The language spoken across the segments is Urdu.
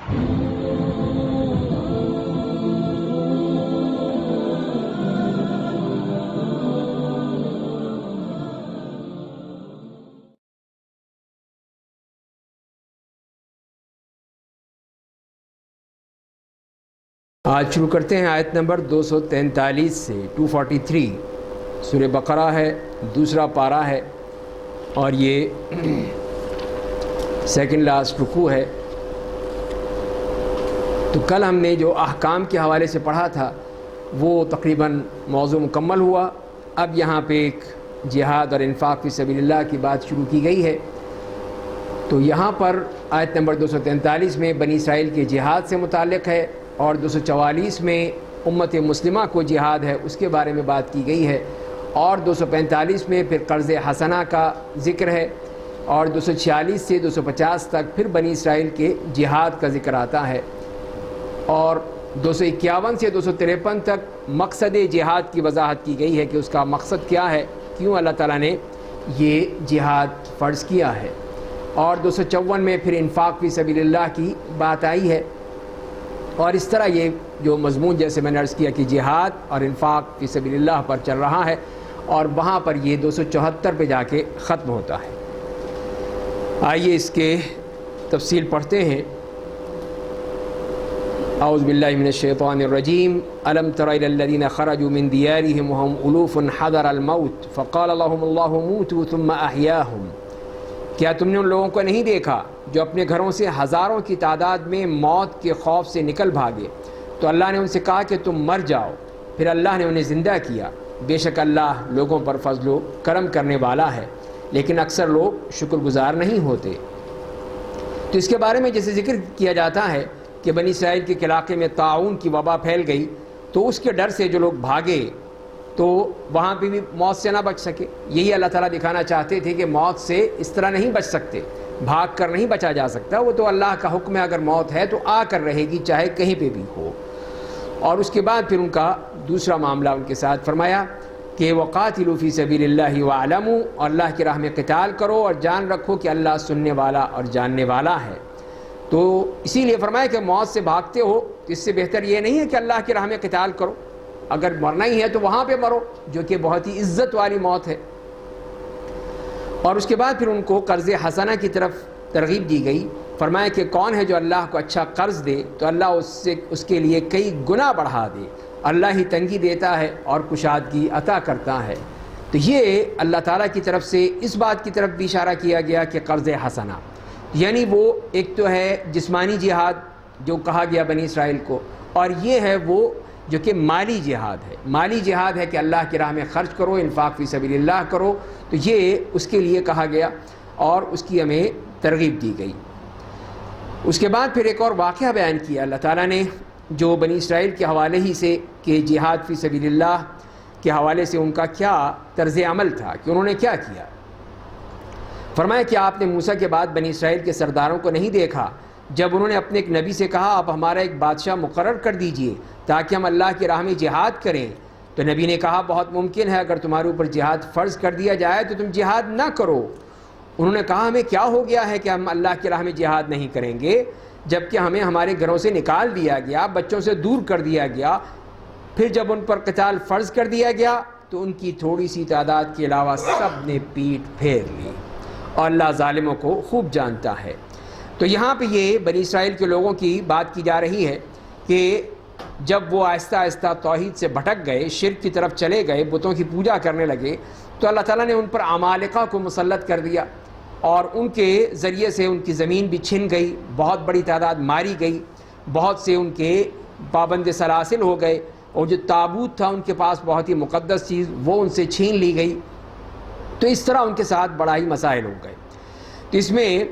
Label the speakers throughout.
Speaker 1: آج شروع کرتے ہیں آیت نمبر 243 سے 243 سورہ بقرہ ہے، دوسرا پارہ ہے اور یہ سیکنڈ لاسٹ رکوع ہے۔ تو کل ہم نے جو احکام کے حوالے سے پڑھا تھا وہ تقریباً موضوع مکمل ہوا۔ اب یہاں پہ ایک جہاد اور انفاق فی سبیل اللہ کی بات شروع کی گئی ہے۔ تو یہاں پر آیت نمبر 243 میں بنی اسرائیل کے جہاد سے متعلق ہے، اور 244 میں امت مسلمہ کو جہاد ہے اس کے بارے میں بات کی گئی ہے، اور 245 میں پھر قرض حسنہ کا ذکر ہے، اور 246 سے 250 تک پھر بنی اسرائیل کے جہاد کا ذکر آتا ہے، اور 251 سے 253 تک مقصد جہاد کی وضاحت کی گئی ہے کہ اس کا مقصد کیا ہے، کیوں اللہ تعالیٰ نے یہ جہاد فرض کیا ہے، اور 254 میں پھر انفاق فی سبیل اللہ کی بات آئی ہے۔ اور اس طرح یہ جو مضمون جیسے میں نے عرض کیا کہ جہاد اور انفاق فی سبیل اللہ پر چل رہا ہے، اور وہاں پر یہ 274 پہ جا کے ختم ہوتا ہے۔ آئیے اس کے تفصیل پڑھتے ہیں۔ اعوذ باللہ من الشیطان الرجیم۔ الم تر الی الذین خرجوا من دیارہم وهم الوف حذر الموت فقال لهم اللہ موتوا ثم احیاہم۔ کیا تم نے ان لوگوں کو نہیں دیکھا جو اپنے گھروں سے ہزاروں کی تعداد میں موت کے خوف سے نکل بھاگے، تو اللہ نے ان سے کہا کہ تم مر جاؤ، پھر اللہ نے انہیں زندہ کیا۔ بے شک اللہ لوگوں پر فضل و کرم کرنے والا ہے، لیکن اکثر لوگ شکر گزار نہیں ہوتے۔ تو اس کے بارے میں جیسے ذکر کیا جاتا ہے کہ بنی اسرائیل کے علاقے میں طاعون کی وبا پھیل گئی، تو اس کے ڈر سے جو لوگ بھاگے تو وہاں پہ بھی موت سے نہ بچ سکے۔ یہی اللہ تعالیٰ دکھانا چاہتے تھے کہ موت سے اس طرح نہیں بچ سکتے، بھاگ کر نہیں بچا جا سکتا، وہ تو اللہ کا حکم ہے، اگر موت ہے تو آ کر رہے گی چاہے کہیں پہ بھی ہو۔ اور اس کے بعد پھر ان کا دوسرا معاملہ ان کے ساتھ فرمایا کہ وَقَاتِلُوا فِي سَبِيلِ اللَّهِ وَاعْلَمُوا، اور اللہ کی راہ میں قتال کرو اور جان رکھو کہ اللہ سننے والا اور جاننے والا ہے۔ تو اسی لیے فرمایا کہ موت سے بھاگتے ہو تو اس سے بہتر یہ نہیں ہے کہ اللہ کی راہ میں قتال کرو، اگر مرنا ہی ہے تو وہاں پہ مرو، جو کہ بہت ہی عزت والی موت ہے۔ اور اس کے بعد پھر ان کو قرض حسنہ کی طرف ترغیب دی گئی۔ فرمایا کہ کون ہے جو اللہ کو اچھا قرض دے تو اللہ اس کے لیے کئی گنا بڑھا دے، اللہ ہی تنگی دیتا ہے اور کشادگی عطا کرتا ہے۔ تو یہ اللہ تعالیٰ کی طرف سے اس بات کی طرف بھی اشارہ کیا گیا کہ قرض حسنہ یعنی وہ ایک تو ہے جسمانی جہاد جو کہا گیا بنی اسرائیل کو، اور یہ ہے وہ جو کہ مالی جہاد ہے۔ مالی جہاد ہے کہ اللہ کی راہ میں خرچ کرو، انفاق فی سبیل اللہ کرو، تو یہ اس کے لیے کہا گیا اور اس کی ہمیں ترغیب دی گئی۔ اس کے بعد پھر ایک اور واقعہ بیان کیا اللہ تعالیٰ نے جو بنی اسرائیل کے حوالے ہی سے کہ جہاد فی سبیل اللہ کے حوالے سے ان کا کیا طرز عمل تھا، کہ انہوں نے کیا کیا۔ فرمایا کہ آپ نے موسیٰ کے بعد بنی اسرائیل کے سرداروں کو نہیں دیکھا جب انہوں نے اپنے ایک نبی سے کہا آپ ہمارا ایک بادشاہ مقرر کر دیجئے تاکہ ہم اللہ کی راہ میں جہاد کریں، تو نبی نے کہا بہت ممکن ہے اگر تمہارے اوپر جہاد فرض کر دیا جائے تو تم جہاد نہ کرو۔ انہوں نے کہا ہمیں کیا ہو گیا ہے کہ ہم اللہ کی راہ میں جہاد نہیں کریں گے، جبکہ ہمیں ہمارے گھروں سے نکال دیا گیا، بچوں سے دور کر دیا گیا، پھر جب ان پر قتال فرض کر دیا گیا تو ان کی تھوڑی سی تعداد کے علاوہ سب نے پیٹ پھیر لی، اور اللہ ظالموں کو خوب جانتا ہے۔ تو یہاں پہ یہ بنی اسرائیل کے لوگوں کی بات کی جا رہی ہے کہ جب وہ آہستہ آہستہ توحید سے بھٹک گئے، شرک کی طرف چلے گئے، بتوں کی پوجا کرنے لگے، تو اللہ تعالیٰ نے ان پر عمالقہ کو مسلط کر دیا، اور ان کے ذریعے سے ان کی زمین بھی چھن گئی، بہت بڑی تعداد ماری گئی، بہت سے ان کے پابند سلاسل ہو گئے، اور جو تابوت تھا ان کے پاس بہت ہی مقدس چیز وہ ان سے چھین لی گئی۔ تو اس طرح ان کے ساتھ بڑا ہی مسائل ہو گئے۔ تو اس میں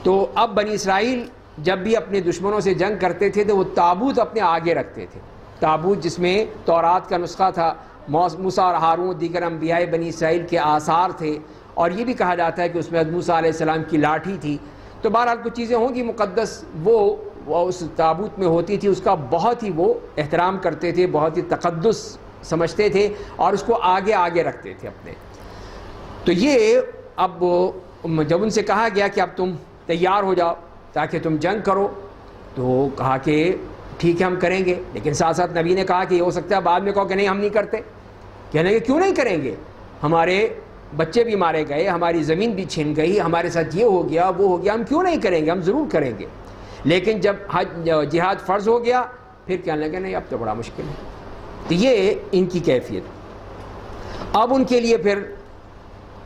Speaker 1: تو اب بنی اسرائیل جب بھی اپنے دشمنوں سے جنگ کرتے تھے تو وہ تابوت اپنے آگے رکھتے تھے، تابوت جس میں تورات کا نسخہ تھا، موسیٰ اور ہارون دیگر انبیاء بنی اسرائیل کے آثار تھے، اور یہ بھی کہا جاتا ہے کہ اس میں موسیٰ علیہ السلام کی لاٹھی تھی۔ تو بہرحال کچھ چیزیں ہوں گی مقدس وہ اس تابوت میں ہوتی تھی، اس کا بہت ہی وہ احترام کرتے تھے، بہت ہی تقدس سمجھتے تھے، اور اس کو آگے آگے رکھتے تھے اپنے۔ تو یہ اب جب ان سے کہا گیا کہ اب تم تیار ہو جاؤ تاکہ تم جنگ کرو، تو کہا کہ ٹھیک ہے ہم کریں گے، لیکن ساتھ ساتھ نبی نے کہا کہ یہ ہو سکتا ہے بعد میں کہو کہ نہیں ہم نہیں کرتے. کہنے کہ کیوں نہیں کریں گے، ہمارے بچے بھی مارے گئے، ہماری زمین بھی چھن گئی، ہمارے ساتھ یہ ہو گیا وہ ہو گیا، ہم کیوں نہیں کریں گے، ہم ضرور کریں گے. لیکن جب جہاد فرض ہو گیا پھر کہنے لگے نہیں اب تو بڑا مشکل ہے. تو یہ ان کی کیفیت. اب ان کے لیے پھر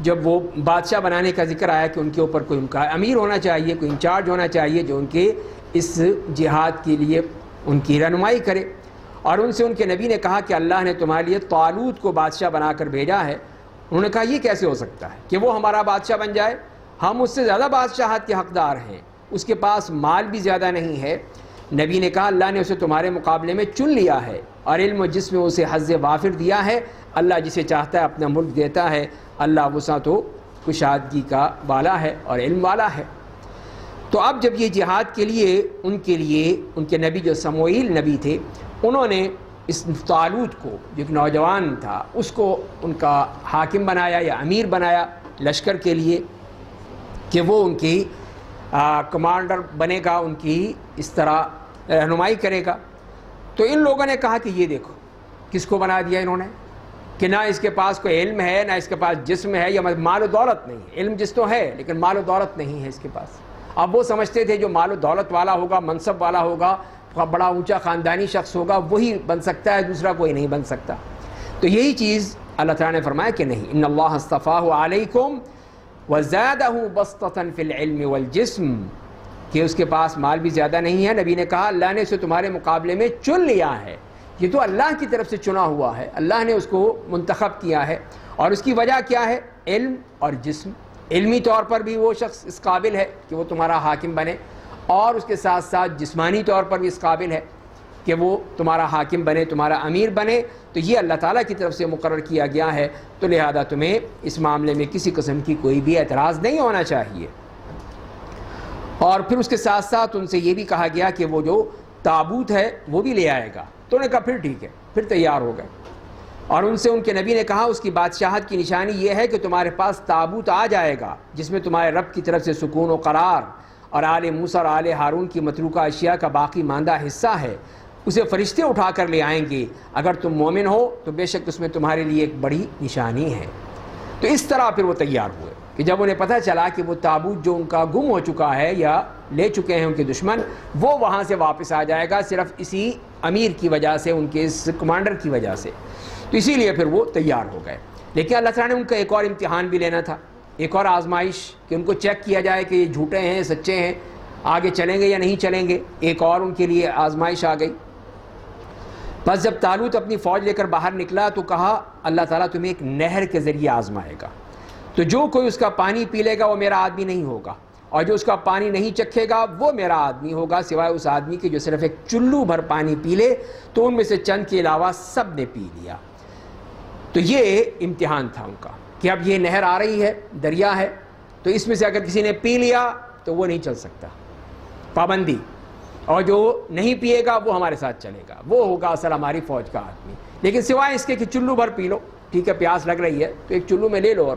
Speaker 1: جب وہ بادشاہ بنانے کا ذکر آیا کہ ان کے اوپر کوئی ان کا امیر ہونا چاہیے، کوئی انچارج ہونا چاہیے جو ان کے اس جہاد کے لیے ان کی رہنمائی کرے. اور ان سے ان کے نبی نے کہا کہ اللہ نے تمہارے لیے طالوت کو بادشاہ بنا کر بھیجا ہے. انہوں نے کہا یہ کیسے ہو سکتا ہے کہ وہ ہمارا بادشاہ بن جائے، ہم اس سے زیادہ بادشاہت کے حقدار ہیں، اس کے پاس مال بھی زیادہ نہیں ہے. نبی نے کہا اللہ نے اسے تمہارے مقابلے میں چن لیا ہے، اور علم جس میں اسے حظ وافر دیا ہے. اللہ جسے چاہتا ہے اپنا ملک دیتا ہے، اللہ وسعت و کشادگی کا والا ہے اور علم والا ہے. تو اب جب یہ جہاد کے لیے ان کے نبی جو سموئیل نبی تھے، انہوں نے اس طالوت کو جو ایک نوجوان تھا اس کو ان کا حاکم بنایا یا امیر بنایا لشکر کے لیے کہ وہ ان کی کمانڈر بنے گا، ان کی اس طرح رہنمائی کرے گا. تو ان لوگوں نے کہا کہ یہ دیکھو کس کو بنا دیا انہوں نے کہ نہ اس کے پاس کوئی علم ہے، نہ اس کے پاس جسم ہے، یا مال و دولت نہیں ہے. علم جس تو ہے لیکن مال و دولت نہیں ہے اس کے پاس. اب وہ سمجھتے تھے جو مال و دولت والا ہوگا، منصب والا ہوگا، بڑا اونچا خاندانی شخص ہوگا، وہی بن سکتا ہے، دوسرا کوئی نہیں بن سکتا. تو یہی چیز اللہ تعالیٰ نے فرمایا کہ نہیں، ان اللہ اصطفاہ علیکم وزادہ بسطۃ فی العلم والجسم، کہ اس کے پاس مال بھی زیادہ نہیں ہے. نبی نے کہا اللہ نے اسے تمہارے مقابلے میں چن لیا ہے. یہ تو اللہ کی طرف سے چنا ہوا ہے، اللہ نے اس کو منتخب کیا ہے. اور اس کی وجہ کیا ہے؟ علم اور جسم. علمی طور پر بھی وہ شخص اس قابل ہے کہ وہ تمہارا حاکم بنے، اور اس کے ساتھ ساتھ جسمانی طور پر بھی اس قابل ہے کہ وہ تمہارا حاکم بنے، تمہارا امیر بنے. تو یہ اللہ تعالیٰ کی طرف سے مقرر کیا گیا ہے، تو لہذا تمہیں اس معاملے میں کسی قسم کی کوئی بھی اعتراض نہیں ہونا چاہیے. اور پھر اس کے ساتھ ساتھ ان سے یہ بھی کہا گیا کہ وہ جو تابوت ہے وہ بھی لے آئے گا. تو انہوں نے کہا پھر ٹھیک ہے، پھر تیار ہو گئے. اور ان سے ان کے نبی نے کہا اس کی بادشاہت کی نشانی یہ ہے کہ تمہارے پاس تابوت آ جائے گا جس میں تمہارے رب کی طرف سے سکون و قرار اور آل موسیٰ اور آل ہارون کی متروکہ اشیاء کا باقی ماندہ حصہ ہے. اسے فرشتے اٹھا کر لے آئیں گے. اگر تم مومن ہو تو بے شک اس میں تمہارے لیے ایک بڑی نشانی ہے. تو اس طرح پھر وہ تیار ہوئے کہ جب انہیں پتہ چلا کہ وہ تابوت جو ان کا گم ہو چکا ہے یا لے چکے ہیں ان کے دشمن، وہ وہاں سے واپس آ جائے گا صرف اسی امیر کی وجہ سے، ان کے اس کمانڈر کی وجہ سے. تو اسی لیے پھر وہ تیار ہو گئے. لیکن اللہ تعالیٰ نے ان کا ایک اور امتحان بھی لینا تھا، ایک اور آزمائش، کہ ان کو چیک کیا جائے کہ یہ جھوٹے ہیں سچے ہیں، آگے چلیں گے یا نہیں چلیں گے. ایک اور ان کے لیے آزمائش آ گئی. بس جب طالوت اپنی فوج لے کر باہر نکلا تو کہا اللہ تعالیٰ تمہیں ایک نہر کے ذریعے آزمائے گا، تو جو کوئی اس کا پانی پی لے گا وہ میرا آدمی نہیں ہوگا، اور جو اس کا پانی نہیں چکھے گا وہ میرا آدمی ہوگا، سوائے اس آدمی کے جو صرف ایک چلو بھر پانی پی لے. تو ان میں سے چند کے علاوہ سب نے پی لیا. تو یہ امتحان تھا ان کا کہ اب یہ نہر آ رہی ہے، دریا ہے، تو اس میں سے اگر کسی نے پی لیا تو وہ نہیں چل سکتا، پابندی. اور جو نہیں پیے گا وہ ہمارے ساتھ چلے گا، وہ ہوگا اصل ہماری فوج کا آدمی. لیکن سوائے اس کے کہ چلو بھر پی لو، ٹھیک ہے پیاس لگ رہی ہے تو ایک چلو میں لے لو اور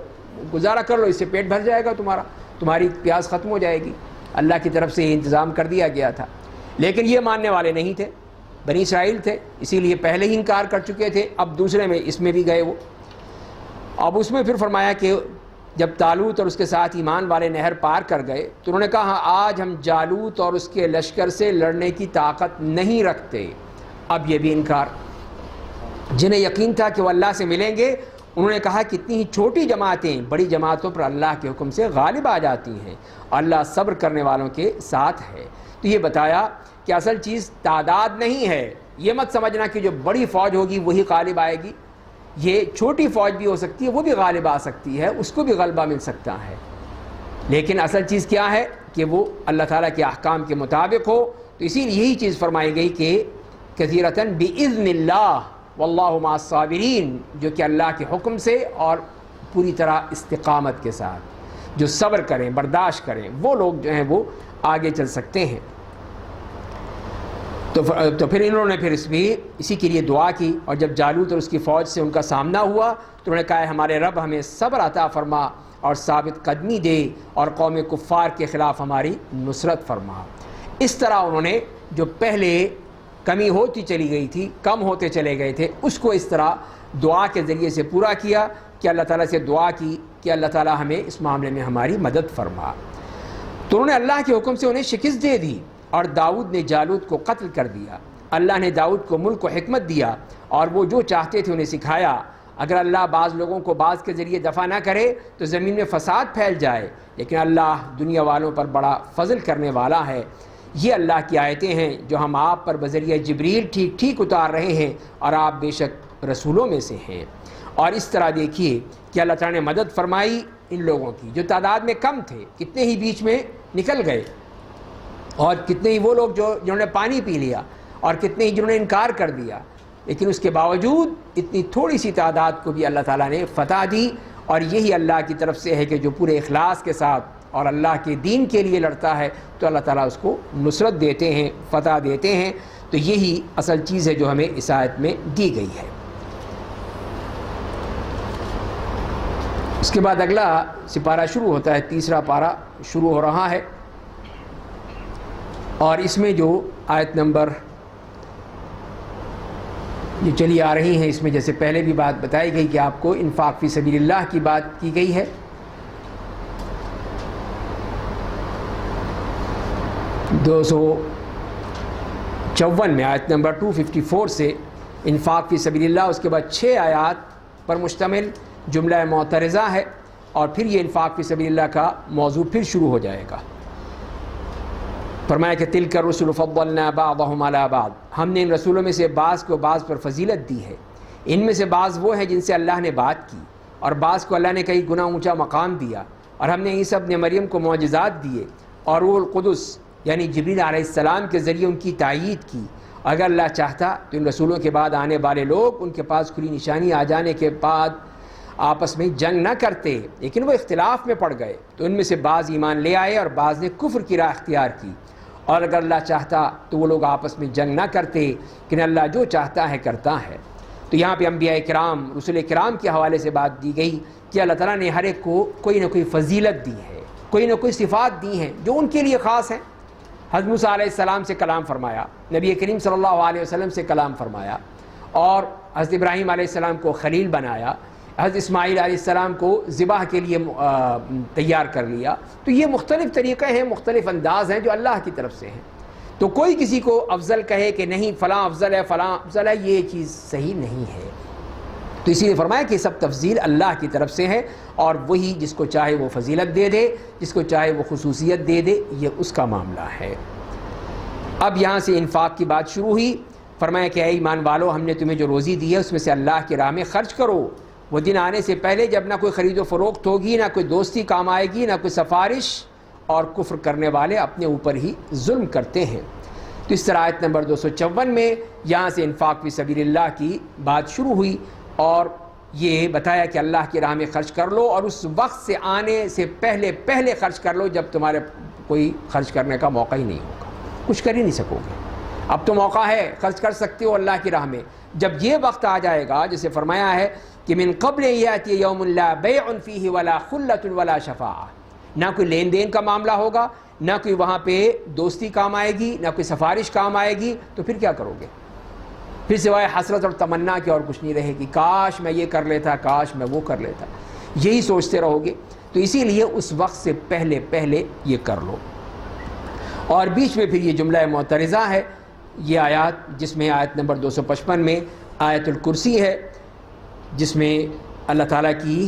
Speaker 1: گزارا کر لو، اس سے پیٹ بھر جائے گا تمہاری پیاس ختم ہو جائے گی. اللہ کی طرف سے یہ انتظام کر دیا گیا تھا. لیکن یہ ماننے والے نہیں تھے، بنی اسرائیل تھے، اسی لیے پہلے ہی انکار کر چکے تھے. اب دوسرے میں اس میں بھی گئے وہ. اب اس میں پھر فرمایا کہ جب طالوت اور اس کے ساتھ ایمان والے نہر پار کر گئے تو انہوں نے کہا آج ہم جالوت اور اس کے لشکر سے لڑنے کی طاقت نہیں رکھتے. اب یہ بھی انکار. جنہیں یقین تھا کہ وہ اللہ سے ملیں گے، انہوں نے کہا کتنی ہی چھوٹی جماعتیں بڑی جماعتوں پر اللہ کے حکم سے غالب آ جاتی ہیں، اللہ صبر کرنے والوں کے ساتھ ہے. تو یہ بتایا کہ اصل چیز تعداد نہیں ہے. یہ مت سمجھنا کہ جو بڑی فوج ہوگی وہی غالب آئے گی. یہ چھوٹی فوج بھی ہو سکتی ہے، وہ بھی غالب آ سکتی ہے، اس کو بھی غلبہ مل سکتا ہے. لیکن اصل چیز کیا ہے کہ وہ اللہ تعالیٰ کے احکام کے مطابق ہو. تو اسی لیے یہی چیز فرمائی گئی کہ کثیرۃً بِإِذْنِ اللَّهِ وَاللَّهُ مَعَ الصَّابِرِينَ، جو کہ اللہ کے حکم سے اور پوری طرح استقامت کے ساتھ جو صبر کریں، برداشت کریں، وہ لوگ جو ہیں وہ آگے چل سکتے ہیں. تو پھر انہوں نے پھر اسی کے لیے دعا کی. اور جب جالوت اور اس کی فوج سے ان کا سامنا ہوا تو انہوں نے کہا ہمارے رب ہمیں صبر عطا فرما اور ثابت قدمی دے اور قوم کفار کے خلاف ہماری نصرت فرما. اس طرح انہوں نے جو پہلے کمی ہوتی چلی گئی تھی، کم ہوتے چلے گئے تھے، اس کو اس طرح دعا کے ذریعے سے پورا کیا کہ اللہ تعالیٰ سے دعا کی کہ اللہ تعالیٰ ہمیں اس معاملے میں ہماری مدد فرما۔ تو انہوں نے اللہ کے حکم سے انہیں شکست دے دی، اور داؤد نے جالوت کو قتل کر دیا۔ اللہ نے داؤد کو ملک و حکمت دیا، اور وہ جو چاہتے تھے انہیں سکھایا۔ اگر اللہ بعض لوگوں کو بعض کے ذریعے دفع نہ کرے تو زمین میں فساد پھیل جائے، لیکن اللہ دنیا والوں پر بڑا فضل کرنے والا ہے۔ یہ اللہ کی آیتیں ہیں جو ہم آپ پر بذریعہ جبریل ٹھیک ٹھیک اتار رہے ہیں، اور آپ بے شک رسولوں میں سے ہیں۔ اور اس طرح دیکھیے کہ اللہ تعالیٰ نے مدد فرمائی ان لوگوں کی جو تعداد میں کم تھے، کتنے ہی بیچ میں نکل گئے، اور کتنے ہی وہ لوگ جنہوں نے پانی پی لیا، اور کتنے ہی جنہوں نے انکار کر دیا، لیکن اس کے باوجود اتنی تھوڑی سی تعداد کو بھی اللہ تعالیٰ نے فتح دی۔ اور یہی اللہ کی طرف سے ہے کہ جو پورے اخلاص کے ساتھ اور اللہ کے دین کے لیے لڑتا ہے تو اللہ تعالیٰ اس کو نصرت دیتے ہیں، فتح دیتے ہیں۔ تو یہی اصل چیز ہے جو ہمیں اس آیت میں دی گئی ہے۔ اس کے بعد اگلا سپارہ شروع ہوتا ہے، تیسرا پارہ شروع ہو رہا ہے، اور اس میں جو آیت نمبر یہ چلی آ رہی ہیں، اس میں جیسے پہلے بھی بات بتائی گئی کہ آپ کو انفاق فی سبیل اللہ کی بات کی گئی ہے۔ 254 میں آیت نمبر 254 سے انفاق فی سبیل اللہ، اس کے بعد 6 آیات پر مشتمل جملہ معترضہ ہے، اور پھر یہ انفاق فی سبیل اللہ کا موضوع پھر شروع ہو جائے گا۔ فرمایا کہ تلک الرسل فضلنا بعضهم علی بعض، ہم نے ان رسولوں میں سے بعض کو بعض پر فضیلت دی ہے۔ ان میں سے بعض وہ ہیں جن سے اللہ نے بات کی، اور بعض کو اللہ نے کئی گنا اونچا مقام دیا، اور ہم نے عیسیٰ ابن مریم کو معجزات دیے، اور روح القدس یعنی جبریل علیہ السلام کے ذریعے ان کی تائید کی۔ اگر اللہ چاہتا تو ان رسولوں کے بعد آنے والے لوگ ان کے پاس کھلی نشانی آ جانے کے بعد آپس میں جنگ نہ کرتے، لیکن وہ اختلاف میں پڑ گئے، تو ان میں سے بعض ایمان لے آئے اور بعض نے کفر کی راہ اختیار کی۔ اور اگر اللہ چاہتا تو وہ لوگ آپس میں جنگ نہ کرتے، لیکن اللہ جو چاہتا ہے کرتا ہے۔ تو یہاں پہ انبیاء کرام، رسول کرام کے حوالے سے بات دی گئی کہ اللہ تعالیٰ نے ہر ایک کو کوئی نہ کوئی فضیلت دی ہے، کوئی نہ کوئی صفات دی ہیں جو ان کے لیے خاص ہیں۔ حضرت موسیٰ علیہ السلام سے کلام فرمایا، نبی کریم صلی اللہ علیہ وسلم سے کلام فرمایا، اور حضرت ابراہیم علیہ السلام کو خلیل بنایا، حضرت اسماعیل علیہ السلام کو ذبح کے لیے تیار کر لیا۔ تو یہ مختلف طریقے ہیں، مختلف انداز ہیں جو اللہ کی طرف سے ہیں۔ تو کوئی کسی کو افضل کہے کہ نہیں فلاں افضل ہے فلاں افضل ہے، یہ چیز صحیح نہیں ہے۔ تو اسی لیے فرمایا کہ سب تفضیل اللہ کی طرف سے ہے، اور وہی جس کو چاہے وہ فضیلت دے دے، جس کو چاہے وہ خصوصیت دے دے، یہ اس کا معاملہ ہے۔ اب یہاں سے انفاق کی بات شروع ہوئی۔ فرمایا کہ اے ایمان والو، ہم نے تمہیں جو روزی دی ہے اس میں سے اللہ کی راہ میں خرچ کرو، وہ دن آنے سے پہلے جب نہ کوئی خرید و فروخت ہوگی، نہ کوئی دوستی کام آئے گی، نہ کوئی سفارش، اور کفر کرنے والے اپنے اوپر ہی ظلم کرتے ہیں۔ تو اس طرح آیت نمبر 254 میں یہاں سے انفاق فی سبیل اللہ کی بات شروع ہوئی، اور یہ بتایا کہ اللہ کی راہ میں خرچ کر لو، اور اس وقت سے آنے سے پہلے خرچ کر لو جب تمہارے کوئی خرچ کرنے کا موقع ہی نہیں ہوگا، کچھ کر ہی نہیں سکو گے۔ اب تو موقع ہے، خرچ کر سکتے ہو اللہ کی راہ میں۔ جب یہ وقت آ جائے گا، جیسے فرمایا ہے کہ من قبل یاتی یوم لا بیع فیہ ولا خلۃ ولا شفاعہ، نہ کوئی لین دین کا معاملہ ہوگا، نہ کوئی وہاں پہ دوستی کام آئے گی، نہ کوئی سفارش کام آئے گی، تو پھر کیا کرو گے؟ پھر سوائے حسرت اور تمنا کے اور کچھ نہیں رہے گی، کاش میں یہ کر لیتا، کاش میں وہ کر لیتا، یہی سوچتے رہو گے۔ تو اسی لیے اس وقت سے پہلے یہ کر لو۔ اور بیچ میں پھر یہ جملہ معترضہ ہے، یہ آیات جس میں آیت نمبر 255 میں آیت الکرسی ہے، جس میں اللہ تعالیٰ کی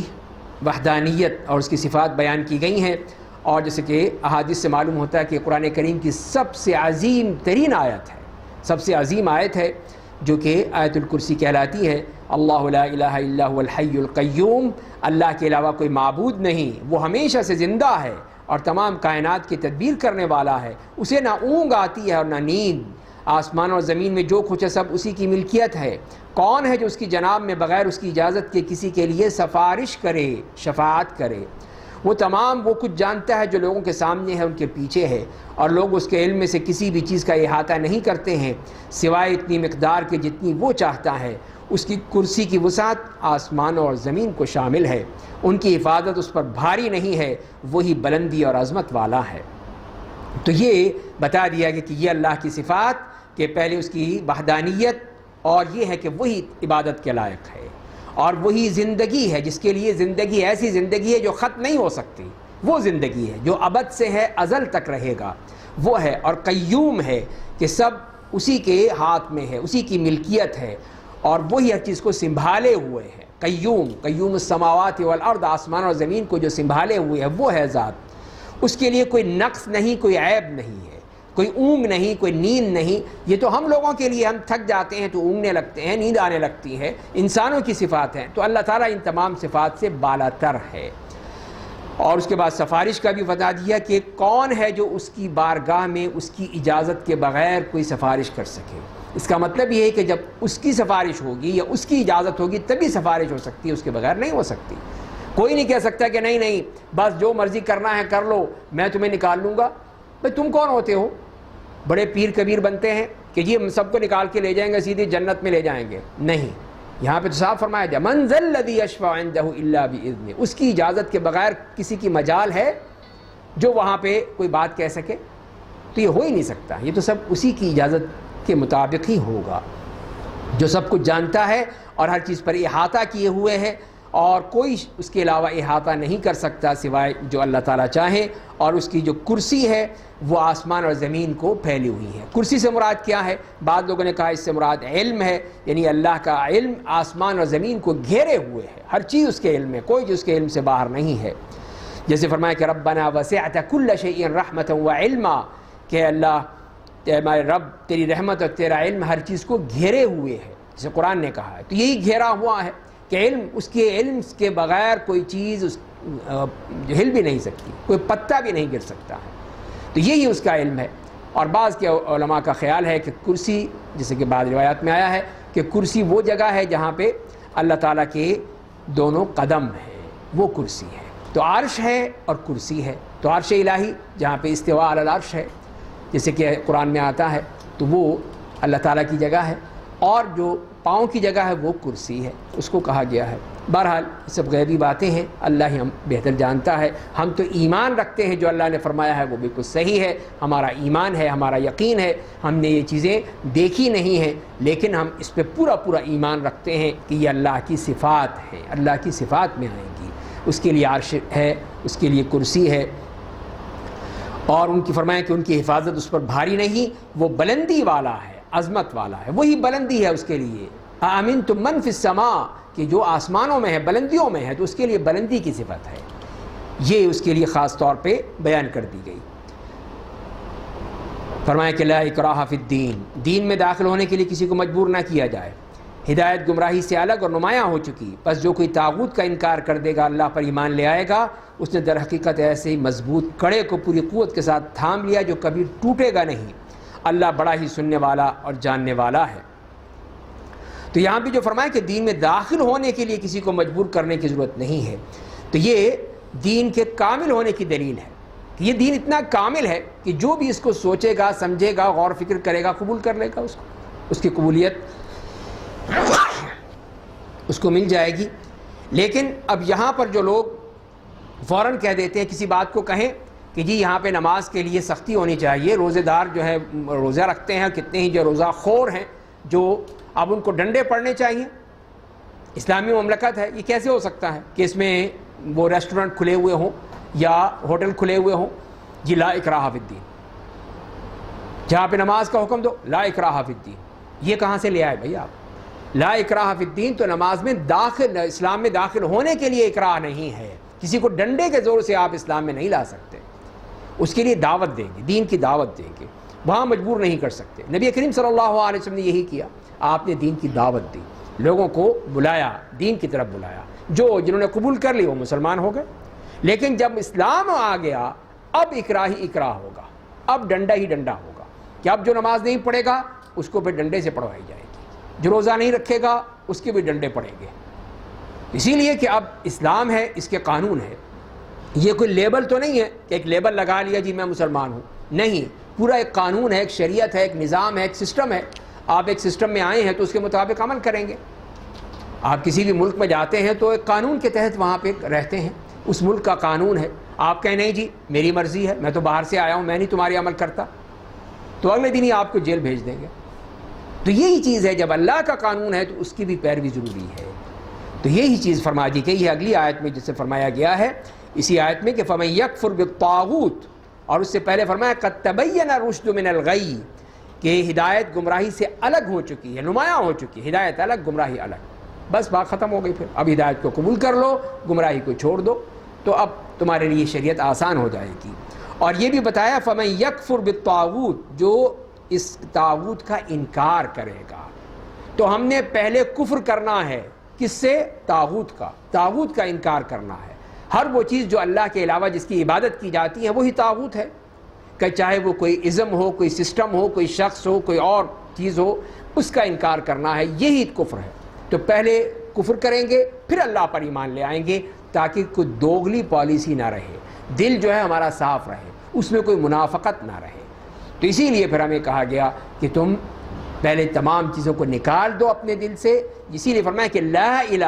Speaker 1: وحدانیت اور اس کی صفات بیان کی گئی ہیں، اور جیسے کہ احادیث سے معلوم ہوتا ہے کہ قرآن کریم کی سب سے عظیم ترین آیت ہے، سب سے عظیم آیت ہے جو کہ آیت الکرسی کہلاتی ہے۔ اللہ لا الہ الا هو الحی القیوم، اللہ کے علاوہ کوئی معبود نہیں، وہ ہمیشہ سے زندہ ہے اور تمام کائنات کی تدبیر کرنے والا ہے، اسے نہ اونگ آتی ہے اور نہ نیند، آسمان اور زمین میں جو کچھ ہے سب اسی کی ملکیت ہے۔ کون ہے جو اس کی جناب میں بغیر اس کی اجازت کے کسی کے لیے سفارش کرے، شفاعت کرے؟ وہ تمام وہ کچھ جانتا ہے جو لوگوں کے سامنے ہے، ان کے پیچھے ہے، اور لوگ اس کے علم میں سے کسی بھی چیز کا احاطہ نہیں کرتے ہیں سوائے اتنی مقدار کے جتنی وہ چاہتا ہے۔ اس کی کرسی کی وسعت آسمان اور زمین کو شامل ہے، ان کی حفاظت اس پر بھاری نہیں ہے، وہی بلندی اور عظمت والا ہے۔ تو یہ بتا دیا کہ یہ اللہ کی صفات کہ پہلے اس کی وحدانیت، اور یہ ہے کہ وہی عبادت کے لائق ہے، اور وہی زندگی ہے جس کے لیے زندگی ایسی زندگی ہے جو ختم نہیں ہو سکتی، وہ زندگی ہے جو ابد سے ہے، ازل تک رہے گا، وہ ہے، اور قیوم ہے کہ سب اسی کے ہاتھ میں ہے، اسی کی ملکیت ہے، اور وہی ہر چیز کو سنبھالے ہوئے ہے۔ قیوم السماوات والارض، آسمان اور زمین کو جو سنبھالے ہوئے ہے وہ ہے ذات، اس کے لیے کوئی نقص نہیں، کوئی عیب نہیں ہے، کوئی اونگ نہیں، کوئی نیند نہیں۔ یہ تو ہم لوگوں کے لیے، ہم تھک جاتے ہیں تو اونگنے لگتے ہیں، نیند آنے لگتی ہے، انسانوں کی صفات ہیں، تو اللہ تعالیٰ ان تمام صفات سے بالا تر ہے۔ اور اس کے بعد سفارش کا بھی بتا دیا کہ کون ہے جو اس کی بارگاہ میں اس کی اجازت کے بغیر کوئی سفارش کر سکے۔ اس کا مطلب یہ ہے کہ جب اس کی سفارش ہوگی یا اس کی اجازت ہوگی تبھی سفارش ہو سکتی ہے، اس کے بغیر نہیں ہو سکتی۔ کوئی نہیں کہہ سکتا کہ نہیں بس جو مرضی کرنا ہے کر لو، میں تمہیں نکال لوں گا۔ بھئی تم کون ہوتے ہو؟ بڑے پیر کبیر بنتے ہیں کہ جی ہم سب کو نکال کے لے جائیں گے، سیدھی جنت میں لے جائیں گے؟ نہیں، یہاں پہ تو صاف فرمایا جائے من ذا الذی یشفع عندہ الا باذنہ، اس کی اجازت کے بغیر کسی کی مجال ہے جو وہاں پہ کوئی بات کہہ سکے؟ تو یہ ہو ہی نہیں سکتا، یہ تو سب اسی کی اجازت کے مطابق ہی ہوگا، جو سب کچھ جانتا ہے اور ہر چیز پر احاطہ کیے ہوئے ہے، اور کوئی اس کے علاوہ احاطہ نہیں کر سکتا سوائے جو اللہ تعالیٰ چاہے۔ اور اس کی جو کرسی ہے وہ آسمان اور زمین کو پھیلی ہوئی ہے۔ کرسی سے مراد کیا ہے؟ بعض لوگوں نے کہا اس سے مراد علم ہے، یعنی اللہ کا علم آسمان اور زمین کو گھیرے ہوئے ہے، ہر چیز اس کے علم میں، کوئی جو اس کے علم سے باہر نہیں ہے۔ جیسے فرمایا کہ ربنا وسعت کل شیء رحمۃ وعلما، کہ اللہ ہمارے رب تیری رحمت اور تیرا علم ہر چیز کو گھیرے ہوئے ہے، جسے قرآن نے کہا ہے۔ تو یہی گھیرا ہوا ہے کہ علم، اس کے علم کے بغیر کوئی چیز ہل بھی نہیں سکتی، کوئی پتا بھی نہیں گر سکتا ہے، تو یہی اس کا علم ہے۔ اور بعض کے علماء کا خیال ہے کہ کرسی، جیسے کہ بعض روایات میں آیا ہے کہ کرسی وہ جگہ ہے جہاں پہ اللہ تعالیٰ کے دونوں قدم ہیں، وہ کرسی ہے۔ تو عرش ہے اور کرسی ہے، تو عرش الہی جہاں پہ استواء علی العرش ہے جیسے کہ قرآن میں آتا ہے، تو وہ اللہ تعالیٰ کی جگہ ہے، اور جو پاؤں کی جگہ ہے وہ کرسی ہے، اس کو کہا گیا ہے۔ بہرحال یہ سب غیبی باتیں ہیں، اللہ ہی ہم بہتر جانتا ہے۔ ہم تو ایمان رکھتے ہیں جو اللہ نے فرمایا ہے وہ بالکل صحیح ہے، ہمارا ایمان ہے، ہمارا یقین ہے۔ ہم نے یہ چیزیں دیکھی نہیں ہیں لیکن ہم اس پہ پورا ایمان رکھتے ہیں کہ یہ اللہ کی صفات ہیں، اللہ کی صفات میں آئیں گی۔ اس کے لیے عرش ہے، اس کے لیے کرسی ہے، اور ان کی فرمایا کہ ان کی حفاظت اس پر بھاری نہیں، وہ بلندی والا ہے، عظمت والا ہے، وہی بلندی ہے اس کے لیے۔ آمنتم من فی السماء، کہ جو آسمانوں میں ہے، بلندیوں میں ہے، تو اس کے لیے بلندی کی صفت ہے، یہ اس کے لیے خاص طور پہ بیان کر دی گئی۔ فرمایا کہ لا اکراہ فی الدین، دین میں داخل ہونے کے لیے کسی کو مجبور نہ کیا جائے۔ ہدایت گمراہی سے الگ اور نمایاں ہو چکی، بس جو کوئی طاغوت کا انکار کر دے گا، اللہ پر ایمان لے آئے گا، اس نے در حقیقت ایسے ہی مضبوط کڑے کو پوری قوت کے ساتھ تھام لیا جو کبھی ٹوٹے گا نہیں۔ اللہ بڑا ہی سننے والا اور جاننے والا ہے۔ تو یہاں بھی جو فرمایا کہ دین میں داخل ہونے کے لیے کسی کو مجبور کرنے کی ضرورت نہیں ہے، تو یہ دین کے کامل ہونے کی دلیل ہے کہ یہ دین اتنا کامل ہے کہ جو بھی اس کو سوچے گا، سمجھے گا، غور و فکر کرے گا، قبول کر لے گا، اس کو، اس کی قبولیت اس کو مل جائے گی۔ لیکن اب یہاں پر جو لوگ فوراً کہہ دیتے ہیں، کسی بات کو کہیں کہ جی یہاں پہ نماز کے لیے سختی ہونی چاہیے، روزے دار جو ہے روزہ رکھتے ہیں، کتنے ہی جو روزہ خور ہیں جو اب ان کو ڈنڈے پڑنے چاہیے، اسلامی مملکت ہے، یہ کیسے ہو سکتا ہے کہ اس میں وہ ریسٹورنٹ کھلے ہوئے ہوں یا ہوٹل کھلے ہوئے ہوں؟ جی لا اکراہ فی الدین، جہاں پہ نماز کا حکم دو لا اکراہ فی الدین، یہ کہاں سے لے آئے بھائی آپ؟ لا اکراہ فی الدین تو نماز میں داخل، اسلام میں داخل ہونے کے لیے اکراہ نہیں ہے، کسی کو ڈنڈے کے زور سے آپ اسلام میں نہیں لا سکتے، اس کے لیے دعوت دیں گے، دین کی دعوت دیں گے، وہاں مجبور نہیں کر سکتے۔ نبی کریم صلی اللہ علیہ وسلم نے یہی کیا، آپ نے دین کی دعوت دی، لوگوں کو بلایا، دین کی طرف بلایا، جنہوں نے قبول کر لی وہ مسلمان ہو گئے۔ لیکن جب اسلام آ گیا اب اکراہ ہی اکراہ ہوگا، اب ڈنڈا ہی ڈنڈا ہوگا کہ اب جو نماز نہیں پڑھے گا اس کو پھر ڈنڈے سے پڑھوائی جائے گی، جو روزہ نہیں رکھے گا اس کے بھی ڈنڈے پڑیں گے، اسی لیے کہ اب اسلام ہے، اس کے قانون ہے، یہ کوئی لیبل تو نہیں ہے کہ ایک لیبل لگا لیا جی میں مسلمان ہوں، نہیں، پورا ایک قانون ہے، ایک شریعت ہے، ایک نظام ہے، ایک سسٹم ہے۔ آپ ایک سسٹم میں آئے ہیں تو اس کے مطابق عمل کریں گے۔ آپ کسی بھی ملک میں جاتے ہیں تو ایک قانون کے تحت وہاں پہ رہتے ہیں، اس ملک کا قانون ہے، آپ کہیں نہیں جی میری مرضی ہے، میں تو باہر سے آیا ہوں، میں نہیں تمہاری عمل کرتا، تو اگلے دن ہی آپ کو جیل بھیج دیں گے۔ تو یہی چیز ہے، جب اللہ کا قانون ہے تو اس کی بھی پیروی ضروری ہے۔ تو یہی چیز فرما دی گئی ہے اگلی آیت میں، جس سے فرمایا گیا ہے اسی آیت میں کہ فَمَن يَكْفُرْ بِالطَّاغُوتِ، اور اس سے پہلے فرمایا قَدْ تَبَيَّنَ الرُّشْدُ مِنَ الْغَيِّ، کہ ہدایت گمراہی سے الگ ہو چکی ہے، نمایاں ہو چکی ہے، ہدایت الگ گمراہی الگ، بس بات ختم ہو گئی۔ پھر اب ہدایت کو قبول کر لو، گمراہی کو چھوڑ دو، تو اب تمہارے لیے شریعت آسان ہو جائے گی۔ اور یہ بھی بتایا فَمَن يَكْفُرْ بِالطَّاغُوتِ، جو اس طاغوت کا انکار کرے گا۔ تو ہم نے پہلے کفر کرنا ہے، کس سے؟ طاغوت کا انکار کرنا ہے۔ ہر وہ چیز جو اللہ کے علاوہ جس کی عبادت کی جاتی ہے وہی طاغوت ہے، کہ چاہے وہ کوئی ازم ہو، کوئی سسٹم ہو، کوئی شخص ہو، کوئی اور چیز ہو، اس کا انکار کرنا ہے، یہی کفر ہے۔ تو پہلے کفر کریں گے پھر اللہ پر ایمان لے آئیں گے، تاکہ کوئی دوغلی پالیسی نہ رہے، دل جو ہے ہمارا صاف رہے، اس میں کوئی منافقت نہ رہے۔ تو اسی لیے پھر ہمیں کہا گیا کہ تم پہلے تمام چیزوں کو نکال دو اپنے دل سے، اسی لیے فرمایا کہ لا الہ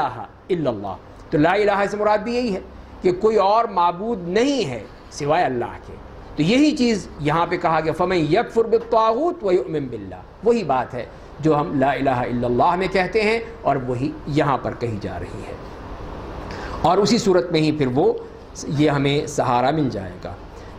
Speaker 1: الا اللہ۔ تو لا الہ سے مراد بھی یہی ہے کہ کوئی اور معبود نہیں ہے سوائے اللہ کے۔ تو یہی چیز یہاں پہ کہا گیا فَمَن يَكْفُرْ بِالطَّاغُوتِ وَيُؤْمِن بِاللَّهِ، وہی بات ہے جو ہم لا الہ الا اللہ میں کہتے ہیں، اور وہی یہاں پر کہی جا رہی ہے، اور اسی صورت میں ہی پھر وہ یہ ہمیں سہارا مل جائے گا۔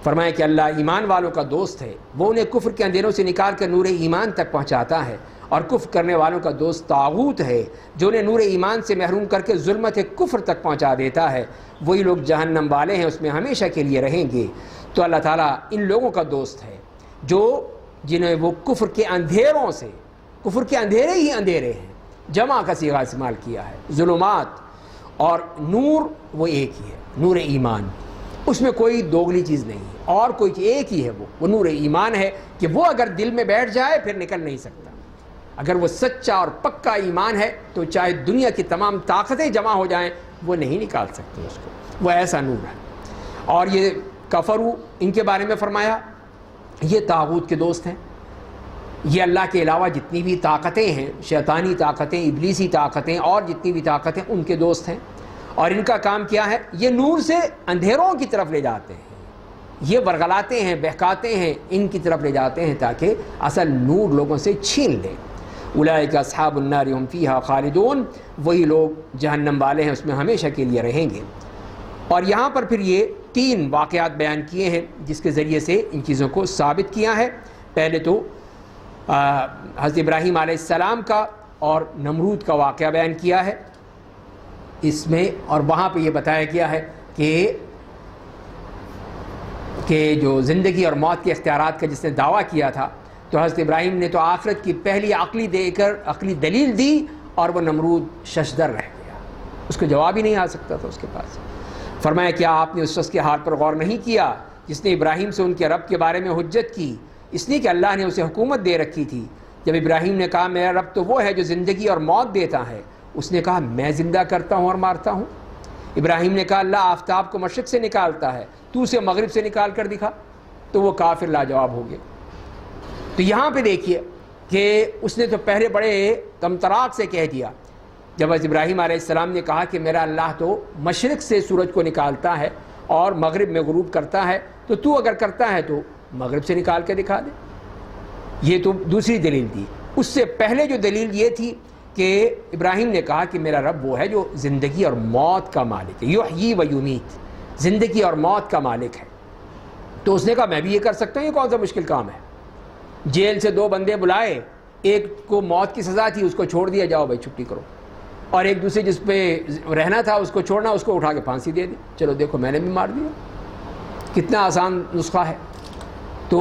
Speaker 1: فرمایا کہ اللہ ایمان والوں کا دوست ہے، وہ انہیں کفر کے اندھیروں سے نکال کر نور ایمان تک پہنچاتا ہے، اور کفر کرنے والوں کا دوست طاغوت ہے جو انہیں نور ایمان سے محروم کر کے ظلمت کفر تک پہنچا دیتا ہے، وہی لوگ جہنم والے ہیں، اس میں ہمیشہ کے لیے رہیں گے۔ تو اللہ تعالیٰ ان لوگوں کا دوست ہے جو جنہیں وہ کفر کے اندھیروں سے، کفر کے اندھیرے ہی اندھیرے ہیں، جمع کا صیغہ استعمال کیا ہے، ظلمات اور نور وہ ایک ہی ہے، نور ایمان، اس میں کوئی دوگلی چیز نہیں ہے، اور کوئی ایک ہی ہے، وہ نور ایمان ہے کہ وہ اگر دل میں بیٹھ جائے پھر نکل نہیں سکتا۔ اگر وہ سچا اور پکا ایمان ہے تو چاہے دنیا کی تمام طاقتیں جمع ہو جائیں وہ نہیں نکال سکتے اس کو، وہ ایسا نور ہے۔ اور یہ کفرو، ان کے بارے میں فرمایا یہ طاغوت کے دوست ہیں، یہ اللہ کے علاوہ جتنی بھی طاقتیں ہیں، شیطانی طاقتیں، ابلیسی طاقتیں، اور جتنی بھی طاقتیں ان کے دوست ہیں، اور ان کا کام کیا ہے؟ یہ نور سے اندھیروں کی طرف لے جاتے ہیں، یہ ورغلاتے ہیں، بہکاتے ہیں، ان کی طرف لے جاتے ہیں تاکہ اصل نور لوگوں سے چھین لیں۔ اولئک اصحاب النار هم فیہا خالدون، وہی لوگ جہنم والے ہیں، اس میں ہمیشہ کے لیے رہیں گے۔ اور یہاں پر پھر یہ 3 واقعات بیان کیے ہیں جس کے ذریعے سے ان چیزوں کو ثابت کیا ہے۔ پہلے تو حضرت ابراہیم علیہ السلام کا اور نمرود کا واقعہ بیان کیا ہے اس میں، اور وہاں پہ یہ بتایا گیا ہے کہ جو زندگی اور موت کے اختیارات کا جس نے دعویٰ کیا تھا، تو حضرت ابراہیم نے تو آخرت کی پہلی عقلی دلیل دی، اور وہ نمرود ششدر رہ گیا، اس کو جواب ہی نہیں آ سکتا تھا اس کے پاس۔ فرمایا کیا آپ نے اس شخص کے حال پر غور نہیں کیا جس نے ابراہیم سے ان کے رب کے بارے میں حجت کی، اس لیے کہ اللہ نے اسے حکومت دے رکھی تھی۔ جب ابراہیم نے کہا میرا رب تو وہ ہے جو زندگی اور موت دیتا ہے، اس نے کہا میں زندہ کرتا ہوں اور مارتا ہوں۔ ابراہیم نے کہا اللہ آفتاب کو مشرق سے نکالتا ہے، تو اسے مغرب سے نکال کر دکھا، تو وہ کافر لاجواب ہو گئے۔ تو یہاں پہ دیکھیے کہ اس نے تو پہلے بڑے طمطراق سے کہہ دیا، جب حضرت ابراہیم علیہ السلام نے کہا کہ میرا اللہ تو مشرق سے سورج کو نکالتا ہے اور مغرب میں غروب کرتا ہے، تو اگر کرتا ہے تو مغرب سے نکال کے دکھا دے۔ یہ تو دوسری دلیل دی۔ اس سے پہلے جو دلیل یہ تھی کہ ابراہیم نے کہا کہ میرا رب وہ ہے جو زندگی اور موت کا مالک ہے، یحیی و یمیت، زندگی اور موت کا مالک ہے۔ تو اس نے کہا میں بھی یہ کر سکتا ہوں، یہ کون سا مشکل کام ہے؟ جیل سے 2 بندے بلائے، ایک کو موت کی سزا تھی، اس کو چھوڑ دیا، جاؤ بھائی چھٹی کرو، اور ایک دوسرے جس پہ رہنا تھا اس کو چھوڑنا، اس کو اٹھا کے پھانسی دے دی، چلو دیکھو میں نے بھی مار دیا، کتنا آسان نسخہ ہے۔ تو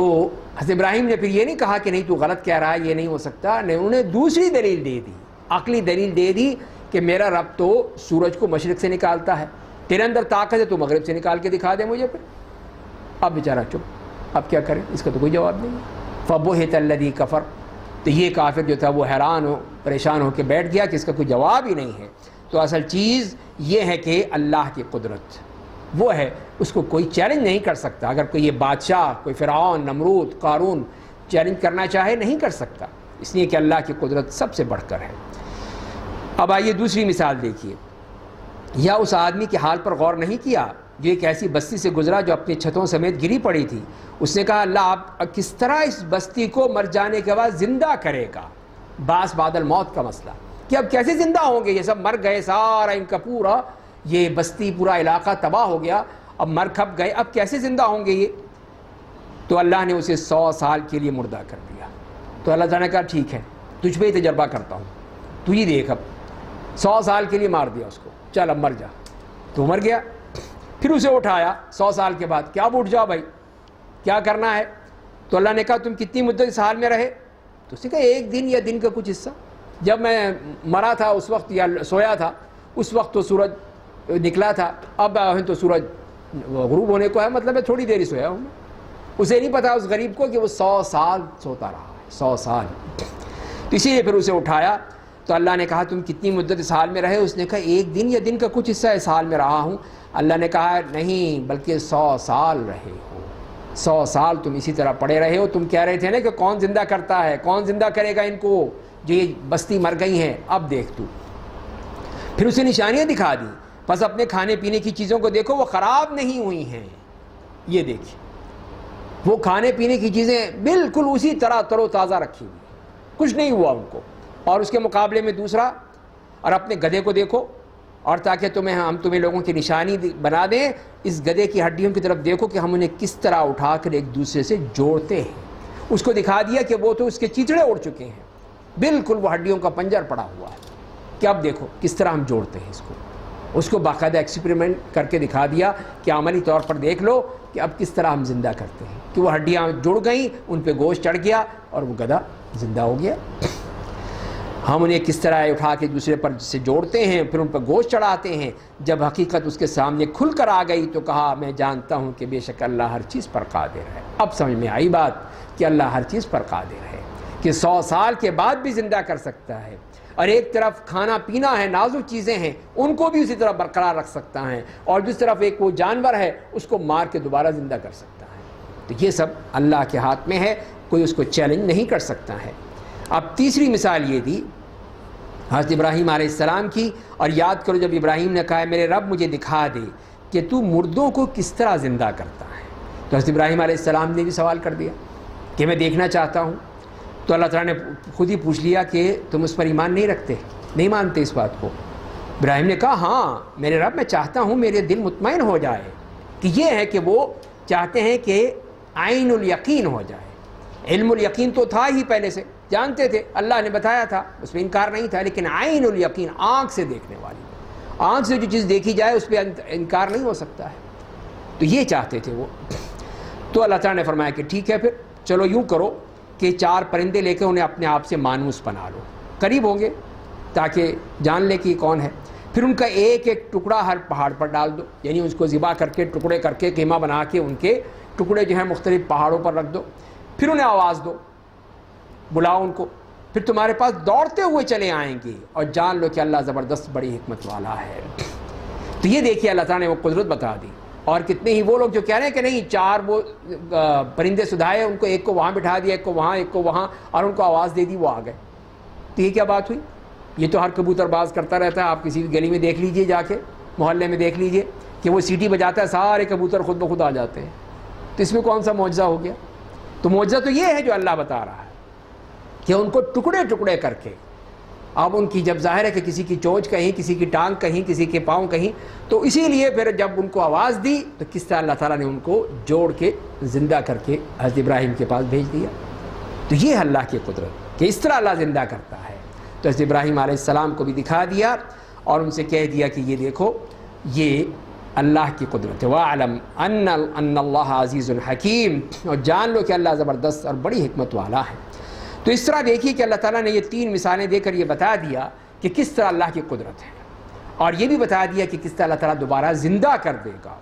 Speaker 1: حضرت ابراہیم نے پھر یہ نہیں کہا کہ نہیں تو غلط کہہ رہا ہے، یہ نہیں ہو سکتا، نہیں، انہیں دوسری دلیل دے دی، عقلی دلیل دے دی کہ میرا رب تو سورج کو مشرق سے نکالتا ہے، تیرے اندر طاقت ہے تو مغرب سے نکال کے دکھا دے مجھے۔ پھر اب بیچارہ چپ، اب کیا کریں، اس کا تو کوئی جواب نہیں ہے۔ فَبُهِتَ الَّذِي كَفَرَ، تو یہ کافر جو تھا وہ حیران ہو، پریشان ہو کے بیٹھ گیا کہ اس کا کوئی جواب ہی نہیں ہے۔ تو اصل چیز یہ ہے کہ اللہ کی قدرت وہ ہے، اس کو کوئی چیلنج نہیں کر سکتا۔ اگر کوئی یہ بادشاہ، کوئی فرعون، نمرود، قارون چیلنج کرنا چاہے نہیں کر سکتا، اس لیے کہ اللہ کی قدرت سب سے بڑھ کر ہے۔ اب آئیے دوسری مثال دیکھیے، یا اس آدمی کے حال پر غور نہیں کیا جو ایک ایسی بستی سے گزرا جو اپنی چھتوں سمیت گری پڑی تھی. اس نے کہا اللہ آپ کس طرح اس بستی کو مر جانے کے بعد زندہ کرے گا. بعث بعد الموت کا مسئلہ کہ اب کیسے زندہ ہوں گے, یہ سب مر گئے, سارا ان کا پورا یہ بستی پورا علاقہ تباہ ہو گیا, اب مر کھپ گئے, اب کیسے زندہ ہوں گے یہ. تو اللہ نے اسے 100 سال کے لیے مردہ کر دیا. تو اللہ تعالیٰ نے کہا ٹھیک ہے تجھ پہ ہی تجربہ کرتا ہوں, تو یہ دیکھ اب 100 سال کے لیے مار دیا اس کو, چل اب مر جا. تو مر گیا. پھر اسے اٹھایا 100 سال کے بعد, کیا اب اٹھ جاؤ بھائی کیا کرنا ہے. تو اللہ نے کہا تم کتنی مدت اس حال میں رہے. تو اس نے کہا 1 دن یا دن کا کچھ حصہ, جب میں مرا تھا اس وقت یا سویا تھا اس وقت تو سورج نکلا تھا, اب تو سورج غروب ہونے کو ہے, مطلب میں تھوڑی دیر ہی سویا ہوں. اسے نہیں پتا اس غریب کو کہ وہ 100 سال سوتا رہا ہے, 100 سال. تو اسی لیے پھر اسے اٹھایا. تو اللہ نے کہا تم کتنی مدت اس حال میں رہے. اس نے کہا 1 دن یا دن کا کچھ حصہ اس حال میں رہا ہوں. اللہ نے کہا نہیں بلکہ 100 سال رہے ہو, 100 سال تم اسی طرح پڑے رہے ہو. تم کہہ رہے تھے نا کہ کون زندہ کرتا ہے, کون زندہ کرے گا ان کو جو یہ بستی مر گئی ہیں, اب دیکھ تو. پھر اسے نشانیاں دکھا دی. بس اپنے کھانے پینے کی چیزوں کو دیکھو وہ خراب نہیں ہوئی ہیں, یہ دیکھیں وہ کھانے پینے کی چیزیں بالکل اسی طرح تر و تازہ رکھی ہوئی, کچھ نہیں ہوا ان کو. اور اس کے مقابلے میں دوسرا, اور اپنے گدھے کو دیکھو, اور تاکہ ہم تمہیں لوگوں کی نشانی بنا دیں, اس گدھے کی ہڈیوں کی طرف دیکھو کہ ہم انہیں کس طرح اٹھا کر ایک دوسرے سے جوڑتے ہیں. اس کو دکھا دیا کہ وہ تو اس کے چیچڑے اڑ چکے ہیں, بالکل وہ ہڈیوں کا پنجر پڑا ہوا ہے, کہ اب دیکھو کس طرح ہم جوڑتے ہیں اس کو. اس کو باقاعدہ ایکسپریمنٹ کر کے دکھا دیا کہ عملی طور پر دیکھ لو کہ اب کس طرح ہم زندہ کرتے ہیں, کہ وہ ہڈیاں جڑ گئیں, ان پہ گوشت چڑھ گیا اور وہ گدھا زندہ ہو گیا. ہم انہیں کس طرح اٹھا کے دوسرے پر سے جوڑتے ہیں, پھر ان پر گوشت چڑھاتے ہیں. جب حقیقت اس کے سامنے کھل کر آ گئی تو کہا میں جانتا ہوں کہ بے شک اللہ ہر چیز پر قادر ہے. اب سمجھ میں آئی بات کہ اللہ ہر چیز پر قادر ہے, کہ 100 سال کے بعد بھی زندہ کر سکتا ہے. اور ایک طرف کھانا پینا ہے, نازک چیزیں ہیں, ان کو بھی اسی طرح برقرار رکھ سکتا ہے, اور دوسری طرف ایک وہ جانور ہے اس کو مار کے دوبارہ زندہ کر سکتا ہے. تو یہ سب اللہ کے ہاتھ میں ہے, کوئی اس کو چیلنج نہیں کر سکتا ہے. اب تیسری مثال یہ دی حضرت ابراہیم علیہ السلام کی. اور یاد کرو جب ابراہیم نے کہا میرے رب مجھے دکھا دے کہ تو مردوں کو کس طرح زندہ کرتا ہے, تو حضرت ابراہیم علیہ السلام نے بھی سوال کر دیا کہ میں دیکھنا چاہتا ہوں. تو اللہ تعالیٰ نے خود ہی پوچھ لیا کہ تم اس پر ایمان نہیں رکھتے, نہیں مانتے اس بات کو. ابراہیم نے کہا ہاں میرے رب میں چاہتا ہوں میرے دل مطمئن ہو جائے, کہ یہ ہے کہ وہ چاہتے ہیں کہ عین الیقین ہو جائے. علم الیقین تو تھا ہی پہلے سے, جانتے تھے, اللہ نے بتایا تھا, اس میں انکار نہیں تھا, لیکن عین الیقین آنکھ سے دیکھنے والی, آنکھ سے جو چیز دیکھی جائے اس پہ انکار نہیں ہو سکتا ہے. تو یہ چاہتے تھے وہ. تو اللہ تعالیٰ نے فرمایا کہ ٹھیک ہے پھر چلو یوں کرو کہ 4 پرندے لے کے انہیں اپنے آپ سے مانوس بنا لو, قریب ہوں گے تاکہ جان لے کہ کون ہے. پھر ان کا ایک ایک ٹکڑا ہر پہاڑ پر ڈال دو, یعنی اس کو ذبح کر کے ٹکڑے کر کے قیمہ بنا کے ان کے ٹکڑے جو ہیں مختلف پہاڑوں پر رکھ دو. پھر انہیں آواز دو, بلاؤ ان کو, پھر تمہارے پاس دوڑتے ہوئے چلے آئیں گے, اور جان لو کہ اللہ زبردست بڑی حکمت والا ہے. تو یہ دیکھیے اللہ تعالیٰ نے وہ قدرت بتا دی. اور کتنے ہی وہ لوگ جو کہہ رہے ہیں کہ نہیں 4 وہ پرندے سدھائے, ان کو ایک کو وہاں بٹھا دیا, ایک کو وہاں, ایک کو وہاں, اور ان کو آواز دے دی, وہ آ گئے. تو یہ کیا بات ہوئی؟ یہ تو ہر کبوتر باز کرتا رہتا ہے. آپ کسی بھی گلی میں دیکھ لیجئے, جا کے محلے میں دیکھ لیجئے کہ وہ سیٹی بجاتا ہے, سارے کبوتر خود بخود آ جاتے ہیں. تو اس میں کون سا معجزہ ہو گیا؟ تو معجزہ تو یہ ہے جو اللہ بتا رہا ہے کہ ان کو ٹکڑے ٹکڑے کر کے, اب ان کی جب ظاہر ہے کہ کسی کی چونچ کہیں, کسی کی ٹانگ کہیں, کسی کے پاؤں کہیں, تو اسی لیے پھر جب ان کو آواز دی تو کس طرح اللہ تعالیٰ نے ان کو جوڑ کے زندہ کر کے حضرت ابراہیم کے پاس بھیج دیا. تو یہ ہے اللہ کی قدرت کہ اس طرح اللہ زندہ کرتا ہے. تو حضرت ابراہیم علیہ السلام کو بھی دکھا دیا اور ان سے کہہ دیا کہ یہ دیکھو یہ اللہ کی قدرت ہے. وَاعْلَمْ أَنَّ اللَّهَ عَزِيزٌ حَكِيمٌ, اور جان لو کہ اللہ زبردست اور بڑی حکمت والا ہے. تو اس طرح دیکھیے کہ اللہ تعالیٰ نے یہ 3 مثالیں دے کر یہ بتا دیا کہ کس طرح اللہ کی قدرت ہے, اور یہ بھی بتا دیا کہ کس طرح اللہ تعالیٰ دوبارہ زندہ کر دے گا.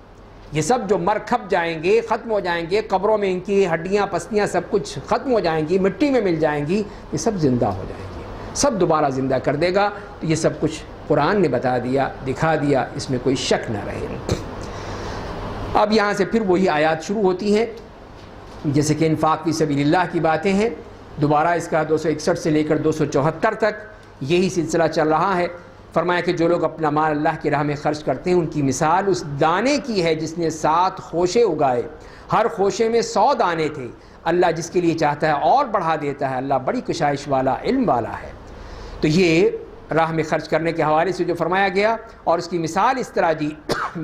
Speaker 1: یہ سب جو مر کھپ جائیں گے, ختم ہو جائیں گے, قبروں میں ان کی ہڈیاں پستیاں سب کچھ ختم ہو جائیں گی, مٹی میں مل جائیں گی, یہ سب زندہ ہو جائیں گی, سب دوبارہ زندہ کر دے گا. تو یہ سب کچھ قرآن نے بتا دیا, دکھا دیا, اس میں کوئی شک نہ رہے. اب یہاں سے پھر وہی آیات شروع ہوتی ہیں جیسے کہ انفاق فی سبیل اللہ کی باتیں ہیں. دوبارہ اس کا 261 سے لے کر 274 تک یہی سلسلہ چل رہا ہے فرمایا کہ جو لوگ اپنا مال اللہ کی راہ میں خرچ کرتے ہیں ان کی مثال اس دانے کی ہے جس نے 7 خوشے اگائے، ہر خوشے میں 100 دانے تھے، اللہ جس کے لیے چاہتا ہے اور بڑھا دیتا ہے، اللہ بڑی کشائش والا علم والا ہے۔ تو یہ راہ میں خرچ کرنے کے حوالے سے جو فرمایا گیا، اور اس کی مثال اس طرح دی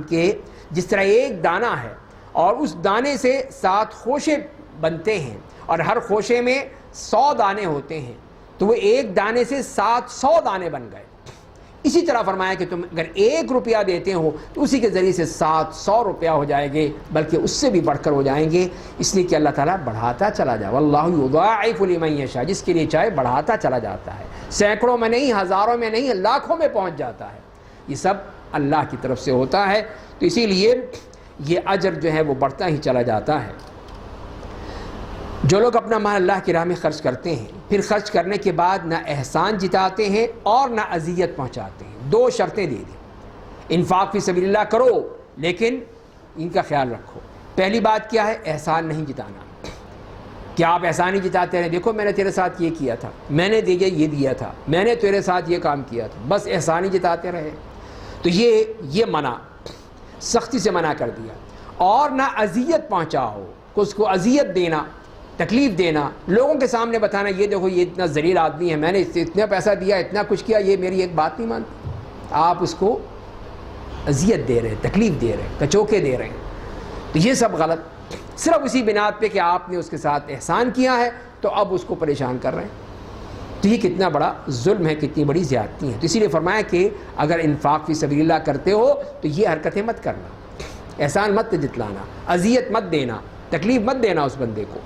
Speaker 1: کہ جس طرح ایک دانہ ہے اور اس دانے سے 7 خوشے بنتے ہیں اور ہر خوشے میں 100 دانے ہوتے ہیں، تو وہ ایک دانے سے 700 دانے بن گئے۔ اسی طرح فرمایا کہ تم اگر 1 روپیہ دیتے ہو تو اسی کے ذریعے سے 700 روپیہ ہو جائے گے، بلکہ اس سے بھی بڑھ کر ہو جائیں گے، اس لیے کہ اللہ تعالیٰ بڑھاتا چلا جائے۔ واللہ یضاعف لمن یشاء، جس کے لیے چاہے بڑھاتا چلا جاتا ہے، سینکڑوں میں نہیں، ہزاروں میں نہیں، لاکھوں میں پہنچ جاتا ہے۔ یہ سب اللہ کی طرف سے ہوتا ہے، تو اسی لیے یہ اجر جو ہے وہ بڑھتا ہی چلا جاتا ہے۔ جو لوگ اپنا مال اللہ کی راہ میں خرچ کرتے ہیں پھر خرچ کرنے کے بعد نہ احسان جتاتے ہیں اور نہ اذیت پہنچاتے ہیں، 2 شرطیں دے دیں۔ انفاق فی سبیل اللہ کرو لیکن ان کا خیال رکھو۔ پہلی بات کیا ہے؟ احسان نہیں جتانا۔ کیا آپ احسان ہی جتاتے رہے، دیکھو میں نے تیرے ساتھ یہ کیا تھا، میں نے یہ دیا تھا، میں نے تیرے ساتھ یہ کام کیا تھا، بس احسان ہی جتاتے رہے، تو یہ منع، سختی سے منع کر دیا۔ اور نہ اذیت پہنچاؤ، اس کو اذیت دینا، تکلیف دینا، لوگوں کے سامنے بتانا یہ دیکھو یہ اتنا ذلیل آدمی ہے، میں نے اس سے اتنا پیسہ دیا، اتنا کچھ کیا، یہ میری ایک بات نہیں مانتا، آپ اس کو اذیت دے رہے ہیں، تکلیف دے رہے ہیں، کچوکے دے رہے ہیں، تو یہ سب غلط۔ صرف اسی بنیاد پہ کہ آپ نے اس کے ساتھ احسان کیا ہے تو اب اس کو پریشان کر رہے ہیں، تو یہ کتنا بڑا ظلم ہے، کتنی بڑی زیادتی ہے۔ تو اسی لیے فرمایا کہ اگر انفاق فی سبیل اللہ کرتے ہو تو یہ حرکتیں مت کرنا، احسان مت جتلانا، اذیت مت دینا، تکلیف مت دینا اس بندے کو۔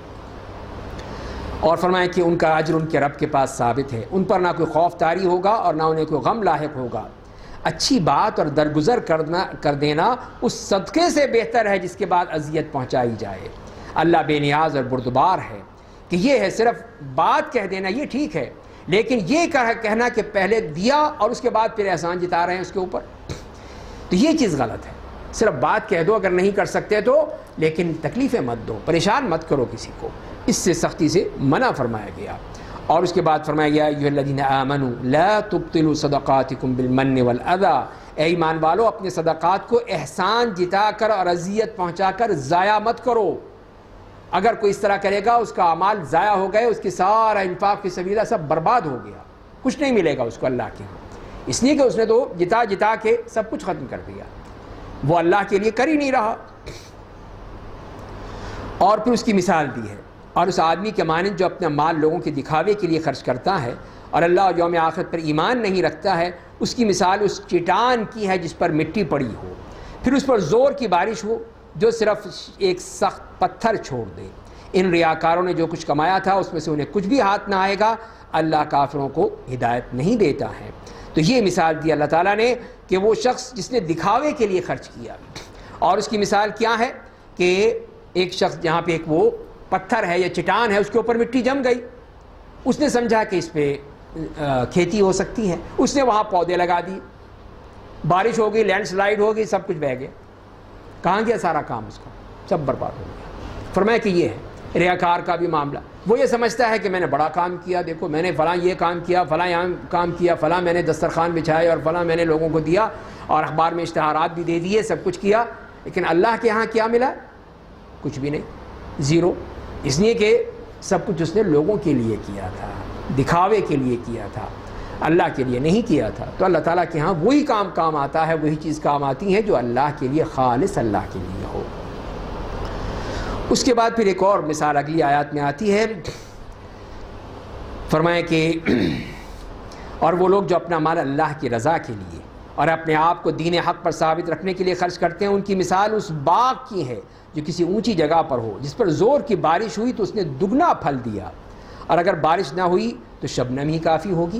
Speaker 1: اور فرمایا کہ ان کا اجر ان کے رب کے پاس ثابت ہے، ان پر نہ کوئی خوف طاری ہوگا اور نہ انہیں کوئی غم لاحق ہوگا۔ اچھی بات اور درگزر کر دینا اس صدقے سے بہتر ہے جس کے بعد اذیت پہنچائی جائے۔ اللہ بے نیاز اور بردبار ہے کہ یہ ہے صرف بات کہہ دینا، یہ ٹھیک ہے، لیکن یہ کہنا کہ پہلے دیا اور اس کے بعد پھر احسان جتا رہے ہیں اس کے اوپر، تو یہ چیز غلط ہے۔ صرف بات کہہ دو اگر نہیں کر سکتے تو، لیکن تکلیفیں مت دو، پریشان مت کرو کسی کو، اس سے سختی سے منع فرمایا گیا۔ اور اس کے بعد فرمایا گیا ایھا الذین آمنوا لا تبطلوا صدقاتکم بالمن والاذی، اے ایمان والو اپنے صدقات کو احسان جتا کر اور اذیت پہنچا کر ضائع مت کرو۔ اگر کوئی اس طرح کرے گا اس کا اعمال ضائع ہو گئے، اس کی سارا انفاق فی سبیل اللہ سب برباد ہو گیا، کچھ نہیں ملے گا اس کو اللہ کے ہاں، اس لیے کہ اس نے تو جتا جتا کے سب کچھ ختم کر دیا، وہ اللہ کے لیے کر ہی نہیں رہا۔ اور پھر اس کی مثال دی ہے، اور اس آدمی کے مانند جو اپنا مال لوگوں کے دکھاوے کے لیے خرچ کرتا ہے اور اللہ اور یوم آخرت پر ایمان نہیں رکھتا ہے، اس کی مثال اس چٹان کی ہے جس پر مٹی پڑی ہو، پھر اس پر زور کی بارش ہو جو صرف ایک سخت پتھر چھوڑ دے۔ ان ریاکاروں نے جو کچھ کمایا تھا اس میں سے انہیں کچھ بھی ہاتھ نہ آئے گا، اللہ کافروں کو ہدایت نہیں دیتا ہے۔ تو یہ مثال دی اللہ تعالیٰ نے کہ وہ شخص جس نے دکھاوے کے لیے خرچ کیا، اور اس کی مثال کیا ہے کہ ایک شخص جہاں پہ ایک وہ پتھر ہے یا چٹان ہے، اس کے اوپر مٹی جم گئی، اس نے سمجھا کہ اس پہ کھیتی ہو سکتی ہے، اس نے وہاں پودے لگا دیے، بارش ہو گئی، لینڈ سلائیڈ ہو گئی، سب کچھ بہہ گیا، کہاں گیا سارا کام اس کا، سب برباد ہو گیا۔ فرمایا کہ یہ ہے ریاکار کا بھی معاملہ، وہ یہ سمجھتا ہے کہ میں نے بڑا کام کیا، دیکھو میں نے فلاں یہ کام کیا، فلاں یہاں کام کیا، فلاں میں نے دسترخوان بچھائے اور فلاں میں نے لوگوں کو دیا اور اخبار میں اشتہارات بھی دے دیے، سب کچھ کیا، لیکن اللہ کے ہاں کیا ملا؟ کچھ بھی نہیں، زیرو، اس لیے کہ سب کچھ اس نے لوگوں کے لیے کیا تھا، دکھاوے کے لیے کیا تھا، اللہ کے لیے نہیں کیا تھا۔ تو اللہ تعالیٰ کے ہاں وہی کام آتا ہے، وہی چیز کام آتی ہے جو اللہ کے لیے، خالص اللہ کے لیے ہو۔ اس کے بعد پھر ایک اور مثال اگلی آیات میں آتی ہے، فرمایا کہ اور وہ لوگ جو اپنا مال اللہ کی رضا کے لیے اور اپنے آپ کو دین حق پر ثابت رکھنے کے لیے خرچ کرتے ہیں، ان کی مثال اس باغ کی ہے جو کسی اونچی جگہ پر ہو، جس پر زور کی بارش ہوئی تو اس نے دگنا پھل دیا، اور اگر بارش نہ ہوئی تو شبنم ہی کافی ہوگی،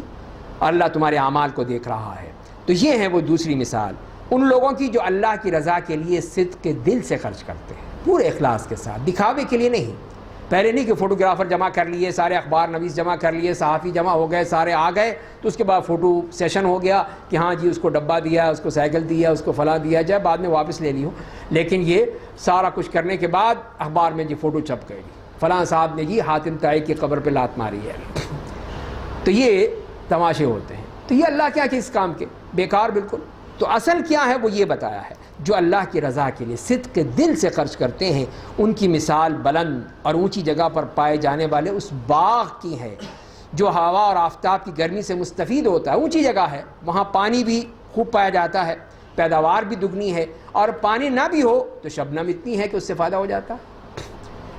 Speaker 1: اللہ تمہارے اعمال کو دیکھ رہا ہے۔ تو یہ ہے وہ دوسری مثال ان لوگوں کی جو اللہ کی رضا کے لیے صدق کے دل سے خرچ کرتے ہیں، پورے اخلاص کے ساتھ، دکھاوے کے لیے نہیں۔ پہلے نہیں کہ فوٹوگرافر جمع کر لیے، سارے اخبار نویس جمع کر لیے، صحافی جمع ہو گئے، سارے آ گئے، تو اس کے بعد فوٹو سیشن ہو گیا کہ ہاں جی اس کو ڈبہ دیا، اس کو سائیکل دیا، اس کو فلاں دیا جائے، بعد میں واپس لے لی ہو، لیکن یہ سارا کچھ کرنے کے بعد اخبار میں جی فوٹو چھپ گئی، فلاں صاحب نے جی حاتم طائی کی قبر پہ لات ماری ہے، تو یہ تماشے ہوتے ہیں۔ تو یہ اللہ کیا کہ اس کام کے بیکار بالکل۔ تو اصل کیا ہے وہ یہ بتایا ہے، جو اللہ کی رضا کے لیے صدق دل سے خرچ کرتے ہیں ان کی مثال بلند اور اونچی جگہ پر پائے جانے والے اس باغ کی ہے جو ہوا اور آفتاب کی گرمی سے مستفید ہوتا ہے۔ اونچی جگہ ہے، وہاں پانی بھی خوب پایا جاتا ہے، پیداوار بھی دگنی ہے، اور پانی نہ بھی ہو تو شبنم اتنی ہے کہ اس سے فائدہ ہو جاتا ہے۔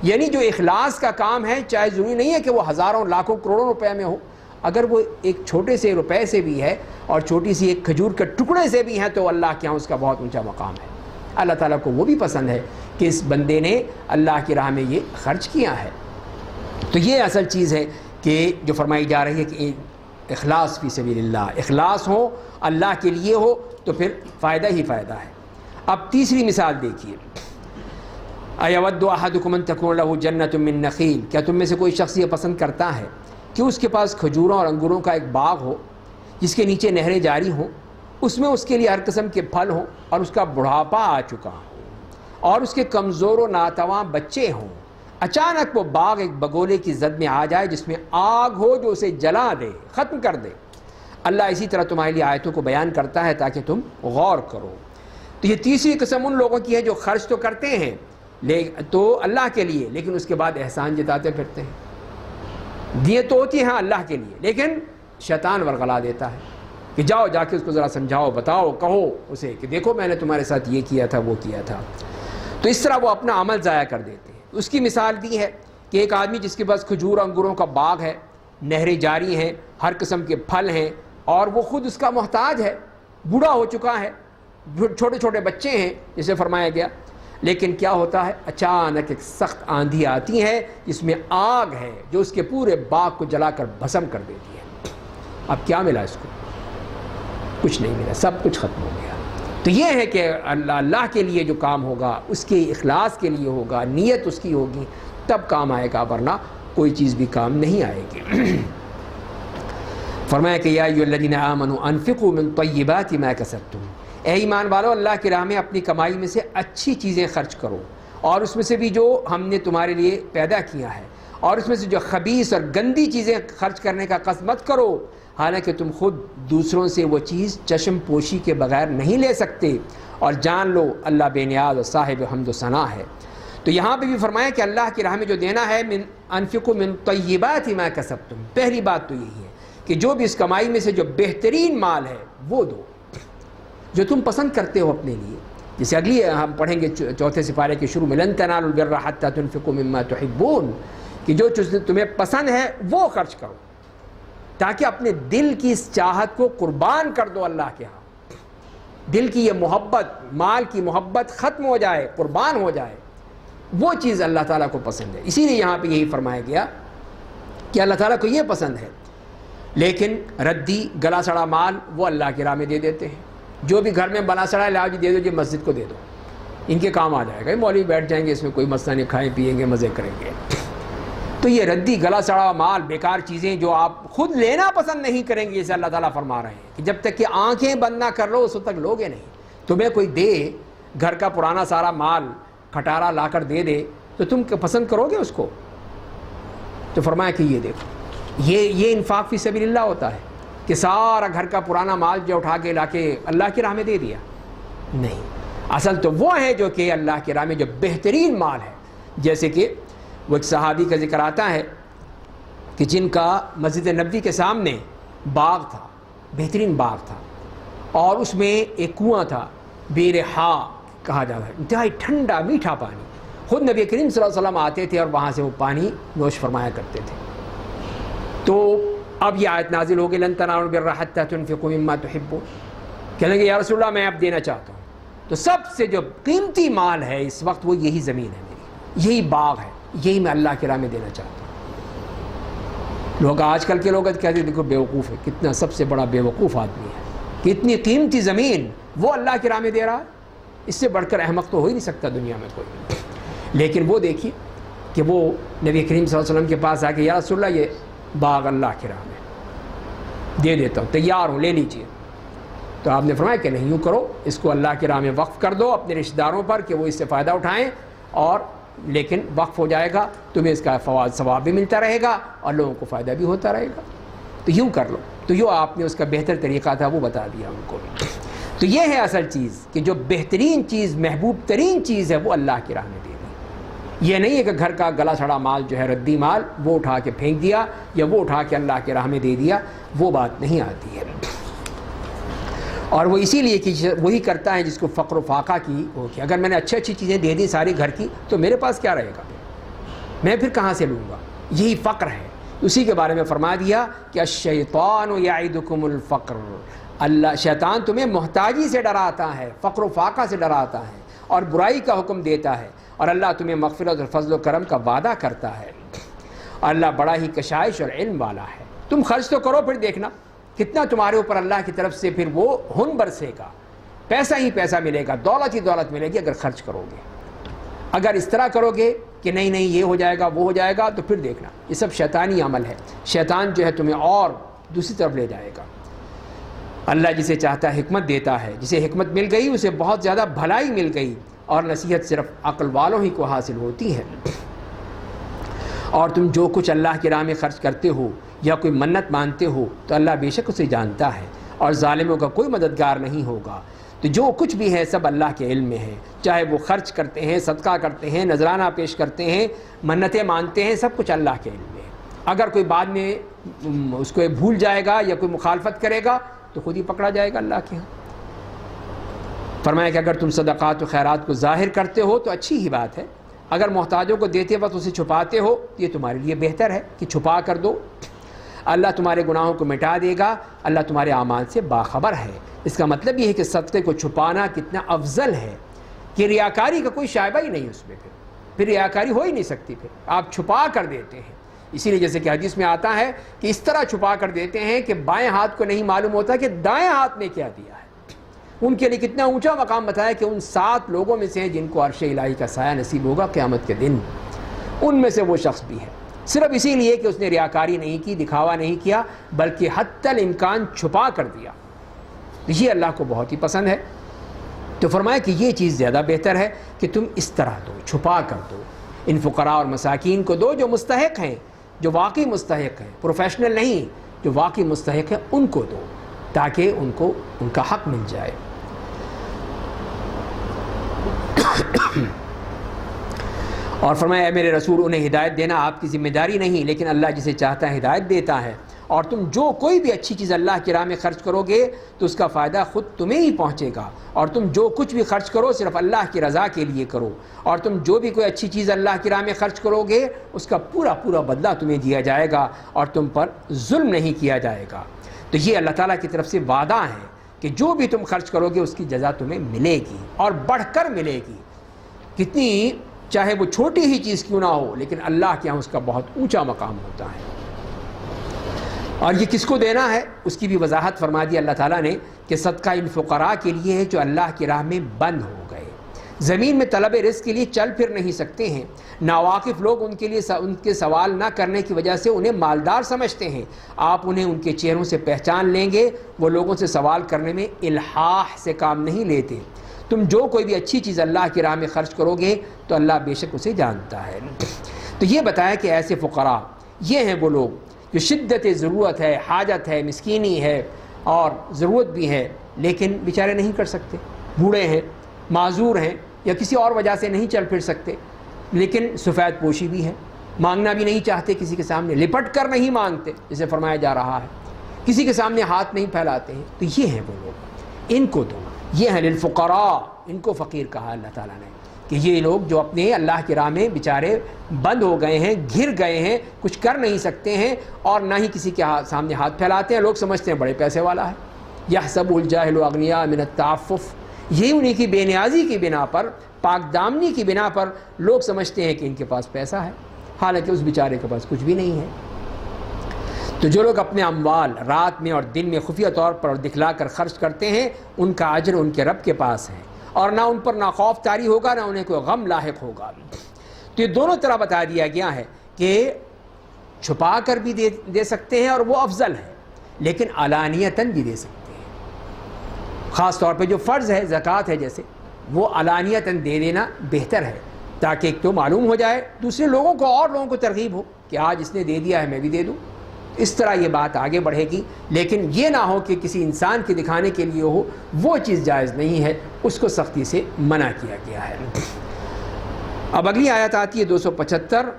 Speaker 1: یعنی جو اخلاص کا کام ہے، چاہے ضروری نہیں ہے کہ وہ ہزاروں لاکھوں کروڑوں روپے میں ہو، اگر وہ ایک چھوٹے سے روپے سے بھی ہے اور چھوٹی سی ایک کھجور کے ٹکڑے سے بھی ہے تو اللہ کے ہاں اس کا بہت اونچا مقام ہے۔ اللہ تعالیٰ کو وہ بھی پسند ہے کہ اس بندے نے اللہ کی راہ میں یہ خرچ کیا ہے۔ تو یہ اصل چیز ہے کہ جو فرمائی جا رہی ہے کہ اخلاص فی سبیل اللہ، اخلاص ہو اللہ کے لیے ہو تو پھر فائدہ ہی فائدہ ہے۔ اب تیسری مثال دیکھیے، اَیَوَدُّ أَحَدُكُمْ أَن تَكُونَ لَهُ جَنَّةٌ مِّن نَخِیل، کیا تم میں سے کوئی شخص یہ پسند کرتا ہے کہ اس کے پاس کھجوروں اور انگوروں کا ایک باغ ہو جس کے نیچے نہریں جاری ہوں، اس میں اس کے لیے ہر قسم کے پھل ہوں اور اس کا بڑھاپا آ چکا ہو اور اس کے کمزور و ناتواں بچے ہوں، اچانک وہ باغ ایک بگولے کی زد میں آ جائے جس میں آگ ہو جو اسے جلا دے، ختم کر دے۔ اللہ اسی طرح تمہارے لیے آیتوں کو بیان کرتا ہے تاکہ تم غور کرو۔ تو یہ تیسری قسم ان لوگوں کی ہے جو خرچ تو کرتے ہیں تو اللہ کے لیے، لیکن اس کے بعد احسان جتاتے پھرتے ہیں۔ دیے تو ہوتی ہیں اللہ کے لیے، لیکن شیطان ورغلا دیتا ہے کہ جاؤ جا کے اس کو ذرا سمجھاؤ، بتاؤ، کہو اسے کہ دیکھو میں نے تمہارے ساتھ یہ کیا تھا وہ کیا تھا۔ تو اس طرح وہ اپنا عمل ضائع کر دیتے ہیں۔ اس کی مثال دی ہے کہ ایک آدمی جس کے پاس کھجور انگوروں کا باغ ہے، نہریں جاری ہیں، ہر قسم کے پھل ہیں، اور وہ خود اس کا محتاج ہے، بوڑھا ہو چکا ہے، چھوٹے چھوٹے بچے ہیں جسے فرمایا گیا، لیکن کیا ہوتا ہے، اچانک ایک سخت آندھی آتی ہے جس میں آگ ہے جو اس کے پورے باغ کو جلا کر بھسم کر دیتی ہے۔ اب کیا ملا اس کو؟ کچھ نہیں ملا، سب کچھ ختم ہو گیا۔ تو یہ ہے کہ اللہ کے لیے جو کام ہوگا اس کے اخلاص کے لیے ہوگا، نیت اس کی ہوگی تب کام آئے گا، ورنہ کوئی چیز بھی کام نہیں آئے گی۔ فرمایا کہ یا ایھا الذین آمنوا انفقوا من طیبات ما کسبتم، اے ایمان والو اللہ کی راہ میں اپنی کمائی میں سے اچھی چیزیں خرچ کرو، اور اس میں سے بھی جو ہم نے تمہارے لیے پیدا کیا ہے، اور اس میں سے جو خبیث اور گندی چیزیں خرچ کرنے کا قصد مت کرو، حالانکہ تم خود دوسروں سے وہ چیز چشم پوشی کے بغیر نہیں لے سکتے، اور جان لو اللہ بے نیاز اور صاحب حمد و ثنا ہے۔ تو یہاں پہ بھی فرمایا کہ اللہ کی راہ میں جو دینا ہے، من انفقوا من طیبات ما کسبتم، پہلی بات تو یہی ہے کہ جو بھی اس کمائی میں سے جو بہترین مال ہے وہ دو، جو تم پسند کرتے ہو اپنے لیے۔ جیسے اگلی ہم پڑھیں گے چوتھے سپارے کے شروع میں، لن تنالوا البر حتى تنفقوا مما تحبون، کہ جو چیز تمہیں پسند ہے وہ خرچ کرو، تاکہ اپنے دل کی اس چاہت کو قربان کر دو اللہ کے ہاں، دل کی یہ محبت، مال کی محبت ختم ہو جائے، قربان ہو جائے، وہ چیز اللہ تعالیٰ کو پسند ہے۔ اسی لیے یہاں پہ یہی فرمایا گیا کہ اللہ تعالیٰ کو یہ پسند ہے، لیکن ردی گلا سڑا مال وہ اللہ کی راہ میں دے دیتے ہیں۔ جو بھی گھر میں بنا سڑا لاؤ جی دے دو، جی مسجد کو دے دو، ان کے کام آ جائے گا، مولوی بیٹھ جائیں گے، اس میں کوئی مسئلہ نہیں، کھائیں پیئیں گے، مزے کریں گے۔ تو یہ ردی گلا سڑا مال، بیکار چیزیں جو آپ خود لینا پسند نہیں کریں گے، جیسے اللہ تعالیٰ فرما رہے ہیں کہ جب تک کہ آنکھیں بند نہ کر لو اس وقت تک لوگے نہیں۔ تمہیں کوئی دے گھر کا پرانا سارا مال کھٹارا لا کر دے دے تو تم پسند کرو گے اس کو؟ تو فرمایا کہ یہ دیکھو، یہ انفاق فی سبیل اللہ ہوتا ہے کہ سارا گھر کا پرانا مال جو اٹھا کے لا کے اللہ کی راہ میں دے دیا، نہیں۔ اصل تو وہ ہے جو کہ اللہ کی راہ میں جو بہترین مال ہے، جیسے کہ وہ ایک صحابی کا ذکر آتا ہے کہ جن کا مسجد نبوی کے سامنے باغ تھا، بہترین باغ تھا، اور اس میں ایک کنواں تھا، بیر ہا کہا جاتا ہے، انتہائی ٹھنڈا میٹھا پانی۔ خود نبی کریم صلی اللہ علیہ وسلم آتے تھے اور وہاں سے وہ پانی نوش فرمایا کرتے تھے۔ تو اب یہ آیت نازل ہوگی، لن تنالوا البر حتى تنفقوا مما تحبون، کہنے لگے یا رسول اللہ میں اب دینا چاہتا ہوں۔ تو سب سے جو قیمتی مال ہے اس وقت وہ یہی زمین ہے میری، یہی باغ ہے، یہی میں اللہ کی راہ میں دینا چاہتا ہوں۔ لوگ آج کل کے لوگ کہتے ہیں دیکھو بیوقوف ہے، کتنا سب سے بڑا بیوقوف آدمی ہے کہ اتنی قیمتی زمین وہ اللہ کی راہ میں دے رہا ہے، اس سے بڑھ کر احمق تو ہو ہی نہیں سکتا دنیا میں کوئی۔ لیکن وہ دیکھیے کہ وہ نبی کریم صلی اللہ علیہ وسلم کے پاس آ کے یا رسول اللہ یہ باغ اللہ کی راہ میں دے دیتا ہوں، تیار ہوں، لے لیجیے۔ تو آپ نے فرمایا کہ نہیں، یوں کرو، اس کو اللہ کی راہ میں وقف کر دو اپنے رشتہ داروں پر کہ وہ اس سے فائدہ اٹھائیں، اور لیکن وقف ہو جائے گا، تمہیں اس کا ثواب بھی ملتا رہے گا اور لوگوں کو فائدہ بھی ہوتا رہے گا۔ تو یوں کر لو۔ تو جو آپ نے اس کا بہتر طریقہ تھا وہ بتا دیا ان کو. تو یہ ہے اصل چیز کہ جو بہترین چیز، محبوب ترین چیز ہے وہ اللہ کی راہ میں دے دی. یہ نہیں ہے کہ گھر کا گلا سڑا مال جو ہے ردی مال وہ اٹھا کے پھینک دیا یا وہ اٹھا کے اللہ کی راہ میں دے دیا، وہ بات نہیں آتی ہے. اور وہ اسی لیے کہ وہی کرتا ہے جس کو فقر و فاقہ کی ہو کہ اگر میں نے اچھی چیزیں دے دی ساری گھر کی تو میرے پاس کیا رہے گا، میں پھر کہاں سے لوں گا. یہی فقر ہے. اسی کے بارے میں فرما دیا کہ الشیطان یعدکم الفقر، اللہ شیطان تمہیں محتاجی سے ڈراتا ہے، فقر و فاقہ سے ڈراتا ہے اور برائی کا حکم دیتا ہے، اور اللہ تمہیں مغفرت اور فضل و کرم کا وعدہ کرتا ہے. اللہ بڑا ہی کشائش اور علم والا ہے. تم خرچ تو کرو، پھر دیکھنا کتنا تمہارے اوپر اللہ کی طرف سے پھر وہ ہن برسے گا، پیسہ ہی پیسہ ملے گا، دولت ہی دولت ملے گی اگر خرچ کرو گے. اگر اس طرح کرو گے کہ نہیں یہ ہو جائے گا وہ ہو جائے گا تو پھر دیکھنا یہ سب شیطانی عمل ہے. شیطان جو ہے تمہیں اور دوسری طرف لے جائے گا. اللہ جسے چاہتا ہے حکمت دیتا ہے، جسے حکمت مل گئی اسے بہت زیادہ بھلائی مل گئی، اور نصیحت صرف عقل والوں ہی کو حاصل ہوتی ہے. اور تم جو کچھ اللہ کی راہ میں خرچ کرتے ہو یا کوئی منت مانتے ہو تو اللہ بے شک اسے جانتا ہے، اور ظالموں کا کوئی مددگار نہیں ہوگا. تو جو کچھ بھی ہے سب اللہ کے علم میں ہے، چاہے وہ خرچ کرتے ہیں، صدقہ کرتے ہیں، نذرانہ پیش کرتے ہیں، منتیں مانتے ہیں، سب کچھ اللہ کے علم میں ہے. اگر کوئی بعد میں اس کو بھول جائے گا یا کوئی مخالفت کرے گا تو خود ہی پکڑا جائے گا اللہ کے ہاں. فرمایا کہ اگر تم صدقات و خیرات کو ظاہر کرتے ہو تو اچھی ہی بات ہے، اگر محتاجوں کو دیتے وقت اسے چھپاتے ہو یہ تمہارے لیے بہتر ہے کہ چھپا کر دو. اللہ تمہارے گناہوں کو مٹا دے گا، اللہ تمہارے اعمال سے باخبر ہے. اس کا مطلب یہ ہے کہ صدقے کو چھپانا کتنا افضل ہے کہ ریاکاری کا کوئی شائبہ ہی نہیں اس میں، پھر ریاکاری ہو ہی نہیں سکتی. پھر آپ چھپا کر دیتے ہیں، اسی لیے جیسے کہ حدیث میں آتا ہے کہ اس طرح چھپا کر دیتے ہیں کہ بائیں ہاتھ کو نہیں معلوم ہوتا کہ دائیں ہاتھ نے کیا دیا ہے. ان کے لیے کتنا اونچا مقام بتایا کہ ان 7 لوگوں میں سے ہیں جن کو عرش الہی کا سایہ نصیب ہوگا قیامت کے دن. ان میں سے وہ شخص بھی ہے، صرف اسی لیے کہ اس نے ریاکاری نہیں کی، دکھاوا نہیں کیا، بلکہ حتی الامکان چھپا کر دیا. یہ اللہ کو بہت ہی پسند ہے. تو فرمایا کہ یہ چیز زیادہ بہتر ہے کہ تم اس طرح دو، چھپا کر دو. ان فقراء اور مساکین کو دو جو مستحق ہیں، جو واقعی مستحق ہیں، پروفیشنل نہیں، جو واقعی مستحق ہیں ان کو دو تاکہ ان کو ان کا حق مل جائے. اور فرمایا اے میرے رسول انہیں ہدایت دینا آپ کی ذمہ داری نہیں، لیکن اللہ جسے چاہتا ہے ہدایت دیتا ہے. اور تم جو کوئی بھی اچھی چیز اللہ کی راہ میں خرچ کرو گے تو اس کا فائدہ خود تمہیں ہی پہنچے گا. اور تم جو کچھ بھی خرچ کرو صرف اللہ کی رضا کے لیے کرو. اور تم جو بھی کوئی اچھی چیز اللہ کی راہ میں خرچ کرو گے اس کا پورا بدلہ تمہیں دیا جائے گا اور تم پر ظلم نہیں کیا جائے گا. تو یہ اللہ تعالیٰ کی طرف سے وعدہ ہے کہ جو بھی تم خرچ کرو گے اس کی جزا تمہیں ملے گی اور بڑھ کر ملے گی. کتنی چاہے وہ چھوٹی ہی چیز کیوں نہ ہو لیکن اللہ کے ہاں اس کا بہت اونچا مقام ہوتا ہے. اور یہ کس کو دینا ہے اس کی بھی وضاحت فرما دی اللہ تعالیٰ نے کہ صدقہ ان فقراء کے لیے ہے جو اللہ کی راہ میں بند ہو گئے، زمین میں طلب رزق کے لیے چل پھر نہیں سکتے ہیں. ناواقف لوگ ان کے سوال نہ کرنے کی وجہ سے انہیں مالدار سمجھتے ہیں. آپ انہیں ان کے چہروں سے پہچان لیں گے، وہ لوگوں سے سوال کرنے میں الحاح سے کام نہیں لیتے. تم جو کوئی بھی اچھی چیز اللہ کی راہ میں خرچ کرو گے تو اللہ بے شک اسے جانتا ہے. تو یہ بتایا کہ ایسے فقراء یہ ہیں وہ لوگ جو شدت ضرورت ہے، حاجت ہے، مسکینی ہے اور ضرورت بھی ہے لیکن بیچارے نہیں کر سکتے، بوڑھے ہیں، معذور ہیں یا کسی اور وجہ سے نہیں چل پھر سکتے، لیکن سفید پوشی بھی ہے، مانگنا بھی نہیں چاہتے کسی کے سامنے، لپٹ کر نہیں مانگتے جسے فرمایا جا رہا ہے، کسی کے سامنے ہاتھ نہیں پھیلاتے ہیں. تو یہ ہیں وہ لوگ، ان کو دو. یہ ہیں للفقراء، ان کو فقیر کہا اللہ تعالیٰ نے کہ یہ لوگ جو اپنے اللہ کی راہ میں بیچارے بند ہو گئے ہیں، گھر گئے ہیں، کچھ کر نہیں سکتے ہیں اور نہ ہی کسی کے سامنے ہاتھ پھیلاتے ہیں. لوگ سمجھتے ہیں بڑے پیسے والا ہے. یحسب الجاہل اغنیاء من التعفف، یہ انہیں کی بے نیازی کی بنا پر، پاک دامنی کی بنا پر لوگ سمجھتے ہیں کہ ان کے پاس پیسہ ہے، حالانکہ اس بیچارے کے پاس کچھ بھی نہیں ہے. تو جو لوگ اپنے اموال رات میں اور دن میں خفیہ طور پر دکھلا کر خرچ کرتے ہیں ان کا اجر ان کے رب کے پاس ہے اور نہ ان پر نہ خوف طاری ہوگا نہ انہیں کوئی غم لاحق ہوگا. تو یہ دونوں طرح بتا دیا گیا ہے کہ چھپا کر بھی دے سکتے ہیں اور وہ افضل ہے، لیکن علانیتاً بھی دے سکتے ہیں. خاص طور پہ جو فرض ہے، زکوٰۃ ہے جیسے، وہ علانیتاً دے دینا بہتر ہے تاکہ ایک تو معلوم ہو جائے، دوسرے لوگوں کو اور لوگوں کو ترغیب ہو کہ آج اس نے دے دیا ہے میں بھی دے دوں. اس طرح یہ بات آگے بڑھے گی، لیکن یہ نہ ہو کہ کسی انسان کے دکھانے کے لیے ہو، وہ چیز جائز نہیں ہے، اس کو سختی سے منع کیا گیا ہے۔ اب اگلی آیت آتی ہے 275،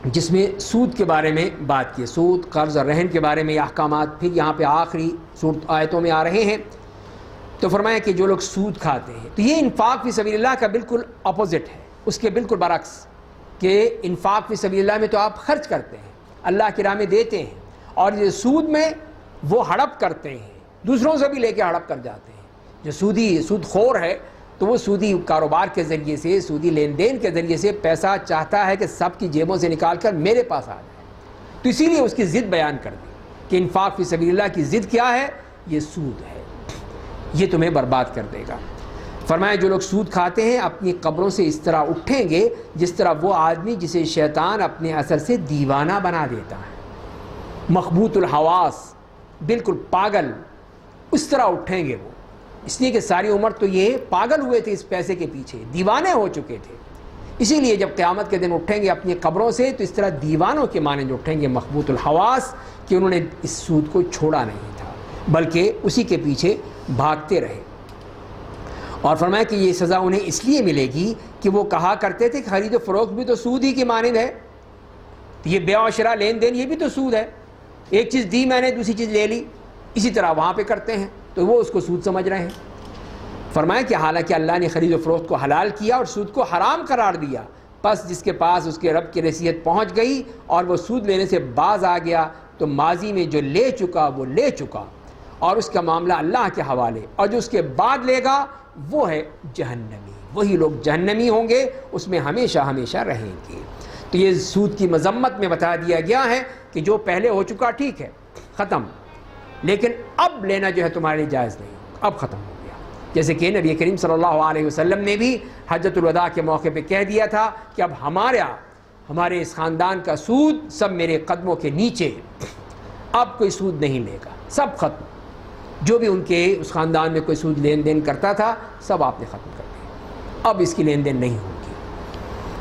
Speaker 1: جس میں سود کے بارے میں بات کی، سود، قرض اور رہن کے بارے میں یہ احکامات پھر یہاں پہ آخری صورت آیتوں میں آ رہے ہیں۔ تو فرمایا کہ جو لوگ سود کھاتے ہیں، تو یہ انفاق فی سبیل اللہ کا بالکل اپوزٹ ہے، اس کے بالکل برعکس، کہ انفاق فی سبیل اللہ میں تو آپ خرچ کرتے ہیں، اللہ کی راہ میں دیتے ہیں، اور یہ سود میں وہ ہڑپ کرتے ہیں، دوسروں سے بھی لے کے ہڑپ کر جاتے ہیں۔ جو سود خور ہے تو وہ سودی کاروبار کے ذریعے سے، سودی لین دین کے ذریعے سے پیسہ چاہتا ہے کہ سب کی جیبوں سے نکال کر میرے پاس آ جائے، تو اسی لیے اس کی ضد بیان کر دی کہ انفاق فی سبیل اللہ کی ضد کیا ہے؟ یہ سود ہے، یہ تمہیں برباد کر دے گا۔ فرمایا جو لوگ سود کھاتے ہیں اپنی قبروں سے اس طرح اٹھیں گے جس طرح وہ آدمی جسے شیطان اپنے اثر سے دیوانہ بنا دیتا ہے، مخبوط الحواس، بالکل پاگل، اس طرح اٹھیں گے وہ، اس لیے کہ ساری عمر تو یہ پاگل ہوئے تھے اس پیسے کے پیچھے، دیوانے ہو چکے تھے، اسی لیے جب قیامت کے دن اٹھیں گے اپنی قبروں سے تو اس طرح دیوانوں کے مانند اٹھیں گے، مخبوط الحواس، کہ انہوں نے اس سود کو چھوڑا نہیں تھا بلکہ اسی کے پیچھے بھاگتے رہے۔ اور فرمایا کہ یہ سزا انہیں اس لیے ملے گی کہ وہ کہا کرتے تھے کہ خرید و فروخت بھی تو سود ہی کی مانند ہے، یہ بیع و شراء، لین دین، یہ بھی تو سود ہے، ایک چیز دی میں نے دوسری چیز لے لی، اسی طرح وہاں پہ کرتے ہیں، تو وہ اس کو سود سمجھ رہے ہیں۔ فرمایا کہ حالانکہ اللہ نے خرید و فروخت کو حلال کیا اور سود کو حرام قرار دیا، پس جس کے پاس اس کے رب کی نصیحت پہنچ گئی اور وہ سود لینے سے باز آ گیا تو ماضی میں جو لے چکا وہ لے چکا، اور اس کا معاملہ اللہ کے حوالے، اور جو اس کے بعد لے گا وہ ہے جہنمی، وہی لوگ جہنمی ہوں گے، اس میں ہمیشہ ہمیشہ رہیں گے۔ تو یہ سود کی مذمت میں بتا دیا گیا ہے کہ جو پہلے ہو چکا ٹھیک ہے، ختم، لیکن اب لینا جو ہے تمہارے لیے جائز نہیں، اب ختم ہو گیا۔ جیسے کہ نبی کریم صلی اللہ علیہ وسلم نے بھی حجۃ الوداع کے موقع پہ کہہ دیا تھا کہ اب ہمارے اس خاندان کا سود سب میرے قدموں کے نیچے، اب کوئی سود نہیں لے گا، سب ختم، جو بھی ان کے اس خاندان میں کوئی سود لین دین کرتا تھا سب آپ نے ختم کر دیا، اب اس کی لین دین نہیں ہوگی۔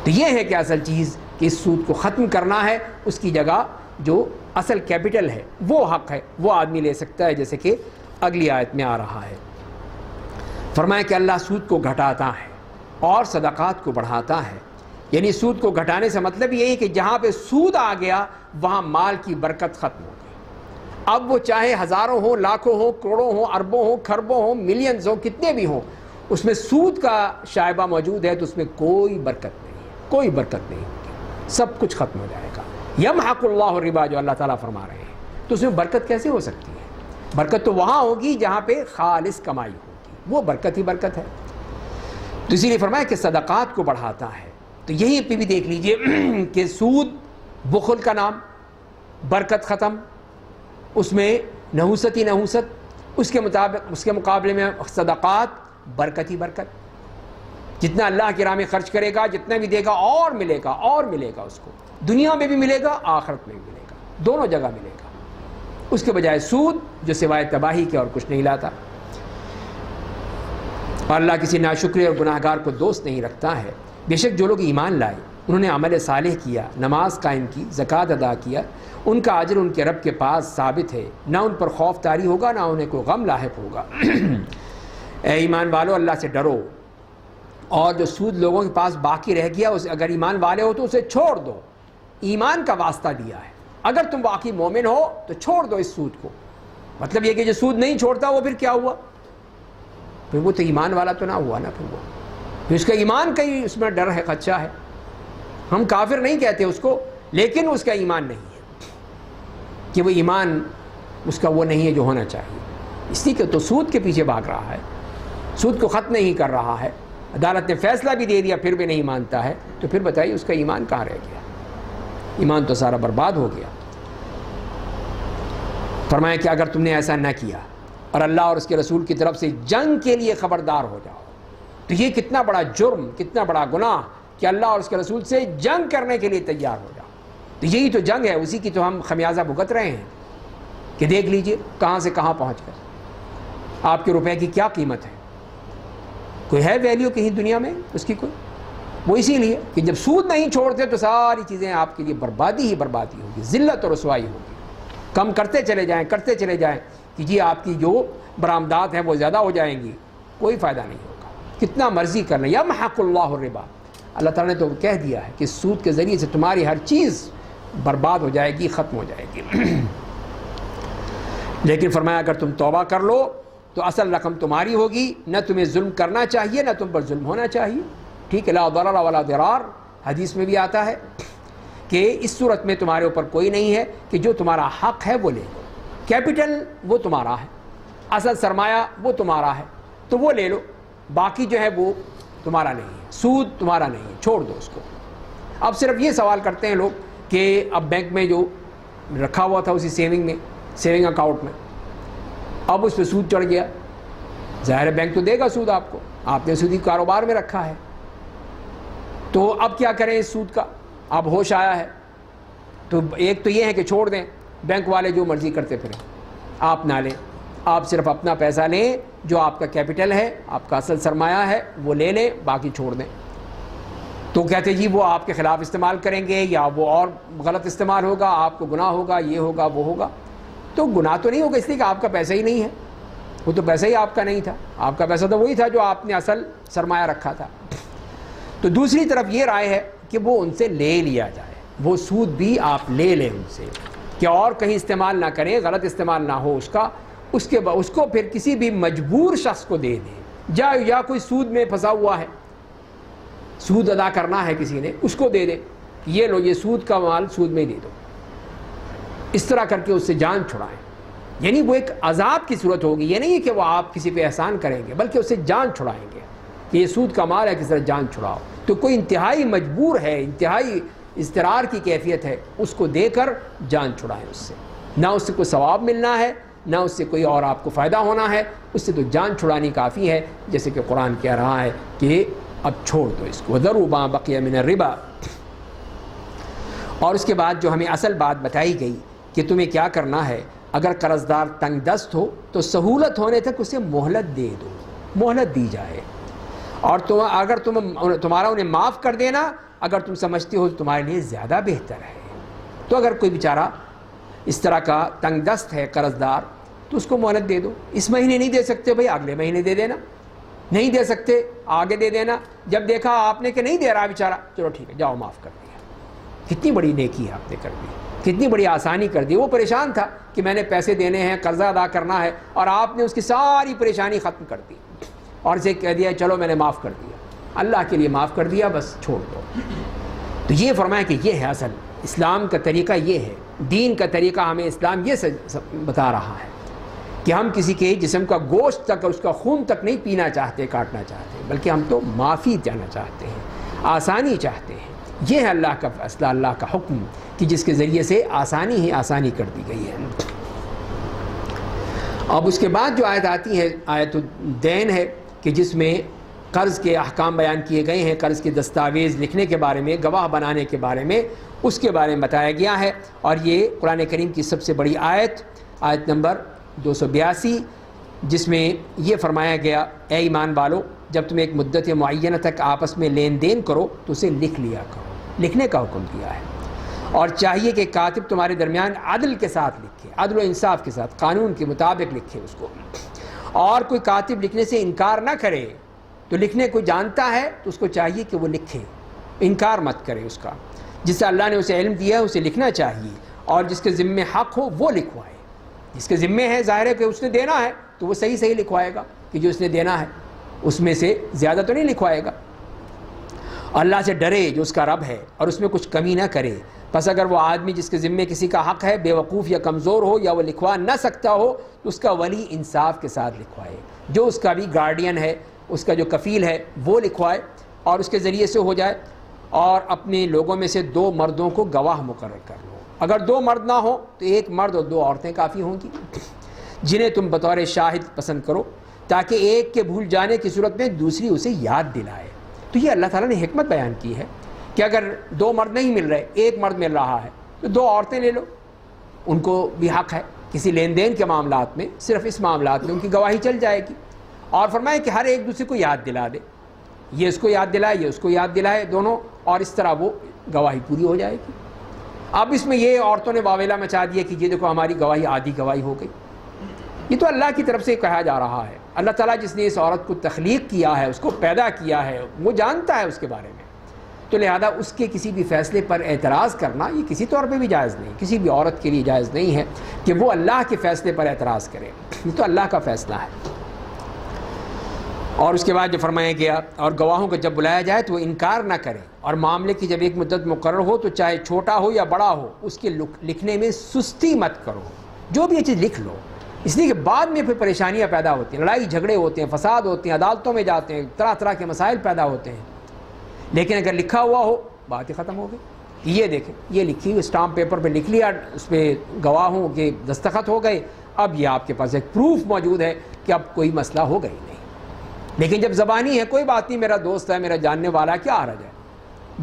Speaker 1: تو یہ ہے کہ اصل چیز کہ اس سود کو ختم کرنا ہے، اس کی جگہ جو اصل کیپٹل ہے وہ حق ہے وہ آدمی لے سکتا ہے، جیسے کہ اگلی آیت میں آ رہا ہے۔ فرمایا کہ اللہ سود کو گھٹاتا ہے اور صدقات کو بڑھاتا ہے، یعنی سود کو گھٹانے سے مطلب یہی کہ جہاں پہ سود آ گیا وہاں مال کی برکت ختم ہو گئی، اب وہ چاہے ہزاروں ہوں، لاکھوں ہوں، کروڑوں ہوں، اربوں ہوں، خربوں ہوں، ملینز ہوں، کتنے بھی ہوں، اس میں سود کا شائبہ موجود ہے تو اس میں کوئی برکت نہیں ہے، کوئی برکت نہیں ہوگی، سب کچھ ختم ہو جائے گا۔ یمحق اللہ الربا جو اللہ تعالیٰ فرما رہے ہیں، تو اس میں برکت کیسے ہو سکتی ہے؟ برکت تو وہاں ہوگی جہاں پہ خالص کمائی ہوگی، وہ برکت ہی برکت ہے۔ تو اسی لیے فرمایا کہ صدقات کو بڑھاتا ہے، تو یہیں پہ بھی دیکھ لیجئے کہ سود بخل کا نام، برکت ختم، اس میں نحوست ہی نحوست، اس کے مقابلے میں صدقات برکت ہی برکت، جتنا اللہ کی راہ میں خرچ کرے گا جتنا بھی دے گا اور ملے گا، اور ملے گا، اس کو دنیا میں بھی ملے گا، آخرت میں بھی ملے گا، دونوں جگہ ملے گا، اس کے بجائے سود جو سوائے تباہی کے اور کچھ نہیں لاتا۔ اور اللہ کسی ناشکرے اور گناہگار کو دوست نہیں رکھتا ہے۔ بے شک جو لوگ ایمان لائے، انہوں نے عمل صالح کیا، نماز قائم کی، زکوٰۃ ادا کیا، ان کا اجر ان کے رب کے پاس ثابت ہے، نہ ان پر خوف طاری ہوگا نہ انہیں کوئی غم لاحق ہوگا۔ اے ایمان والو اللہ سے ڈرو، اور جو سود لوگوں کے پاس باقی رہ گیا اسے اگر ایمان والے ہو تو اسے چھوڑ دو، ایمان کا واسطہ دیا ہے، اگر تم واقعی مومن ہو تو چھوڑ دو اس سود کو۔ مطلب یہ کہ جو سود نہیں چھوڑتا وہ پھر کیا ہوا؟ پھر وہ تو ایمان والا تو نہ ہوا نا، پھر اس کا ایمان کہیں اس میں ڈر ہے، خدشہ ہے۔ ہم کافر نہیں کہتے اس کو، لیکن اس کا ایمان نہیں ہے، کہ وہ ایمان اس کا وہ نہیں ہے جو ہونا چاہیے، اس لیے کہ تو سود کے پیچھے بھاگ رہا ہے، سود کو ختم نہیں کر رہا ہے، عدالت نے فیصلہ بھی دے دیا پھر بھی نہیں مانتا ہے، تو پھر بتائیے اس کا ایمان کہاں رہ گیا؟ ایمان تو سارا برباد ہو گیا۔ فرمایا کہ اگر تم نے ایسا نہ کیا اور اللہ اور اس کے رسول کی طرف سے جنگ کے لیے خبردار ہو جاؤ، تو یہ کتنا بڑا جرم، کتنا بڑا گناہ کہ اللہ اور اس کے رسول سے جنگ کرنے کے لیے تیار ہو جاؤ۔ تو یہی تو جنگ ہے، اسی کی تو ہم خمیازہ بھگت رہے ہیں کہ دیکھ لیجئے کہاں سے کہاں پہنچ کر۔ آپ کے روپے کی کیا قیمت ہے؟ کوئی ہے ویلیو کہیں دنیا میں اس کی کوئی؟ وہ اسی لیے کہ جب سود نہیں چھوڑتے تو ساری چیزیں آپ کے لیے بربادی ہی بربادی ہوگی، ذلت اور رسوائی ہوگی۔ کم کرتے چلے جائیں کہ جی آپ کی جو برآمدات ہیں وہ زیادہ ہو جائیں گی، کوئی فائدہ نہیں ہوگا، کتنا مرضی کر لیں۔ یمحق اللہ الربا، اللہ تعالیٰ نے تو کہہ دیا ہے کہ سود کے ذریعے سے تمہاری ہر چیز برباد ہو جائے گی، ختم ہو جائے گی۔ لیکن فرمایا اگر تم توبہ کر لو تو اصل رقم تمہاری ہوگی، نہ تمہیں ظلم کرنا چاہیے، نہ تم پر ظلم ہونا چاہیے، ٹھیک ہے۔ لا ضرر ولا ضرار، حدیث میں بھی آتا ہے کہ اس صورت میں تمہارے اوپر کوئی نہیں ہے کہ جو تمہارا حق ہے وہ لے لو، کیپٹل وہ تمہارا ہے، اصل سرمایہ وہ تمہارا ہے تو وہ لے لو، باقی جو ہے وہ تمہارا نہیں ہے، سود تمہارا نہیں ہے، چھوڑ دو اس کو۔ اب صرف یہ سوال کرتے ہیں لوگ کہ اب بینک میں جو رکھا ہوا تھا اسی سیونگ اکاؤنٹ میں، اب اس پہ سود چڑھ گیا، ظاہر ہے بینک تو دے گا سود آپ کو، آپ نے سودی کاروبار میں رکھا ہے، تو اب کیا کریں اس سود کا؟ اب ہوش آیا ہے تو ایک تو یہ ہے کہ چھوڑ دیں، بینک والے جو مرضی کرتے پھریں، آپ نہ لیں، آپ صرف اپنا پیسہ لیں، جو آپ کا کیپٹل ہے، آپ کا اصل سرمایہ ہے وہ لے لیں، باقی چھوڑ دیں۔ تو کہتے جی وہ آپ کے خلاف استعمال کریں گے یا وہ اور غلط استعمال ہوگا، آپ کو گناہ ہوگا، یہ ہوگا وہ ہوگا۔ تو گناہ تو نہیں ہوگا اس لیے کہ آپ کا پیسہ ہی نہیں ہے، وہ تو پیسہ ہی آپ کا نہیں تھا، آپ کا پیسہ تو وہی تھا جو آپ نے اصل سرمایہ رکھا تھا۔ تو دوسری طرف یہ رائے ہے کہ وہ ان سے لے لیا جائے، وہ سود بھی آپ لے لیں ان سے، کہ اور کہیں استعمال نہ کریں، غلط استعمال نہ ہو اس کا، اس کو پھر کسی بھی مجبور شخص کو دے دیں، یا کوئی سود میں پھنسا ہوا ہے، سود ادا کرنا ہے کسی نے، اس کو دے دیں، یہ لو یہ سود کا مال سود میں دے دو، اس طرح کر کے اس سے جان چھڑائیں۔ یعنی وہ ایک عذاب کی صورت ہوگی، یہ نہیں ہے کہ وہ آپ کسی پہ احسان کریں گے، بلکہ اس سے جان چھڑائیں گے کہ یہ سود کا مال ہے، کس طرح جان چھڑاؤ۔ تو کوئی انتہائی مجبور ہے، انتہائی اضطرار کی کیفیت ہے، اس کو دے کر جان چھڑائیں اس سے، نہ اس سے کوئی ثواب ملنا ہے، نہ اس سے کوئی اور آپ کو فائدہ ہونا ہے، اس سے تو جان چھڑانی کافی ہے، جیسے کہ قرآن کہہ رہا ہے کہ اب چھوڑ دو اس کو، وَذَرُوا مَا بَقِيَ مِنَ الرِّبَا۔ اور اس کے بعد جو ہمیں اصل بات بتائی گئی کہ تمہیں کیا کرنا ہے، اگر قرض دار تنگ دست ہو تو سہولت ہونے تک اسے مہلت دے دو، مہلت دی جائے، اور اگر تمہارا انہیں معاف کر دینا اگر تم سمجھتے ہو تو تمہارے لیے زیادہ بہتر ہے۔ تو اگر کوئی بیچارہ اس طرح کا تنگ دست ہے قرض دار تو اس کو مہلت دے دو، اس مہینے نہیں دے سکتے بھائی اگلے مہینے دے دینا، نہیں دے سکتے آگے دے دینا، جب دیکھا آپ نے کہ نہیں دے رہا بیچارہ، چلو ٹھیک ہے جاؤ معاف کر دیا۔ کتنی بڑی نیکی ہے آپ نے کر دی، کتنی بڑی آسانی کر دی۔ وہ پریشان تھا کہ میں نے پیسے دینے ہیں، قرضہ ادا کرنا ہے، اور آپ نے اس کی ساری پریشانی ختم کر دی اور اسے کہہ دیا چلو میں نے معاف کر دیا، اللہ کے لیے معاف کر دیا، بس چھوڑ دو۔ تو یہ فرمایا کہ یہ ہے اصل اسلام کا طریقہ، یہ ہے دین کا طریقہ، ہمیں اسلام یہ بتا رہا ہے کہ ہم کسی کے جسم کا گوشت تک، اس کا خون تک نہیں پینا چاہتے، کاٹنا چاہتے، بلکہ ہم تو معافی جانا چاہتے ہیں، آسانی چاہتے ہیں۔ یہ ہے اللہ کا فیصلہ، اللہ کا حکم، کہ جس کے ذریعے سے آسانی ہی آسانی کر دی گئی ہے۔ اب اس کے بعد جو آیت آتی ہے آیت الدین ہے، کہ جس میں قرض کے احکام بیان کیے گئے ہیں، قرض کے دستاویز لکھنے کے بارے میں، گواہ بنانے کے بارے میں، اس کے بارے میں بتایا گیا ہے، اور یہ قرآن کریم کی سب سے بڑی آیت نمبر 282، جس میں یہ فرمایا گیا اے ایمان والو، جب تم ایک مدت معینہ تک آپس میں لین دین کرو تو اسے لکھ لیا کرو، لکھنے کا حکم دیا ہے، اور چاہیے کہ کاتب تمہارے درمیان عدل کے ساتھ لکھے، عدل و انصاف کے ساتھ، قانون کے مطابق لکھے اس کو، اور کوئی کاتب لکھنے سے انکار نہ کرے، تو لکھنے کو جانتا ہے تو اس کو چاہیے کہ وہ لکھے، انکار مت کرے اس کا، جس سے اللہ نے اسے علم دیا ہے اسے لکھنا چاہیے، اور جس کے ذمے حق ہو وہ لکھوائے، جس کے ذمے ہے ظاہر ہے کہ اس نے دینا ہے تو وہ صحیح لکھوائے گا، کہ جو اس نے دینا ہے اس میں سے زیادہ تو نہیں لکھوائے گا، اللہ سے ڈرے جو اس کا رب ہے، اور اس میں کچھ کمی نہ کرے۔ پس اگر وہ آدمی جس کے ذمے کسی کا حق ہے بے وقوف یا کمزور ہو، یا وہ لکھوا نہ سکتا ہو، تو اس کا ولی انصاف کے ساتھ لکھوائے، جو اس کا بھی گارڈین ہے، اس کا جو کفیل ہے وہ لکھوائے، اور اس کے ذریعے سے ہو جائے، اور اپنے لوگوں میں سے 2 مردوں کو گواہ مقرر کر لو، اگر 2 مرد نہ ہوں تو 1 مرد اور 2 عورتیں کافی ہوں گی، جنہیں تم بطور شاہد پسند کرو، تاکہ ایک کے بھول جانے کی صورت میں دوسری اسے یاد دلائے۔ تو یہ اللہ تعالیٰ نے حکمت بیان کی ہے کہ اگر 2 مرد نہیں مل رہے، 1 مرد مل رہا ہے تو 2 عورتیں لے لو، ان کو بھی حق ہے کسی لین دین کے معاملات میں، صرف اس معاملات میں ان کی گواہی چل جائے گی، اور فرمائے کہ ہر ایک دوسرے کو یاد دلا دے، یہ اس کو یاد دلائے، یہ اس کو یاد دلائے، دونوں، اور اس طرح وہ گواہی پوری ہو جائے گی۔ اب اس میں یہ عورتوں نے واویلا مچا دیا کہ یہ دیکھو ہماری گواہی آدھی گواہی ہو گئی. یہ تو اللہ کی طرف سے کہا جا رہا ہے. اللہ تعالیٰ جس نے اس عورت کو تخلیق کیا ہے، اس کو پیدا کیا ہے، وہ جانتا ہے اس کے بارے میں، تو لہذا اس کے کسی بھی فیصلے پر اعتراض کرنا یہ کسی طور پہ بھی جائز نہیں، کسی بھی عورت کے لیے جائز نہیں ہے کہ وہ اللہ کے فیصلے پر اعتراض کرے. یہ تو اللہ کا فیصلہ ہے. اور اس کے بعد جو فرمایا گیا اور گواہوں کو جب بلایا جائے تو وہ انکار نہ کریں، اور معاملے کی جب ایک مدت مقرر ہو تو چاہے چھوٹا ہو یا بڑا ہو اس کے لکھنے میں سستی مت کرو. جو بھی یہ چیز لکھ لو، اس لیے کہ بعد میں پھر پریشانیاں پیدا ہوتی ہیں، لڑائی جھگڑے ہوتے ہیں، فساد ہوتے ہیں، عدالتوں میں جاتے ہیں، طرح طرح کے مسائل پیدا ہوتے ہیں. لیکن اگر لکھا ہوا ہو بات ہی ختم ہو گئی. یہ دیکھیں، یہ لکھی ہوئی اسٹامپ پیپر پہ لکھ لیا، اس پہ گواہوں کے دستخط ہو گئے، اب یہ آپ کے پاس ایک پروف موجود ہے کہ اب کوئی مسئلہ ہوگا ہی نہیں. لیکن جب زبانی ہے کوئی بات نہیں، میرا دوست ہے، میرا جاننے والا، کیا حرج ہے.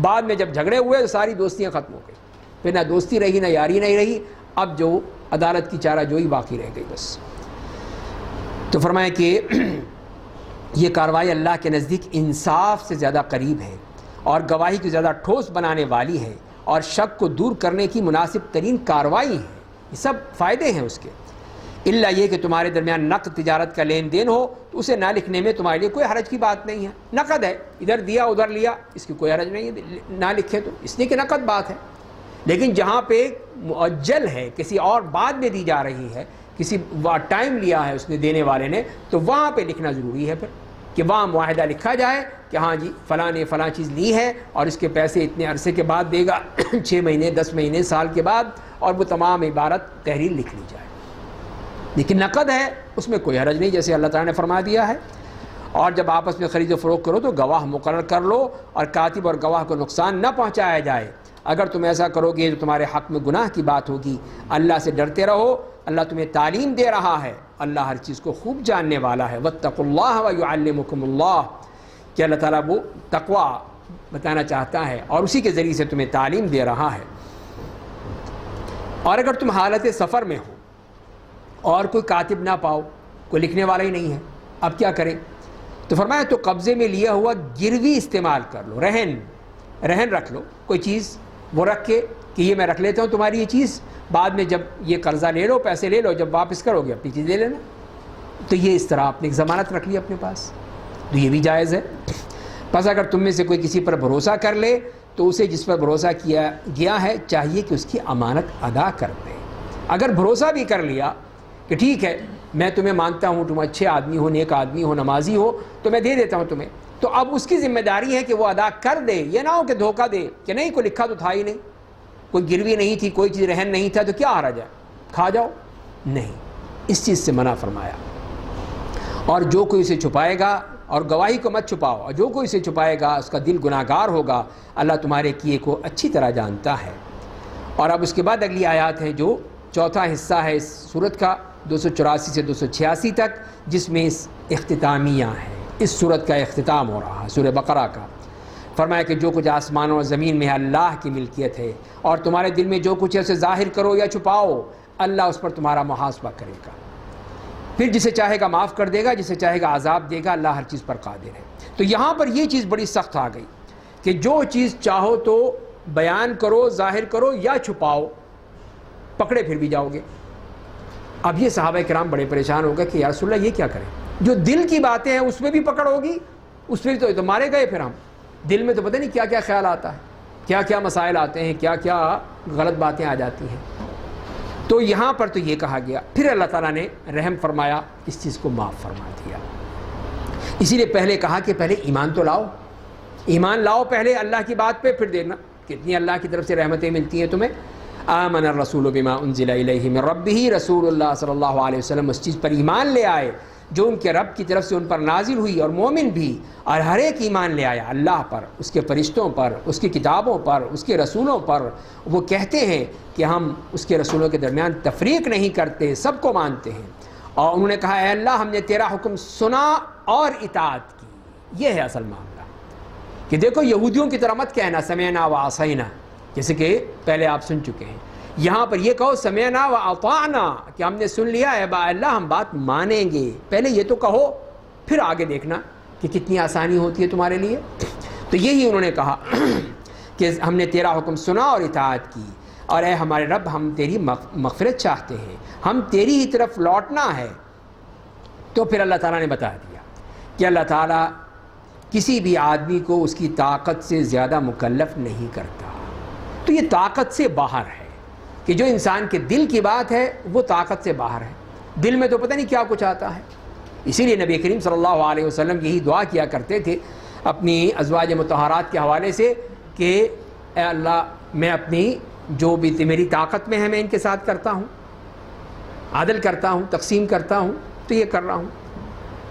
Speaker 1: بعد میں جب جھگڑے ہوئے تو ساری دوستیاں ختم ہو گئی، پھر نہ دوستی رہی نہ یاری نہیں رہی، اب جو عدالت کی چارہ جوئی باقی رہ گئی بس. تو فرمایا کہ یہ کارروائی اللہ کے نزدیک انصاف سے زیادہ قریب ہے اور گواہی کو زیادہ ٹھوس بنانے والی ہے اور شک کو دور کرنے کی مناسب ترین کارروائی ہے. یہ سب فائدے ہیں اس کے. الا یہ کہ تمہارے درمیان نقد تجارت کا لین دین ہو تو اسے نہ لکھنے میں تمہارے لیے کوئی حرج کی بات نہیں ہے. نقد ہے، ادھر دیا ادھر لیا، اس کی کوئی حرج نہیں ہے نہ لکھے تو، اس لیے کہ نقد بات ہے. لیکن جہاں پہ مؤجل ہے، کسی اور بعد میں دی جا رہی ہے، کسی ٹائم لیا ہے اس نے دینے والے نے، تو وہاں پہ لکھنا ضروری ہے پھر کہ وہاں معاہدہ لکھا جائے کہ ہاں جی فلاں نے فلاں چیز لی ہے اور اس کے پیسے اتنے عرصے کے بعد دے گا 6 مہینے 10 مہینے سال کے بعد، اور وہ تمام عبارت تحریر لکھ لی جائے. لیکن نقد ہے اس میں کوئی حرج نہیں، جیسے اللہ تعالیٰ نے فرما دیا ہے. اور جب آپس میں خرید و فروخت کرو تو گواہ مقرر کر لو اور کاتب اور گواہ کو نقصان نہ پہنچایا جائے. اگر تم ایسا کرو گے تو تمہارے حق میں گناہ کی بات ہوگی. اللہ سے ڈرتے رہو، اللہ تمہیں تعلیم دے رہا ہے، اللہ ہر چیز کو خوب جاننے والا ہے. واتقوا اللہ ویعلمکم اللہ، کہ اللہ تعالیٰ وہ تقوی بتانا چاہتا ہے اور اسی کے ذریعے سے تمہیں تعلیم دے رہا ہے. اور اگر تم حالت سفر میں ہو اور کوئی کاتب نہ پاؤ، کوئی لکھنے والا ہی نہیں ہے، اب کیا کریں؟ تو فرمایا تو قبضے میں لیا ہوا گروی استعمال کر لو، رہن رکھ لو کوئی چیز، وہ رکھ کے کہ یہ میں رکھ لیتا ہوں تمہاری یہ چیز، بعد میں جب یہ قرضہ لے لو، پیسے لے لو، جب واپس کرو گے اپنی چیز لے لینا. تو یہ اس طرح آپ نے ایک ضمانت رکھ لی اپنے پاس، تو یہ بھی جائز ہے. بس اگر تم میں سے کوئی کسی پر بھروسہ کر لے تو اسے جس پر بھروسہ کیا گیا ہے چاہیے کہ اس کی امانت ادا کر دے. اگر بھروسہ بھی کر لیا کہ ٹھیک ہے میں تمہیں مانتا ہوں، تم اچھے آدمی ہو، نیک آدمی ہو، نمازی ہو، تو میں دے دیتا ہوں تمہیں، تو اب اس کی ذمہ داری ہے کہ وہ ادا کر دے. یہ نہ ہو کہ دھوکہ دے کہ نہیں کوئی لکھا تو تھا ہی نہیں، کوئی گروی نہیں تھی، کوئی چیز رہن نہیں تھا، تو کیا حرج ہے کھا جاؤ. نہیں، اس چیز سے منع فرمایا. اور جو کوئی اسے چھپائے گا، اور گواہی کو مت چھپاؤ، اور جو کوئی اسے چھپائے گا اس کا دل گناہ گار ہوگا، اللہ تمہارے کیے کو اچھی طرح جانتا ہے. اور اب اس کے بعد اگلی آیات ہیں جو چوتھا حصہ ہے اس سورت کا، 284 سے 286 تک، جس میں اس اختتامیہ ہیں. اس سورت کا اختتام ہو رہا ہے سورہ بقرہ کا. فرمایا کہ جو کچھ آسمانوں اور زمین میں ہے اللہ کی ملکیت ہے، اور تمہارے دل میں جو کچھ ہے اسے ظاہر کرو یا چھپاؤ، اللہ اس پر تمہارا محاسبہ کرے گا. پھر جسے چاہے گا معاف کر دے گا، جسے چاہے گا عذاب دے گا. اللہ ہر چیز پر قادر ہے. تو یہاں پر یہ چیز بڑی سخت آ گئی کہ جو چیز چاہو تو بیان کرو، ظاہر کرو یا چھپاؤ، پکڑے پھر بھی جاؤ گے. اب یہ صحابہ کرام بڑے پریشان ہو گئے کہ یا رسول اللہ یہ کیا کریں؟ جو دل کی باتیں ہیں اس میں بھی پکڑ ہوگی، اس میں تو مارے گئے. پھر ہم دل میں تو پتہ نہیں کیا کیا خیال آتا ہے، کیا کیا مسائل آتے ہیں، کیا کیا غلط باتیں آ جاتی ہیں. تو یہاں پر تو یہ کہا گیا. پھر اللہ تعالیٰ نے رحم فرمایا، اس چیز کو معاف فرما دیا. اسی لیے پہلے کہا کہ پہلے ایمان تو لاؤ، ایمان لاؤ پہلے اللہ کی بات پہ، پھر دیکھنا کتنی اللہ کی طرف سے رحمتیں ملتی ہیں تمہیں. آمن الرسول بما انزل الیہ من ربہ، رسول اللہ صلی اللہ علیہ وسلم اس چیز پر ایمان لے آئے جو ان کے رب کی طرف سے ان پر نازل ہوئی، اور مومن بھی، اور ہر ایک ایمان لے آیا اللہ پر، اس کے فرشتوں پر، اس کی کتابوں پر، اس کے رسولوں پر. وہ کہتے ہیں کہ ہم اس کے رسولوں کے درمیان تفریق نہیں کرتے، سب کو مانتے ہیں. اور انہوں نے کہا اے اللہ ہم نے تیرا حکم سنا اور اطاعت کی. یہ ہے اصل معاملہ کہ دیکھو یہودیوں کی طرح مت کہنا سمعنا و عصینا، جیسے کہ پہلے آپ سن چکے ہیں. یہاں پر یہ کہو سمعنا و اطعنا، کہ ہم نے سن لیا ہے با اللہ ہم بات مانیں گے. پہلے یہ تو کہو، پھر آگے دیکھنا کہ کتنی آسانی ہوتی ہے تمہارے لیے. تو یہی انہوں نے کہا کہ ہم نے تیرا حکم سنا اور اطاعت کی. اور اے ہمارے رب ہم تیری مغفرت چاہتے ہیں، ہم تیری ہی طرف لوٹنا ہے۔ تو پھر اللہ تعالیٰ نے بتا دیا کہ اللہ تعالیٰ کسی بھی آدمی کو اس کی طاقت سے زیادہ مکلف نہیں کرتا۔ تو یہ طاقت سے باہر ہے کہ جو انسان کے دل کی بات ہے وہ طاقت سے باہر ہے، دل میں تو پتہ نہیں کیا کچھ آتا ہے۔ اسی لیے نبی کریم صلی اللہ علیہ وسلم یہی دعا کیا کرتے تھے اپنی ازواج مطہرات کے حوالے سے کہ اے اللہ میں اپنی جو بھی میری طاقت میں ہے میں ان کے ساتھ کرتا ہوں، عدل کرتا ہوں، تقسیم کرتا ہوں، تو یہ کر رہا ہوں،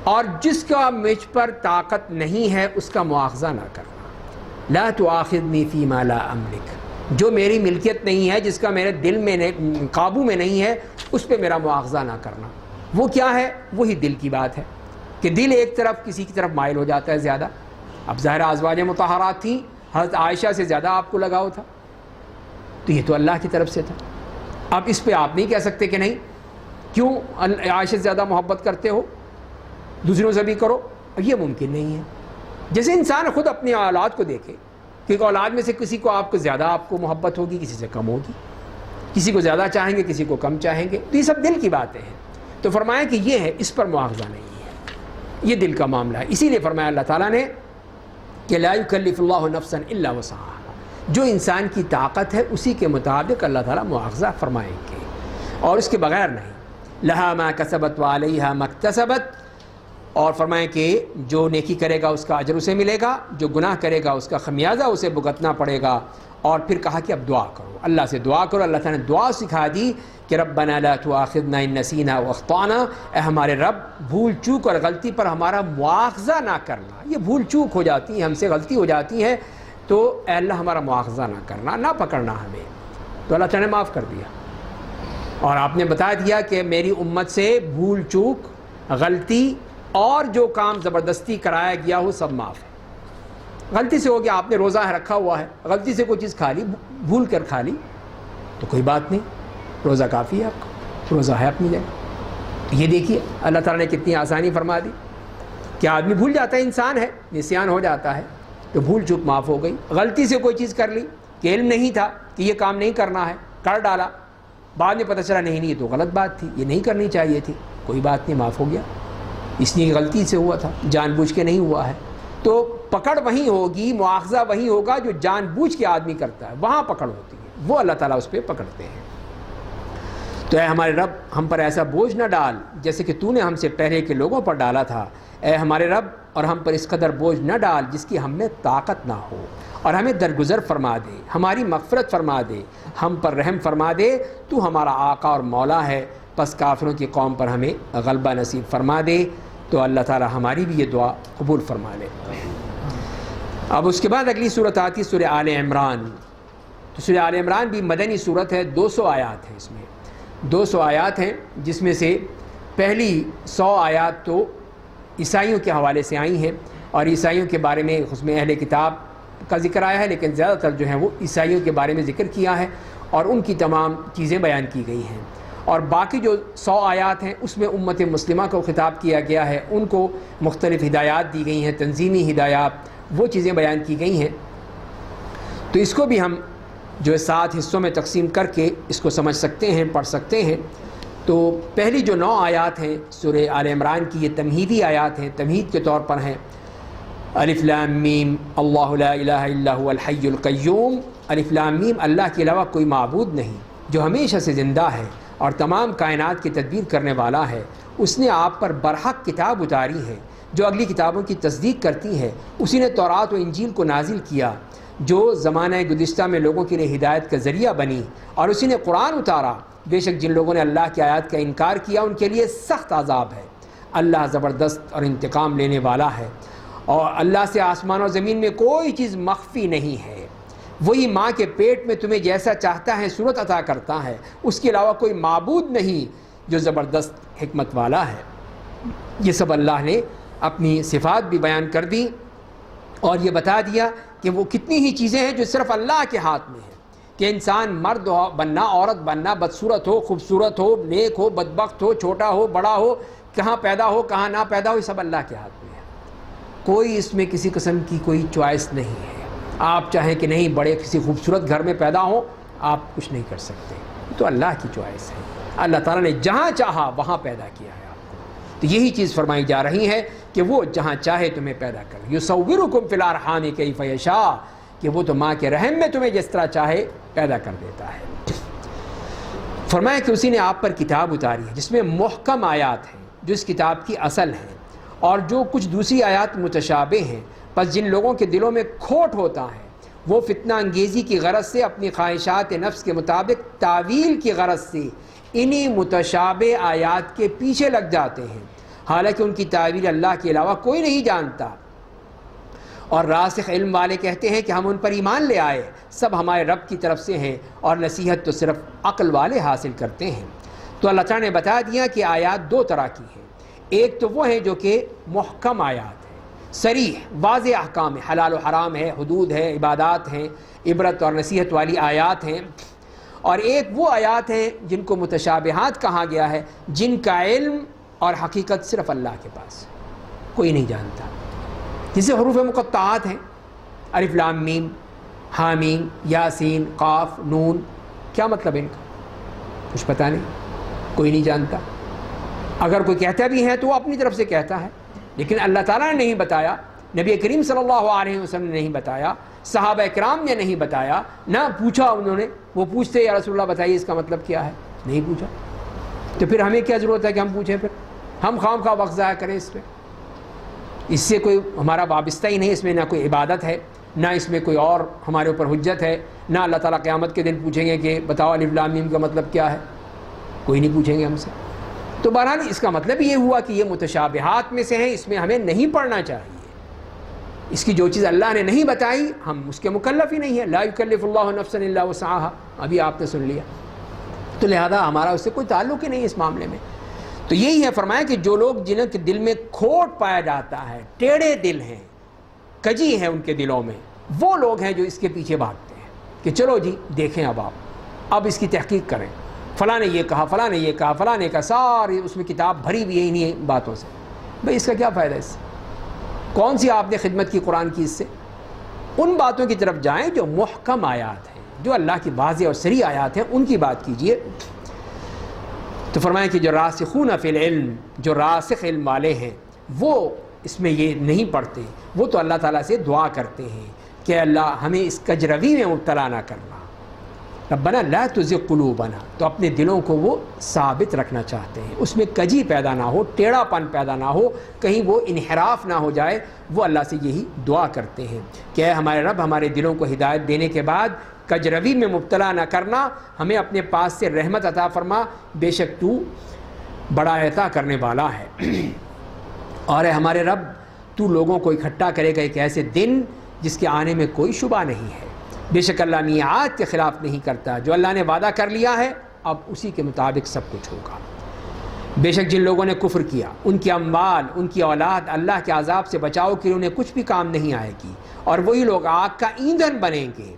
Speaker 1: اور جس کا مجھ پر طاقت نہیں ہے اس کا مواخذہ نہ کرنا۔ لا تؤاخذنی فیما لا املک، جو میری ملکیت نہیں ہے، جس کا میرے دل میں قابو میں نہیں ہے، اس پہ میرا مواخذہ نہ کرنا۔ وہ کیا ہے؟ وہی دل کی بات ہے کہ دل ایک طرف کسی کی طرف مائل ہو جاتا ہے زیادہ۔ اب ظاہر ازواج مطہرات تھیں، حضرت عائشہ سے زیادہ آپ کو لگاؤ تھا، تو یہ تو اللہ کی طرف سے تھا۔ اب اس پہ آپ نہیں کہہ سکتے کہ نہیں، کیوں عائشہ سے زیادہ محبت کرتے ہو، دوسروں سے بھی کرو، اب یہ ممکن نہیں ہے۔ جیسے انسان خود اپنی اولاد کو دیکھے کہ اولاد میں سے کسی کو آپ کو زیادہ آپ کو محبت ہوگی، کسی سے کم ہوگی، کسی کو زیادہ چاہیں گے، کسی کو کم چاہیں گے، تو یہ سب دل کی باتیں ہیں۔ تو فرمایا کہ یہ ہے، اس پر مواخذہ نہیں ہے، یہ دل کا معاملہ ہے۔ اسی لیے فرمایا اللہ تعالیٰ نے کہ لا یکلف اللہ نفسا الا وسعها، جو انسان کی طاقت ہے اسی کے مطابق اللہ تعالیٰ مواخذہ فرمائیں گے، اور اس کے بغیر نہیں۔ لہا ما کسبت وعلیہا ما اکتسبت، اور فرمائیں کہ جو نیکی کرے گا اس کا اجر اسے ملے گا، جو گناہ کرے گا اس کا خمیازہ اسے بھگتنا پڑے گا۔ اور پھر کہا کہ اب دعا کرو، اللہ سے دعا کرو۔ اللہ تعالیٰ نے دعا سکھا دی کہ ربنا لا تؤاخذنا ان نسینا واخطانا، اے ہمارے رب بھول چوک اور غلطی پر ہمارا مواخذہ نہ کرنا۔ یہ بھول چوک ہو جاتی ہے، ہم سے غلطی ہو جاتی ہے، تو اے اللہ ہمارا مواخذہ نہ کرنا، نہ پکڑنا ہمیں۔ تو اللہ تعالیٰ نے معاف کر دیا، اور آپ نے بتا دیا کہ میری امت سے بھول چوک، غلطی اور جو کام زبردستی کرایا گیا ہو سب معاف ہے۔ غلطی سے ہو گیا، آپ نے روزہ رکھا ہوا ہے، غلطی سے کوئی چیز کھا لی، بھول کر کھا لی، تو کوئی بات نہیں، روزہ کافی ہے آپ کا، روزہ ہے اپنی جگہ۔ یہ دیکھیے اللہ تعالیٰ نے کتنی آسانی فرما دی کہ آدمی بھول جاتا ہے، انسان ہے، نسیان ہو جاتا ہے، تو بھول چوک معاف ہو گئی۔ غلطی سے کوئی چیز کر لی کہ علم نہیں تھا کہ یہ کام نہیں کرنا ہے، کر ڈالا، بعد میں پتہ چلا نہیں یہ تو غلط بات تھی، یہ نہیں کرنی چاہیے تھی، کوئی بات نہیں، معاف ہو گیا، اس لیے غلطی سے ہوا تھا، جان بوجھ کے نہیں ہوا ہے۔ تو پکڑ وہیں ہوگی، مواخذہ وہیں ہوگا جو جان بوجھ کے آدمی کرتا ہے، وہاں پکڑ ہوتی ہے، وہ اللہ تعالیٰ اس پہ پکڑتے ہیں۔ تو اے ہمارے رب ہم پر ایسا بوجھ نہ ڈال جیسے کہ تو نے ہم سے پہلے کے لوگوں پر ڈالا تھا، اے ہمارے رب، اور ہم پر اس قدر بوجھ نہ ڈال جس کی ہم میں طاقت نہ ہو، اور ہمیں درگزر فرما دے، ہماری مغفرت فرما دے، ہم پر رحم فرما دے، تو ہمارا آقا اور مولا ہے، پس کافروں کی قوم پر ہمیں غلبہ نصیب فرما دے۔ تو اللہ تعالیٰ ہماری بھی یہ دعا قبول فرما لے۔ اب اس کے بعد اگلی صورت آتی سورہ آل عمران۔ تو سورہ آل عمران بھی مدنی صورت ہے، 200 آیات ہیں، اس میں 200 آیات ہیں، جس میں سے پہلی 100 آیات تو عیسائیوں کے حوالے سے آئی ہیں، اور عیسائیوں کے بارے میں اس میں اہل کتاب کا ذکر آیا ہے، لیکن زیادہ تر جو ہیں وہ عیسائیوں کے بارے میں ذکر کیا ہے، اور ان کی تمام چیزیں بیان کی گئی ہیں۔ اور باقی جو 100 آیات ہیں اس میں امت مسلمہ کو خطاب کیا گیا ہے، ان کو مختلف ہدایات دی گئی ہیں، تنظیمی ہدایات، وہ چیزیں بیان کی گئی ہیں۔ تو اس کو بھی ہم جو 7 حصوں میں تقسیم کر کے اس کو سمجھ سکتے ہیں، پڑھ سکتے ہیں۔ تو پہلی جو 9 آیات ہیں سورہ آل عمران کی، یہ تمہیدی آیات ہیں، تمہید کے طور پر ہیں۔ الف لام میم اللہ لا الہ الا هو الحی القیوم، الف لام میم، اللہ کے علاوہ کوئی معبود نہیں جو ہمیشہ سے زندہ ہے اور تمام کائنات کی تدبیر کرنے والا ہے۔ اس نے آپ پر برحق کتاب اتاری ہے جو اگلی کتابوں کی تصدیق کرتی ہے۔ اسی نے تورات و انجیل کو نازل کیا جو زمانہ گزشتہ میں لوگوں کے لیے ہدایت کا ذریعہ بنی، اور اسی نے قرآن اتارا۔ بے شک جن لوگوں نے اللہ کی آیات کا انکار کیا ان کے لیے سخت عذاب ہے۔ اللہ زبردست اور انتقام لینے والا ہے، اور اللہ سے آسمان و زمین میں کوئی چیز مخفی نہیں ہے۔ وہی ماں کے پیٹ میں تمہیں جیسا چاہتا ہے صورت عطا کرتا ہے، اس کے علاوہ کوئی معبود نہیں جو زبردست حکمت والا ہے۔ یہ سب اللہ نے اپنی صفات بھی بیان کر دی، اور یہ بتا دیا کہ وہ کتنی ہی چیزیں ہیں جو صرف اللہ کے ہاتھ میں ہیں، کہ انسان مرد بننا، عورت بننا، بدصورت ہو، خوبصورت ہو، نیک ہو، بدبخت ہو، چھوٹا ہو، بڑا ہو، کہاں پیدا ہو، کہاں نہ پیدا ہو، یہ سب اللہ کے ہاتھ میں ہے۔ کوئی اس میں کسی قسم کی کوئی چوائس نہیں ہے۔ آپ چاہیں کہ نہیں بڑے کسی خوبصورت گھر میں پیدا ہوں، آپ کچھ نہیں کر سکتے. تو اللہ کی چوائس ہے. اللہ تعالیٰ نے جہاں چاہا وہاں پیدا کیا ہے آپ کو. تو یہی چیز فرمائی جا رہی ہے کہ وہ جہاں چاہے تمہیں پیدا کر. یصورکم فی الارحام کیف یشاء، کہ وہ تو ماں کے رحم میں تمہیں جس طرح چاہے پیدا کر دیتا ہے. فرمایا کہ اسی نے آپ پر کتاب اتاری ہے جس میں محکم آیات ہیں جو اس کتاب کی اصل ہیں، اور جو کچھ دوسری آیات متشابہ ہیں. پس جن لوگوں کے دلوں میں کھوٹ ہوتا ہے وہ فتنہ انگیزی کی غرض سے اپنی خواہشات نفس کے مطابق تعویل کی غرض سے انہی متشابہ آیات کے پیچھے لگ جاتے ہیں، حالانکہ ان کی تعویل اللہ کے علاوہ کوئی نہیں جانتا. اور راسخ علم والے کہتے ہیں کہ ہم ان پر ایمان لے آئے، سب ہمارے رب کی طرف سے ہیں، اور نصیحت تو صرف عقل والے حاصل کرتے ہیں. تو اللہ تعالیٰ نے بتا دیا کہ آیات دو طرح کی ہیں. ایک تو وہ ہیں جو کہ محکم آیات ہیں، صریح واضح احکام ہے، حلال و حرام ہے، حدود ہے، عبادات ہیں، عبرت اور نصیحت والی آیات ہیں. اور ایک وہ آیات ہیں جن کو متشابہات کہا گیا ہے، جن کا علم اور حقیقت صرف اللہ کے پاس، کوئی نہیں جانتا. جسے حروف مقطعات ہیں، الف لام میم، حامیم، یاسین، قاف، نون، کیا مطلب ان کا؟ کچھ پتہ نہیں، کوئی نہیں جانتا. اگر کوئی کہتا بھی ہے تو وہ اپنی طرف سے کہتا ہے، لیکن اللہ تعالیٰ نے نہیں بتایا، نبی کریم صلی اللہ علیہ وسلم نے نہیں بتایا، صحابہ کرام نے نہیں بتایا، نہ پوچھا انہوں نے. وہ پوچھتے یا رسول اللہ بتائیے اس کا مطلب کیا ہے، نہیں پوچھا. تو پھر ہمیں کیا ضرورت ہے کہ ہم پوچھیں؟ پھر ہم خام خواہ وقت ضائع کریں اس پہ. اس سے کوئی ہمارا وابستہ ہی نہیں، اس میں نہ کوئی عبادت ہے، نہ اس میں کوئی اور ہمارے اوپر حجت ہے، نہ اللہ تعالیٰ قیامت کے دن پوچھیں گے کہ بتاؤ الف لام میم کا مطلب کیا ہے، کوئی نہیں پوچھیں گے ہم سے. تو بہرحال اس کا مطلب یہ ہوا کہ یہ متشابہات میں سے ہیں، اس میں ہمیں نہیں پڑھنا چاہیے. اس کی جو چیز اللہ نے نہیں بتائی ہم اس کے مکلف ہی نہیں ہیں. لا یکلف اللہ نفسا الا وسعها، ابھی آپ نے سن لیا. تو لہذا ہمارا اس سے کوئی تعلق ہی نہیں اس معاملے میں. تو یہی ہے فرمایا کہ جو لوگ جن کے دل میں کھوٹ پایا جاتا ہے، ٹیڑھے دل ہیں، کجی ہیں ان کے دلوں میں، وہ لوگ ہیں جو اس کے پیچھے بھاگتے ہیں کہ چلو جی دیکھیں اب اس کی تحقیق کریں، فلاں نے یہ کہا، فلاں نے یہ کہا، فلاں نے کہا، ساری اس میں کتاب بھری ہوئی ہے انہی باتوں سے. بھئی اس کا کیا فائدہ ہے؟ اس سے کون سی آپ نے خدمت کی قرآن کی؟ اس سے ان باتوں کی طرف جائیں جو محکم آیات ہیں، جو اللہ کی واضح اور صریح آیات ہیں، ان کی بات کیجئے. تو فرمایا کہ جو راسخون فی العلم، جو راسخ علم والے ہیں، وہ اس میں یہ نہیں پڑھتے، وہ تو اللہ تعالیٰ سے دعا کرتے ہیں کہ اللہ ہمیں اس کجروی میں مبتلا نہ کرنا، ربنا لا تزغ قلوبنا. تو اپنے دلوں کو وہ ثابت رکھنا چاہتے ہیں، اس میں کجی پیدا نہ ہو، ٹیڑھا پن پیدا نہ ہو، کہیں وہ انحراف نہ ہو جائے. وہ اللہ سے یہی دعا کرتے ہیں کہ اے ہمارے رب، ہمارے دلوں کو ہدایت دینے کے بعد کجروی میں مبتلا نہ کرنا، ہمیں اپنے پاس سے رحمت عطا فرما، بے شک تو بڑا عطا کرنے والا ہے. اور اے ہمارے رب، تو لوگوں کو اکٹھا کرے گا ایک ایسے دن جس کے آنے میں کوئی شبہ نہیں ہے. بے شک اللہ میعاد کے خلاف نہیں کرتا، جو اللہ نے وعدہ کر لیا ہے اب اسی کے مطابق سب کچھ ہوگا. بے شک جن لوگوں نے کفر کیا، ان کی اموال، ان کی اولاد اللہ کے عذاب سے بچاؤ کے انہیں کچھ بھی کام نہیں آئے گی، اور وہی لوگ آگ کا ایندھن بنیں گے.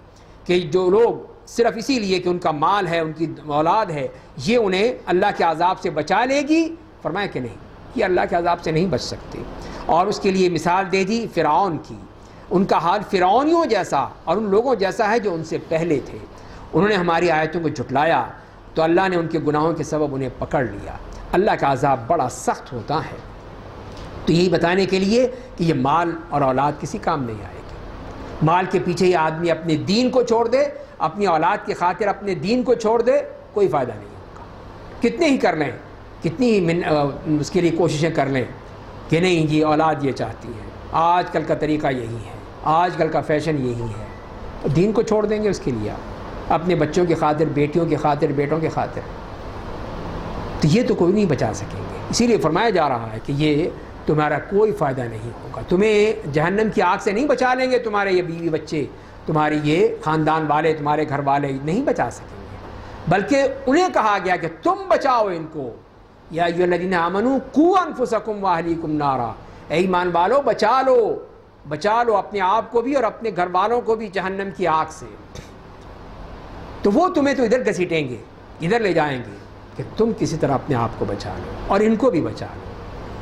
Speaker 1: کہ جو لوگ صرف اسی لیے کہ ان کا مال ہے، ان کی اولاد ہے، یہ انہیں اللہ کے عذاب سے بچا لے گی، فرمایا کہ نہیں، یہ اللہ کے عذاب سے نہیں بچ سکتے. اور اس کے لیے مثال دے دی فرعون کی. ان کا حال فرعونیوں جیسا اور ان لوگوں جیسا ہے جو ان سے پہلے تھے. انہوں نے ہماری آیتوں کو جھٹلایا تو اللہ نے ان کے گناہوں کے سبب انہیں پکڑ لیا. اللہ کا عذاب بڑا سخت ہوتا ہے. تو یہی بتانے کے لیے کہ یہ مال اور اولاد کسی کام نہیں آئے گی. مال کے پیچھے یہ آدمی اپنے دین کو چھوڑ دے، اپنی اولاد کی خاطر اپنے دین کو چھوڑ دے، کوئی فائدہ نہیں ہوگا. کتنے ہی کر لیں، کتنی ہی اس کے لیے کوششیں کر لیں کہ نہیں جی اولاد یہ چاہتی ہے، آج کل کا طریقہ یہی ہے، آج کل کا فیشن یہی ہے، دین کو چھوڑ دیں گے اس کے لیے آپ اپنے بچوں کی خاطر، بیٹیوں کی خاطر، بیٹوں کی خاطر. تو یہ تو کوئی نہیں بچا سکیں گے. اسی لیے فرمایا جا رہا ہے کہ یہ تمہارا کوئی فائدہ نہیں ہوگا. تمہیں جہنم کی آگ سے نہیں بچا لیں گے تمہارے یہ بیوی بچے، تمہاری یہ خاندان والے، تمہارے گھر والے نہیں بچا سکیں گے، بلکہ انہیں کہا گیا کہ تم بچاؤ ان کو. یا ایھا الذین آمنوا قوا انفسکم واہلیکم نارا، اے ایمان والو بچا لو اپنے آپ کو بھی اور اپنے گھر والوں کو بھی جہنم کی آگ سے. تو وہ تمہیں تو ادھر گھسیٹیں گے، ادھر لے جائیں گے کہ تم کسی طرح اپنے آپ کو بچا لو اور ان کو بھی بچا لو.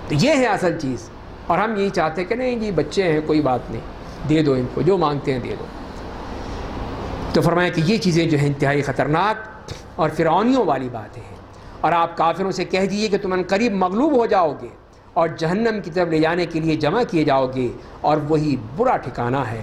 Speaker 1: تو یہ ہے اصل چیز. اور ہم یہی چاہتے ہیں کہ نہیں جی بچے ہیں کوئی بات نہیں، دے دو ان کو، جو مانگتے ہیں دے دو. تو فرمایا کہ یہ چیزیں جو ہیں انتہائی خطرناک اور فرعونیوں والی باتیں ہیں، اور آپ کافروں سے کہہ دیجیے کہ تم عنقریب مغلوب ہو جاؤ گے اور جہنم کی طرف لے جانے کے لیے جمع کیے جاؤ گے، اور وہی برا ٹھکانہ ہے۔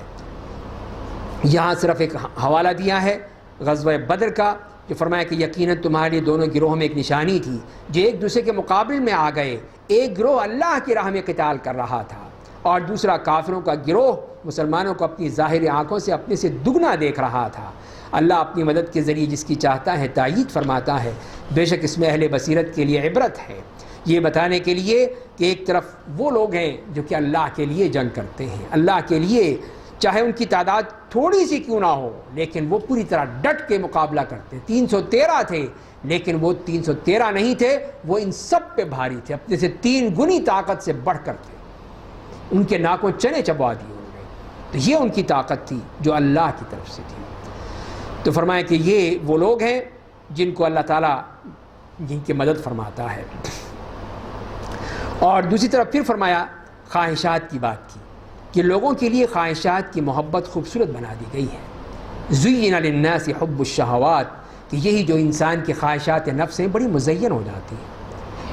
Speaker 1: یہاں صرف ایک حوالہ دیا ہے غزوہ بدر کا، جو فرمایا کہ یقیناً تمہارے لیے دونوں گروہوں میں ایک نشانی تھی جو ایک دوسرے کے مقابل میں آ گئے۔ ایک گروہ اللہ کی راہ میں قتال کر رہا تھا اور دوسرا کافروں کا گروہ مسلمانوں کو اپنی ظاہری آنکھوں سے اپنے سے دگنا دیکھ رہا تھا۔ اللہ اپنی مدد کے ذریعے جس کی چاہتا ہے تائید فرماتا ہے، بے شک اس میں اہل بصیرت کے لیے عبرت ہے، یہ بتانے کے لیے کہ ایک طرف وہ لوگ ہیں جو کہ اللہ کے لیے جنگ کرتے ہیں، اللہ کے لیے چاہے ان کی تعداد تھوڑی سی کیوں نہ ہو لیکن وہ پوری طرح ڈٹ کے مقابلہ کرتے۔ 313 تھے لیکن وہ 313 نہیں تھے، وہ ان سب پہ بھاری تھے، اپنے سے 3 گنی طاقت سے بڑھ کر تھے، ان کے ناکوں چنے چبا دیے انہوں نے۔ تو یہ ان کی طاقت تھی جو اللہ کی طرف سے تھی۔ تو فرمایا کہ یہ وہ لوگ ہیں جن کو اللہ تعالیٰ جن کی مدد فرماتا ہے۔ اور دوسری طرف پھر فرمایا خواہشات کی بات کی کہ لوگوں کے لیے خواہشات کی محبت خوبصورت بنا دی گئی ہے۔ زُيِّنَ لِلنَّاسِ حُبُّ الشَّهَوَاتِ، کہ یہی جو انسان کی خواہشات نفس ہیں بڑی مزین ہو جاتی ہیں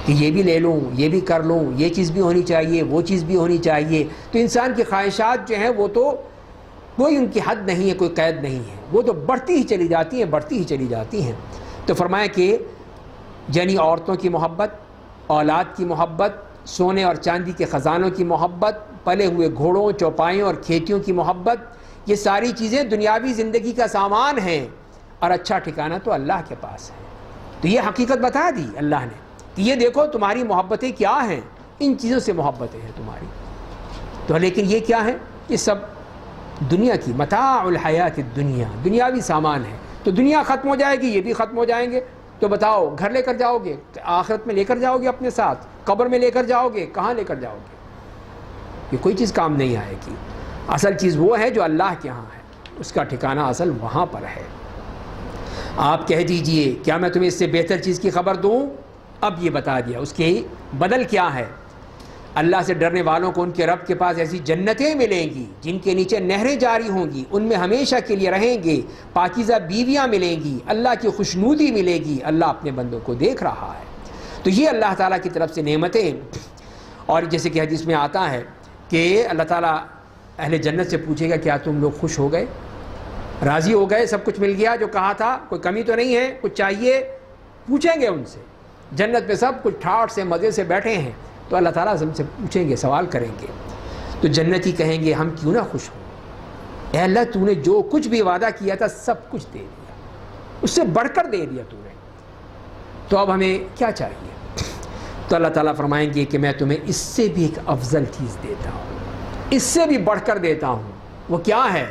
Speaker 1: کہ یہ بھی لے لوں، یہ بھی کر لوں، یہ چیز بھی ہونی چاہیے، وہ چیز بھی ہونی چاہیے۔ تو انسان کی خواہشات جو ہیں وہ تو کوئی ان کی حد نہیں ہے، کوئی قید نہیں ہے، وہ تو بڑھتی ہی چلی جاتی ہیں، بڑھتی ہی چلی جاتی ہیں۔ تو فرمایا کہ یعنی عورتوں کی محبت، اولاد کی محبت، سونے اور چاندی کے خزانوں کی محبت، پلے ہوئے گھوڑوں، چوپایوں اور کھیتیوں کی محبت، یہ ساری چیزیں دنیاوی زندگی کا سامان ہیں، اور اچھا ٹھکانہ تو اللہ کے پاس ہے۔ تو یہ حقیقت بتا دی اللہ نے کہ یہ دیکھو تمہاری محبتیں کیا ہیں، ان چیزوں سے محبتیں ہیں تمہاری۔ تو لیکن یہ کیا ہے؟ یہ سب دنیا کی متاع الحیات الدنیا، دنیاوی سامان ہے۔ تو دنیا ختم ہو جائے گی، یہ بھی ختم ہو جائیں گے۔ تو بتاؤ گھر لے کر جاؤ گے، آخرت میں لے کر جاؤ گے اپنے ساتھ، قبر میں لے کر جاؤ گے، کہاں لے کر جاؤ گے؟ یہ کوئی چیز کام نہیں آئے گی۔ اصل چیز وہ ہے جو اللہ کے ہاں ہے، اس کا ٹھکانہ اصل وہاں پر ہے۔ آپ کہہ دیجئے کیا میں تمہیں اس سے بہتر چیز کی خبر دوں؟ اب یہ بتا دیا، اس کے بدل کیا ہے؟ اللہ سے ڈرنے والوں کو ان کے رب کے پاس ایسی جنتیں ملیں گی جن کے نیچے نہریں جاری ہوں گی، ان میں ہمیشہ کے لیے رہیں گے، پاکیزہ بیویاں ملیں گی، اللہ کی خوشنودی ملے گی۔ اللہ اپنے بندوں کو دیکھ رہا ہے۔ تو یہ اللہ تعالیٰ کی طرف سے نعمتیں، اور جیسے کہ حدیث میں آتا ہے کہ اللہ تعالیٰ اہل جنت سے پوچھے گا کیا تم لوگ خوش ہو گئے، راضی ہو گئے، سب کچھ مل گیا جو کہا تھا، کوئی کمی تو نہیں ہے، کچھ چاہیے؟ پوچھیں گے ان سے۔ جنت میں سب کچھ ٹھاٹھ سے مزے سے بیٹھے ہیں، تو اللہ تعالیٰ ہم سے پوچھیں گے، سوال کریں گے۔ تو جنتی کہیں گے ہم کیوں نہ خوش ہوں، اے اللہ تو نے جو کچھ بھی وعدہ کیا تھا سب کچھ دے دیا، اس سے بڑھ کر دے دیا تو نے، تو اب ہمیں کیا چاہیے؟ تو اللہ تعالیٰ فرمائیں گے کہ میں تمہیں اس سے بھی ایک افضل چیز دیتا ہوں، اس سے بھی بڑھ کر دیتا ہوں۔ وہ کیا ہے؟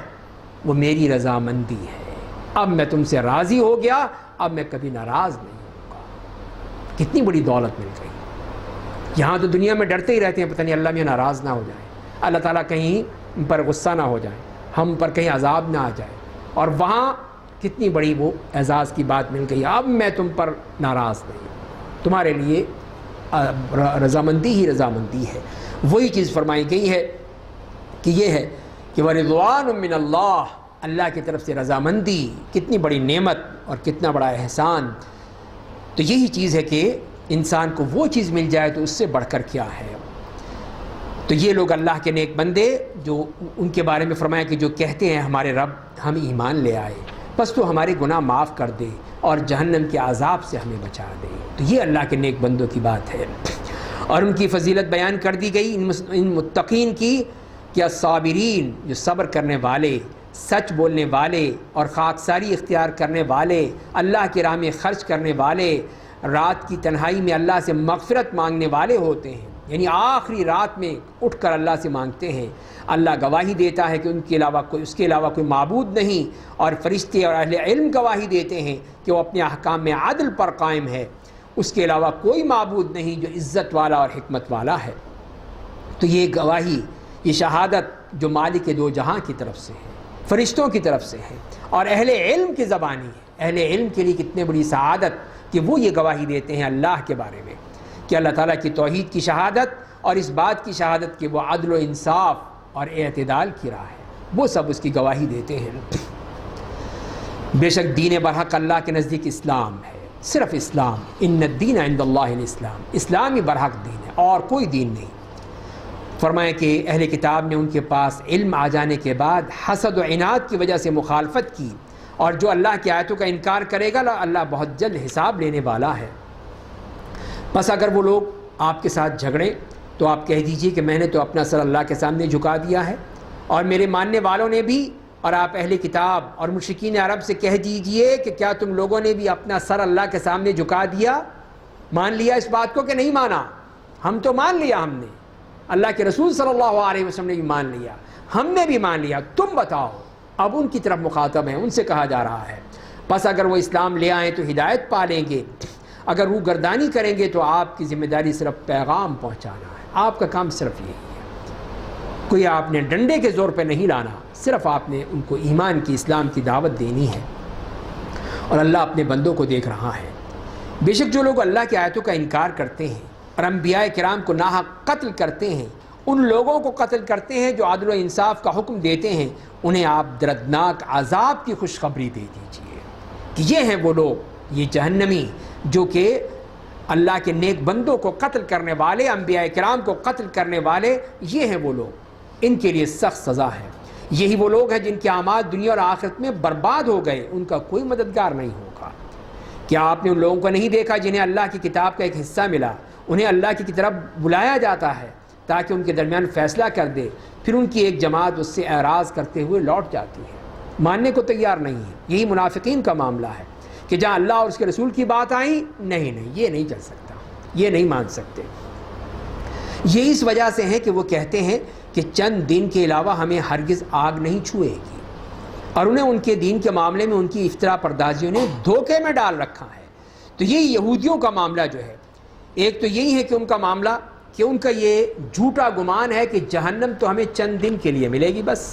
Speaker 1: وہ میری رضامندی ہے۔ اب میں تم سے راضی ہو گیا، اب میں کبھی ناراض نہیں ہوں گا۔ کتنی بڑی دولت مل گئی۔ یہاں تو دنیا میں ڈرتے ہی رہتے ہیں پتہ نہیں اللہ میں ناراض نہ ہو جائے، اللہ تعالیٰ کہیں ہم پر غصہ نہ ہو جائے، ہم پر کہیں عذاب نہ آ جائے، اور وہاں کتنی بڑی وہ اعزاز کی بات مل گئی، اب میں تم پر ناراض نہیں ہوں، تمہارے لیے رضامندی ہی رضامندی ہے۔ وہی چیز فرمائی گئی ہے کہ یہ ہے کہ وَرِضْوَانٌ مِّنَ اللَّهِ، اللہ کی طرف سے رضامندی، کتنی بڑی نعمت اور کتنا بڑا احسان۔ تو یہی چیز ہے کہ انسان کو وہ چیز مل جائے تو اس سے بڑھ کر کیا ہے۔ تو یہ لوگ اللہ کے نیک بندے جو ان کے بارے میں فرمایا کہ جو کہتے ہیں ہمارے رب ہم ایمان لے آئے، بس تو ہمارے گناہ معاف کر دے اور جہنم کے عذاب سے ہمیں بچا دے۔ تو یہ اللہ کے نیک بندوں کی بات ہے، اور ان کی فضیلت بیان کر دی گئی ان متقین کی کہ الصابرین، جو صبر کرنے والے، سچ بولنے والے اور خاکساری اختیار کرنے والے، اللہ کی راہ میں خرچ کرنے والے، رات کی تنہائی میں اللہ سے مغفرت مانگنے والے ہوتے ہیں، یعنی آخری رات میں اٹھ کر اللہ سے مانگتے ہیں۔ اللہ گواہی دیتا ہے کہ اس کے علاوہ کوئی معبود نہیں، اور فرشتے اور اہل علم گواہی دیتے ہیں کہ وہ اپنے احکام میں عدل پر قائم ہے، اس کے علاوہ کوئی معبود نہیں جو عزت والا اور حکمت والا ہے۔ تو یہ گواہی، یہ شہادت جو مالک دو جہاں کی طرف سے ہے، فرشتوں کی طرف سے ہے، اور اہل علم کی زبانی ہے۔ اہل علم کے لیے کتنے بڑی سعادت کہ وہ یہ گواہی دیتے ہیں اللہ کے بارے میں کہ اللہ تعالیٰ کی توحید کی شہادت، اور اس بات کی شہادت کہ وہ عدل و انصاف اور اعتدال کی راہ ہے، وہ سب اس کی گواہی دیتے ہیں۔ بے شک دین برحق اللہ کے نزدیک اسلام ہے، صرف اسلام، ان الدین عند اللہ الاسلام، اسلام ہی برحق دین ہے اور کوئی دین نہیں۔ فرمایا کہ اہل کتاب نے ان کے پاس علم آ جانے کے بعد حسد و عناد کی وجہ سے مخالفت کی، اور جو اللہ کی آیتوں کا انکار کرے گا اللہ بہت جلد حساب لینے والا ہے۔ بس اگر وہ لوگ آپ کے ساتھ جھگڑیں تو آپ کہہ دیجئے کہ میں نے تو اپنا سر اللہ کے سامنے جھکا دیا ہے، اور میرے ماننے والوں نے بھی، اور آپ اہل کتاب اور مشرکین عرب سے کہہ دیجئے کہ کیا تم لوگوں نے بھی اپنا سر اللہ کے سامنے جھکا دیا، مان لیا اس بات کو کہ نہیں مانا؟ ہم تو مان لیا، ہم نے اللہ کے رسول صلی اللہ علیہ وسلم نے بھی مان لیا، ہم نے بھی مان لیا، تم بتاؤ۔ اب ان کی طرف مخاطب ہیں، ان سے کہا جا رہا ہے بس اگر وہ اسلام لے آئیں تو ہدایت پا لیں گے، اگر روح گردانی کریں گے تو آپ کی ذمہ داری صرف پیغام پہنچانا ہے، آپ کا کام صرف یہی ہے، کوئی آپ نے ڈنڈے کے زور پہ نہیں لانا، صرف آپ نے ان کو ایمان کی، اسلام کی دعوت دینی ہے، اور اللہ اپنے بندوں کو دیکھ رہا ہے۔ بے شک جو لوگ اللہ کی آیتوں کا انکار کرتے ہیں اور انبیاء کرام کو ناحق قتل کرتے ہیں، ان لوگوں کو قتل کرتے ہیں جو عدل و انصاف کا حکم دیتے ہیں، انہیں آپ دردناک عذاب کی خوشخبری دے دیجیے کہ یہ ہیں وہ لوگ، یہ جہنمی جو کہ اللہ کے نیک بندوں کو قتل کرنے والے، انبیاء کرام کو قتل کرنے والے، یہ ہیں وہ لوگ، ان کے لیے سخت سزا ہے۔ یہی وہ لوگ ہیں جن کے اعمال دنیا اور آخرت میں برباد ہو گئے، ان کا کوئی مددگار نہیں ہوگا۔ کیا آپ نے ان لوگوں کو نہیں دیکھا جنہیں اللہ کی کتاب کا ایک حصہ ملا، انہیں اللہ کی طرف بلایا جاتا ہے تاکہ ان کے درمیان فیصلہ کر دے، پھر ان کی ایک جماعت اس سے اعراض کرتے ہوئے لوٹ جاتی ہے، ماننے کو تیار نہیں ہے۔ یہی منافقین کا معاملہ ہے کہ جہاں اللہ اور اس کے رسول کی بات آئی، نہیں یہ نہیں چل سکتا، یہ نہیں مان سکتے۔ یہ اس وجہ سے ہے کہ وہ کہتے ہیں کہ چند دن کے علاوہ ہمیں ہرگز آگ نہیں چھوئے گی، اور انہیں ان کے دین کے معاملے میں ان کی افترا پردازیوں نے دھوکے میں ڈال رکھا ہے۔ تو یہ یہودیوں کا معاملہ جو ہے، ایک تو یہی ہے کہ ان کا معاملہ، کہ ان کا یہ جھوٹا گمان ہے کہ جہنم تو ہمیں چند دن کے لیے ملے گی، بس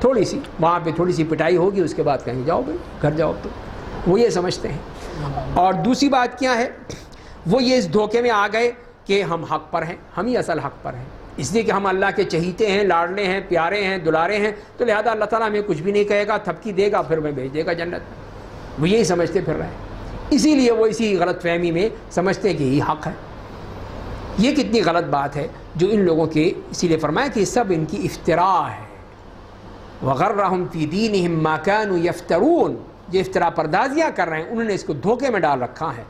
Speaker 1: تھوڑی سی وہاں پہ تھوڑی سی پٹائی ہوگی، اس کے بعد کہیں جاؤ بھائی گھر جاؤ، تو وہ یہ سمجھتے ہیں۔ اور دوسری بات کیا ہے، وہ یہ اس دھوکے میں آ گئے کہ ہم حق پر ہیں، ہم ہی اصل حق پر ہیں، اس لیے کہ ہم اللہ کے چہیتے ہیں، لاڈلے ہیں، پیارے ہیں، دلارے ہیں، تو لہذا اللہ تعالیٰ ہمیں کچھ بھی نہیں کہے گا، تھپکی دے گا، پھر ہمیں بھیج دے گا جنت میں۔ وہ یہی سمجھتے پھر رہے ہیں، اسی لیے وہ اسی غلط فہمی میں سمجھتے ہیں کہ یہی حق ہے۔ یہ کتنی غلط بات ہے جو ان لوگوں کے، اسی لیے فرمایا کہ سب ان کی افتراء ہے۔ وَغَرَّهُمْ فِي دِينِهِمْ مَا كَانُوا يَفْتَرُونَ، جو افتراء پردازیاں کر رہے ہیں انہوں نے اس کو دھوکے میں ڈال رکھا ہے۔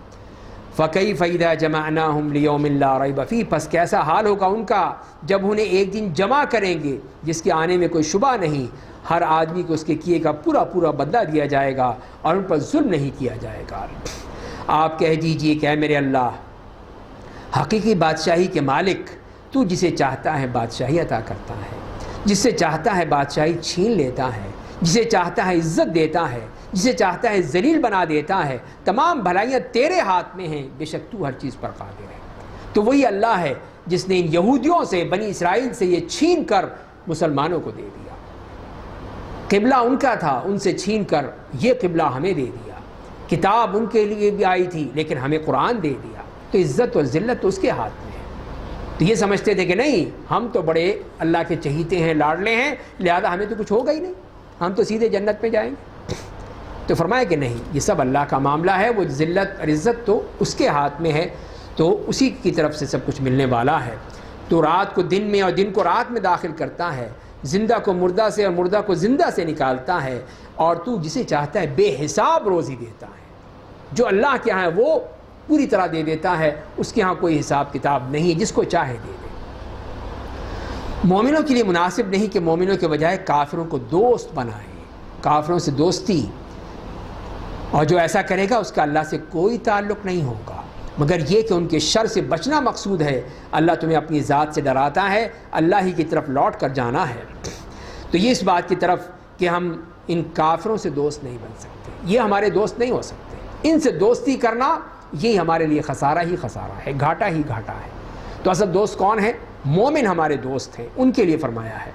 Speaker 1: فَكَيْفَ إِذَا جَمَعْنَاهُمْ لِيَوْمٍ لَا رَيْبَ فِيهِ، پس کیسا حال ہوگا ان کا جب انہیں ایک دن جمع کریں گے جس کے آنے میں کوئی شبہ نہیں، ہر آدمی کو اس کے کیے کا پورا پورا بدلہ دیا جائے گا اور ان پر ظلم نہیں کیا جائے گا۔ آپ کہہ دیجئے کہ اے میرے اللہ، حقیقی بادشاہی کے مالک، تو جسے چاہتا ہے بادشاہی عطا کرتا ہے، جس سے چاہتا ہے بادشاہی چھین لیتا ہے، جسے چاہتا ہے عزت دیتا ہے، جسے چاہتا ہے ذلیل بنا دیتا ہے، تمام بھلائیاں تیرے ہاتھ میں ہیں، بے شک تو ہر چیز پر قادر ہے۔ تو وہی اللہ ہے جس نے ان یہودیوں سے، بنی اسرائیل سے یہ چھین کر مسلمانوں کو دے دیا۔ قبلہ ان کا تھا، ان سے چھین کر یہ قبلہ ہمیں دے دیا۔ کتاب ان کے لیے بھی آئی تھی لیکن ہمیں قرآن دے دیا، تو عزت اور ذلت تو اس کے ہاتھ میں ہے۔ تو یہ سمجھتے تھے کہ نہیں، ہم تو بڑے اللہ کے چہیتے ہیں، لاڈلے ہیں، لہذا ہمیں تو کچھ ہوگا ہی نہیں، ہم تو سیدھے جنت میں جائیں گے۔ تو فرمایا کہ نہیں، یہ سب اللہ کا معاملہ ہے، وہ ذلت اور عزت تو اس کے ہاتھ میں ہے، تو اسی کی طرف سے سب کچھ ملنے والا ہے۔ تو رات کو دن میں اور دن کو رات میں داخل کرتا ہے، زندہ کو مردہ سے اور مردہ کو زندہ سے نکالتا ہے، اور تو جسے چاہتا ہے بے حساب روزی دیتا ہے۔ جو اللہ کے ہاں ہے وہ پوری طرح دے دیتا ہے، اس کے ہاں کوئی حساب کتاب نہیں، جس کو چاہے دے دے۔ مومنوں کے لیے مناسب نہیں کہ مومنوں کے بجائے کافروں کو دوست بنائیں، کافروں سے دوستی، اور جو ایسا کرے گا اس کا اللہ سے کوئی تعلق نہیں ہوگا، مگر یہ کہ ان کے شر سے بچنا مقصود ہے۔ اللہ تمہیں اپنی ذات سے ڈراتا ہے، اللہ ہی کی طرف لوٹ کر جانا ہے۔ تو یہ اس بات کی طرف کہ ہم ان کافروں سے دوست نہیں بن سکتے، یہ ہمارے دوست نہیں ہو سکتے، ان سے دوستی کرنا یہی ہمارے لیے خسارہ ہی خسارہ ہے، گھاٹا ہی گھاٹا ہے۔ تو اصل دوست کون ہے؟ مومن ہمارے دوست ہیں، ان کے لیے فرمایا ہے۔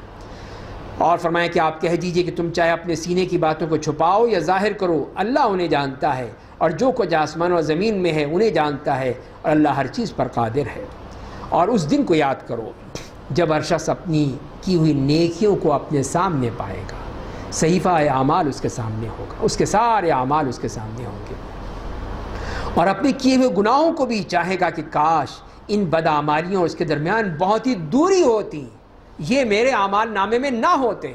Speaker 1: اور فرمایا کہ آپ کہہ دیجئے کہ تم چاہے اپنے سینے کی باتوں کو چھپاؤ یا ظاہر کرو، اللہ انہیں جانتا ہے، اور جو کچھ آسمان و زمین میں ہے انہیں جانتا ہے، اور اللہ ہر چیز پر قادر ہے۔ اور اس دن کو یاد کرو جب ہر شخص اپنی کی ہوئی نیکیوں کو اپنے سامنے پائے گا، صحیفہ اعمال اس کے سامنے ہوگا، اس کے سارے اعمال اس کے سامنے ہوں گے، اور اپنے کیے ہوئے گناہوں کو بھی چاہے گا کہ کاش ان بدعمالیوں اور اس کے درمیان بہت ہی دوری ہوتی، یہ میرے اعمال نامے میں نہ ہوتے،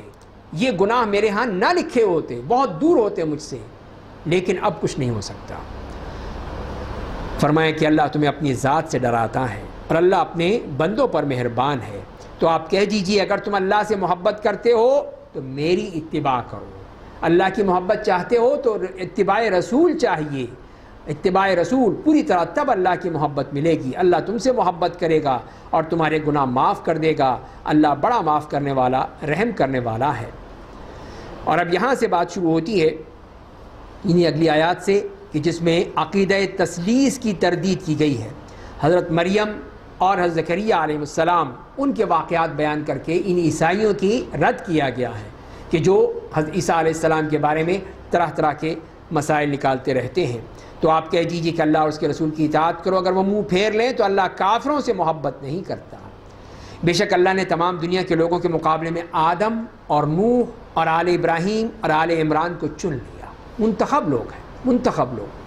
Speaker 1: یہ گناہ میرے ہاں نہ لکھے ہوتے، بہت دور ہوتے مجھ سے، لیکن اب کچھ نہیں ہو سکتا۔ فرمایا کہ اللہ تمہیں اپنی ذات سے ڈراتا ہے اور اللہ اپنے بندوں پر مہربان ہے، تو آپ کہہ دیجئے اگر تم اللہ سے محبت کرتے ہو تو میری اتباع کرو، اللہ کی محبت چاہتے ہو تو اتباع رسول چاہیے، اتباع رسول پوری طرح، تب اللہ کی محبت ملے گی، اللہ تم سے محبت کرے گا اور تمہارے گناہ معاف کر دے گا، اللہ بڑا معاف کرنے والا، رحم کرنے والا ہے۔ اور اب یہاں سے بات شروع ہوتی ہے انہی اگلی آیات سے کہ جس میں عقیدہ تثلیث کی تردید کی گئی ہے، حضرت مریم اور حضرت زکریا علیہ السلام ان کے واقعات بیان کر کے ان عیسائیوں کی رد کیا گیا ہے کہ جو حضرت عیسیٰ علیہ السلام کے بارے میں طرح طرح کے مسائل نکالتے رہتے ہیں۔ تو آپ کہہ دیجیے کہ اللہ اور اس کے رسول کی اطاعت کرو، اگر وہ منہ پھیر لیں تو اللہ کافروں سے محبت نہیں کرتا۔ بے شک اللہ نے تمام دنیا کے لوگوں کے مقابلے میں آدم اور نوح اور آل ابراہیم اور آل عمران کو چن لیا، منتخب لوگ ہیں، منتخب لوگ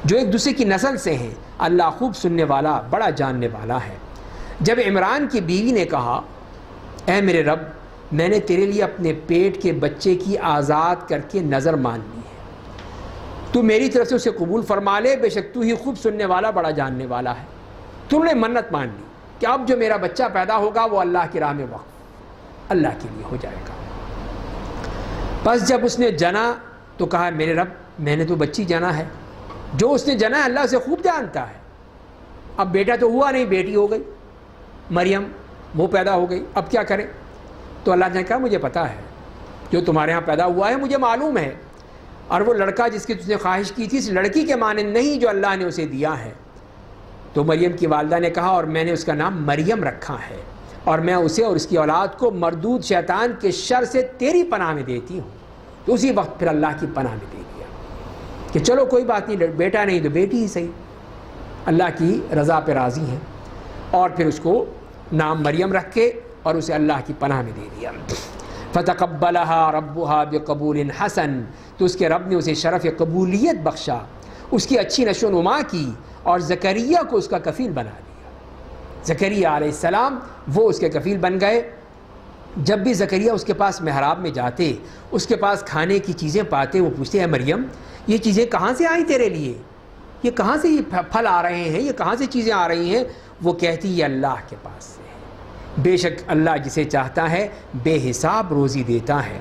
Speaker 1: جو ایک دوسرے کی نسل سے ہیں، اللہ خوب سننے والا، بڑا جاننے والا ہے۔ جب عمران کی بیوی نے کہا اے میرے رب، میں نے تیرے لیے اپنے پیٹ کے بچے کی آزاد کر کے نظر مان لی ہے، تو میری طرف سے اسے قبول فرما لے، بے شک تو ہی خوب سننے والا، بڑا جاننے والا ہے۔ تم نے منت مان لی کہ اب جو میرا بچہ پیدا ہوگا وہ اللہ کی راہ میں وقف، اللہ کے لیے ہو جائے گا۔ بس جب اس نے جنا تو کہا میرے رب، میں نے تو بچی جنا ہے، جو اس نے جنا ہے اللہ سے خوب جانتا ہے، اب بیٹا تو ہوا نہیں، بیٹی ہو گئی، مریم وہ پیدا ہو گئی، اب کیا کرے؟ تو اللہ نے کہا مجھے پتہ ہے جو تمہارے ہاں پیدا ہوا ہے، مجھے معلوم ہے، اور وہ لڑکا جس کی تم نے خواہش کی تھی اس لڑکی کے مانند نہیں جو اللہ نے اسے دیا ہے۔ تو مریم کی والدہ نے کہا اور میں نے اس کا نام مریم رکھا ہے، اور میں اسے اور اس کی اولاد کو مردود شیطان کے شر سے تیری پناہ میں دیتی ہوں۔ تو اسی وقت پھر اللہ کی پناہ میں دے دیا کہ چلو کوئی بات نہیں، بیٹا نہیں تو بیٹی ہی صحیح، اللہ کی رضا پہ راضی ہیں، اور پھر اس کو نام مریم رکھ کے اور اسے اللہ کی پناہ میں دے دیا۔ فتقبلها ربها بقبول حسن، تو اس کے رب نے اسے شرف قبولیت بخشا، اس کی اچھی نشو و نما کی، اور زکریا کو اس کا کفیل بنا دیا۔ زکریا علیہ السلام وہ اس کے کفیل بن گئے۔ جب بھی زکریا اس کے پاس محراب میں جاتے، اس کے پاس کھانے کی چیزیں پاتے، وہ پوچھتے ہیں مریم یہ چیزیں کہاں سے آئیں تیرے لیے، یہ کہاں سے یہ پھل آ رہے ہیں، یہ کہاں سے چیزیں آ رہی ہیں؟ وہ کہتی یہ اللہ کے پاس سے ہے، بے شک اللہ جسے چاہتا ہے بے حساب روزی دیتا ہے۔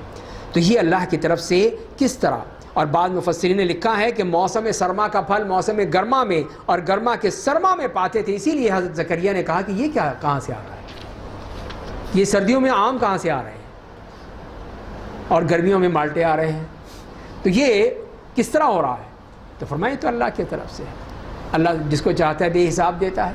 Speaker 1: تو یہ اللہ کی طرف سے کس طرح، اور بعض مفسرین نے لکھا ہے کہ موسم سرما کا پھل موسم گرما میں اور گرما کے سرما میں پاتے تھے، اسی لیے حضرت زکریا نے کہا کہ یہ کیا کہاں سے آ رہا ہے، یہ سردیوں میں آم کہاں سے آ رہے ہیں اور گرمیوں میں مالٹے آ رہے ہیں، تو یہ کس طرح ہو رہا ہے؟ تو فرمائے تو اللہ کی طرف سے ہے، اللہ جس کو چاہتا ہے بے حساب دیتا ہے،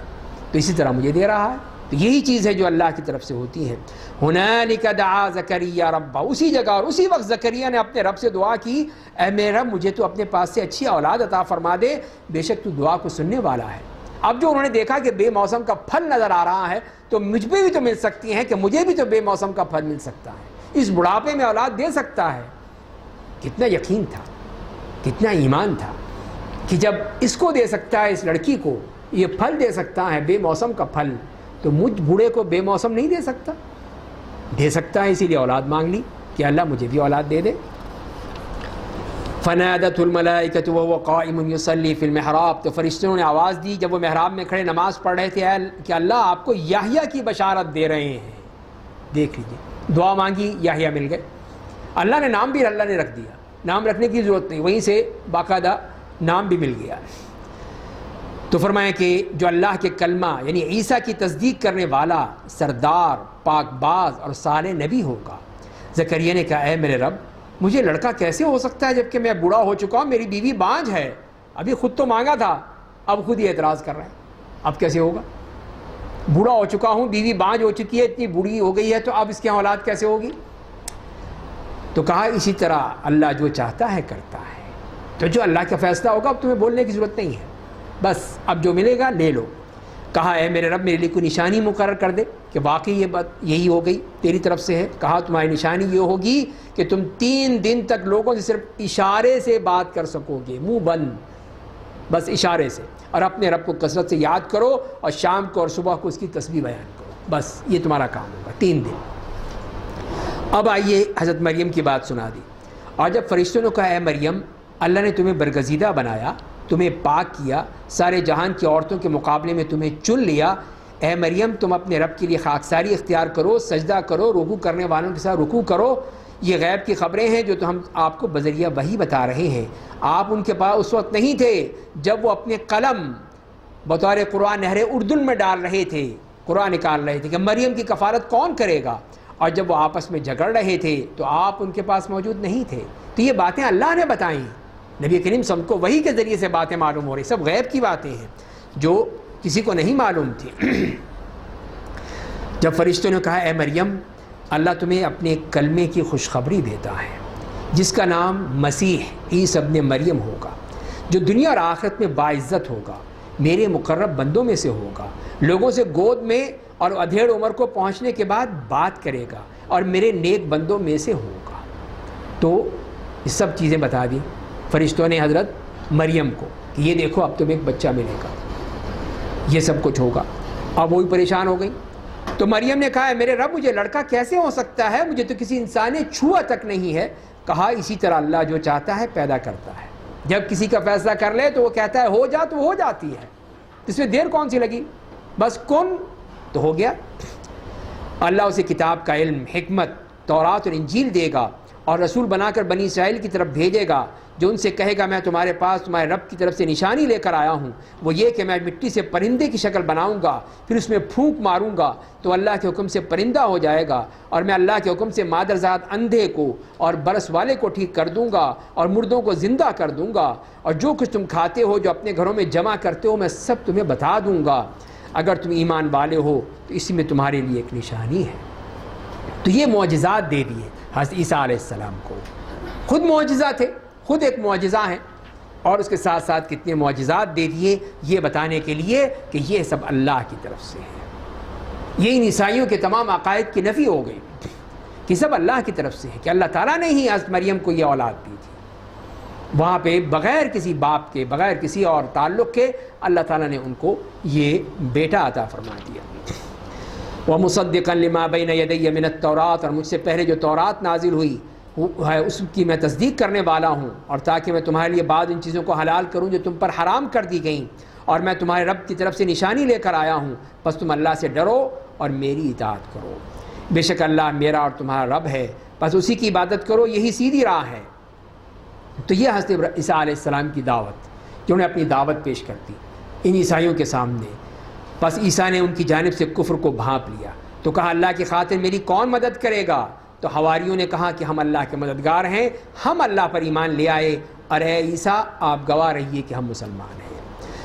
Speaker 1: تو اسی طرح مجھے دے رہا ہے۔ تو یہی چیز ہے جو اللہ کی طرف سے ہوتی ہے۔ ہنالک دعا زکریا ربہ، اسی جگہ اور اسی وقت زکریا نے اپنے رب سے دعا کی اے میرے رب مجھے تو اپنے پاس سے اچھی اولاد عطا فرما دے، بے شک تو دعا کو سننے والا ہے۔ اب جو انہوں نے دیکھا کہ بے موسم کا پھل نظر آ رہا ہے تو مجھ پہ بھی تو مل سکتی ہیں، کہ مجھے بھی تو بے موسم کا پھل مل سکتا ہے، اس بڑھاپے میں اولاد دے سکتا ہے۔ کتنا یقین تھا، کتنا ایمان تھا کہ جب اس کو دے سکتا ہے، اس لڑکی کو یہ پھل دے سکتا ہے بے موسم کا پھل، تو مجھ بوڑھے کو بے موسم نہیں دے سکتا؟ دے سکتا ہے، اسی لیے اولاد مانگ لی کہ اللہ مجھے بھی اولاد دے دے۔ فنادته الملائکۃ وهو قائم یصلی فی المحراب، تو فرشتوں نے آواز دی جب وہ محراب میں کھڑے نماز پڑھ رہے تھے کہ اللہ آپ کو یحییٰ کی بشارت دے رہے ہیں۔ دیکھ لیجیے، دعا مانگی، یحییٰ مل گئے، اللہ نے نام بھی اللہ نے رکھ دیا، نام رکھنے کی ضرورت نہیں، وہیں سے باقاعدہ نام بھی مل گیا۔ تو فرمایا کہ جو اللہ کے کلمہ یعنی عیسیٰ کی تصدیق کرنے والا سردار، پاک باز اور صالح نبی ہوگا۔ زکریا نے کہا اے میرے رب مجھے لڑکا کیسے ہو سکتا ہے جبکہ میں بوڑھا ہو چکا ہوں، میری بیوی بانجھ ہے، ابھی خود تو مانگا تھا، اب خود ہی اعتراض کر رہے ہیں، اب کیسے ہوگا؟ بوڑھا ہو چکا ہوں، بیوی بانجھ ہو چکی ہے، اتنی بوڑھی ہو گئی ہے، تو اب اس کی اولاد کیسے ہوگی؟ تو کہا اسی طرح اللہ جو چاہتا ہے کرتا ہے، تو جو اللہ کا فیصلہ ہوگا اب تمہیں بولنے کی ضرورت نہیں ہے، بس اب جو ملے گا لے لو۔ کہا اے میرے رب میرے لیے کوئی نشانی مقرر کر دے کہ واقعی یہ بات یہی ہو گئی تیری طرف سے ہے. کہا تمہاری نشانی یہ ہوگی کہ تم 3 دن تک لوگوں سے صرف اشارے سے بات کر سکو گے, منہ بند, بس اشارے سے, اور اپنے رب کو کثرت سے یاد کرو اور شام کو اور صبح کو اس کی تسبیح بیان کرو, بس یہ تمہارا کام ہوگا 3 دن. اب آئیے حضرت مریم کی بات سنا دی. اور جب فرشتوں نے کہا اے مریم اللہ نے تمہیں برگزیدہ بنایا, تمہیں پاک کیا, سارے جہان کی عورتوں کے مقابلے میں تمہیں چن لیا, اے مریم تم اپنے رب کے لیے خاکساری اختیار کرو, سجدہ کرو, رکوع کرنے والوں کے ساتھ رکوع کرو. یہ غیب کی خبریں ہیں جو تو ہم آپ کو بذریعہ وحی بتا رہے ہیں. آپ ان کے پاس اس وقت نہیں تھے جب وہ اپنے قلم بطور قرآن نہر اردن میں ڈال رہے تھے, قرآن نکال رہے تھے کہ مریم کی کفالت کون کرے گا, اور جب وہ آپس میں جھگڑ رہے تھے تو آپ ان کے پاس موجود نہیں تھے. تو یہ باتیں اللہ نے بتائیں, نبی کریم صلی اللہ علیہ وسلم کو وحی کے ذریعے سے باتیں معلوم ہو رہی, سب غیب کی باتیں ہیں جو کسی کو نہیں معلوم تھی. جب فرشتوں نے کہا اے مریم اللہ تمہیں اپنے کلمے کی خوشخبری دیتا ہے جس کا نام مسیح عیسیٰ ابن مریم ہوگا, جو دنیا اور آخرت میں باعزت ہوگا, میرے مقرب بندوں میں سے ہوگا, لوگوں سے گود میں اور ادھیڑ عمر کو پہنچنے کے بعد بات کرے گا اور میرے نیک بندوں میں سے ہوگا. تو یہ سب چیزیں بتا دی فرشتوں نے حضرت مریم کو کہ یہ دیکھو اب تمہیں ایک بچہ ملے گا, یہ سب کچھ ہوگا. اب وہی پریشان ہو گئی. تو مریم نے کہا میرے رب مجھے لڑکا کیسے ہو سکتا ہے, مجھے تو کسی انسان نے چھوا تک نہیں ہے. کہا اسی طرح اللہ جو چاہتا ہے پیدا کرتا ہے, جب کسی کا فیصلہ کر لے تو وہ کہتا ہے ہو جا تو ہو جاتی ہے, اس میں دیر کون سی لگی, بس کن تو ہو گیا. اللہ اسے کتاب کا علم, حکمت, تورات اور انجیل دے گا اور رسول بنا کر بنی اسرائیل کی طرف بھیجے گا, جو ان سے کہے گا میں تمہارے پاس تمہارے رب کی طرف سے نشانی لے کر آیا ہوں, وہ یہ کہ میں مٹی سے پرندے کی شکل بناؤں گا, پھر اس میں پھونک ماروں گا تو اللہ کے حکم سے پرندہ ہو جائے گا, اور میں اللہ کے حکم سے مادرزاد اندھے کو اور برس والے کو ٹھیک کر دوں گا اور مردوں کو زندہ کر دوں گا, اور جو کچھ تم کھاتے ہو جو اپنے گھروں میں جمع کرتے ہو میں سب تمہیں بتا دوں گا. اگر تم ایمان والے ہو تو اسی میں تمہارے لیے ایک نشانی ہے. تو یہ معجزات دے دیے حضرت عیسیٰ علیہ السلام کو, خود معجزہ تھے, خود ایک معجزہ ہیں, اور اس کے ساتھ ساتھ کتنے معجزات دے دیے یہ بتانے کے لیے کہ یہ سب اللہ کی طرف سے ہے. یہ ان عیسائیوں کے تمام عقائد کی نفی ہو گئی کہ سب اللہ کی طرف سے ہے, کہ اللہ تعالیٰ نے ہی حضرت مریم کو یہ اولاد دی تھی. وہاں پہ بغیر کسی باپ کے, بغیر کسی اور تعلق کے اللہ تعالیٰ نے ان کو یہ بیٹا عطا فرما دیا. وَمُصَدِّقًا لِمَا بَيْنَ يَدَيَّ مِنَ التَّوْرَاةِ, اور مجھ سے پہلے جو تورات نازل ہوئی ہے اس کی میں تصدیق کرنے والا ہوں, اور تاکہ میں تمہارے لیے بعد ان چیزوں کو حلال کروں جو تم پر حرام کر دی گئیں, اور میں تمہارے رب کی طرف سے نشانی لے کر آیا ہوں, بس تم اللہ سے ڈرو اور میری اطاعت کرو. بے شک اللہ میرا اور تمہارا رب ہے, بس اسی کی عبادت کرو, یہی سیدھی راہ ہے. تو یہ حضرت عیسیٰ علیہ السلام کی دعوت کہ انہیں اپنی دعوت پیش کر دی ان عیسائیوں کے سامنے. بس عیسیٰ نے ان کی جانب سے کفر کو بھانپ لیا, تو کہا اللہ کی خاطر میری کون مدد کرے گا. تو حواریوں نے کہا کہ ہم اللہ کے مددگار ہیں, ہم اللہ پر ایمان لے آئے, اور اے عیسیٰ آپ گواہ رہیے کہ ہم مسلمان ہیں.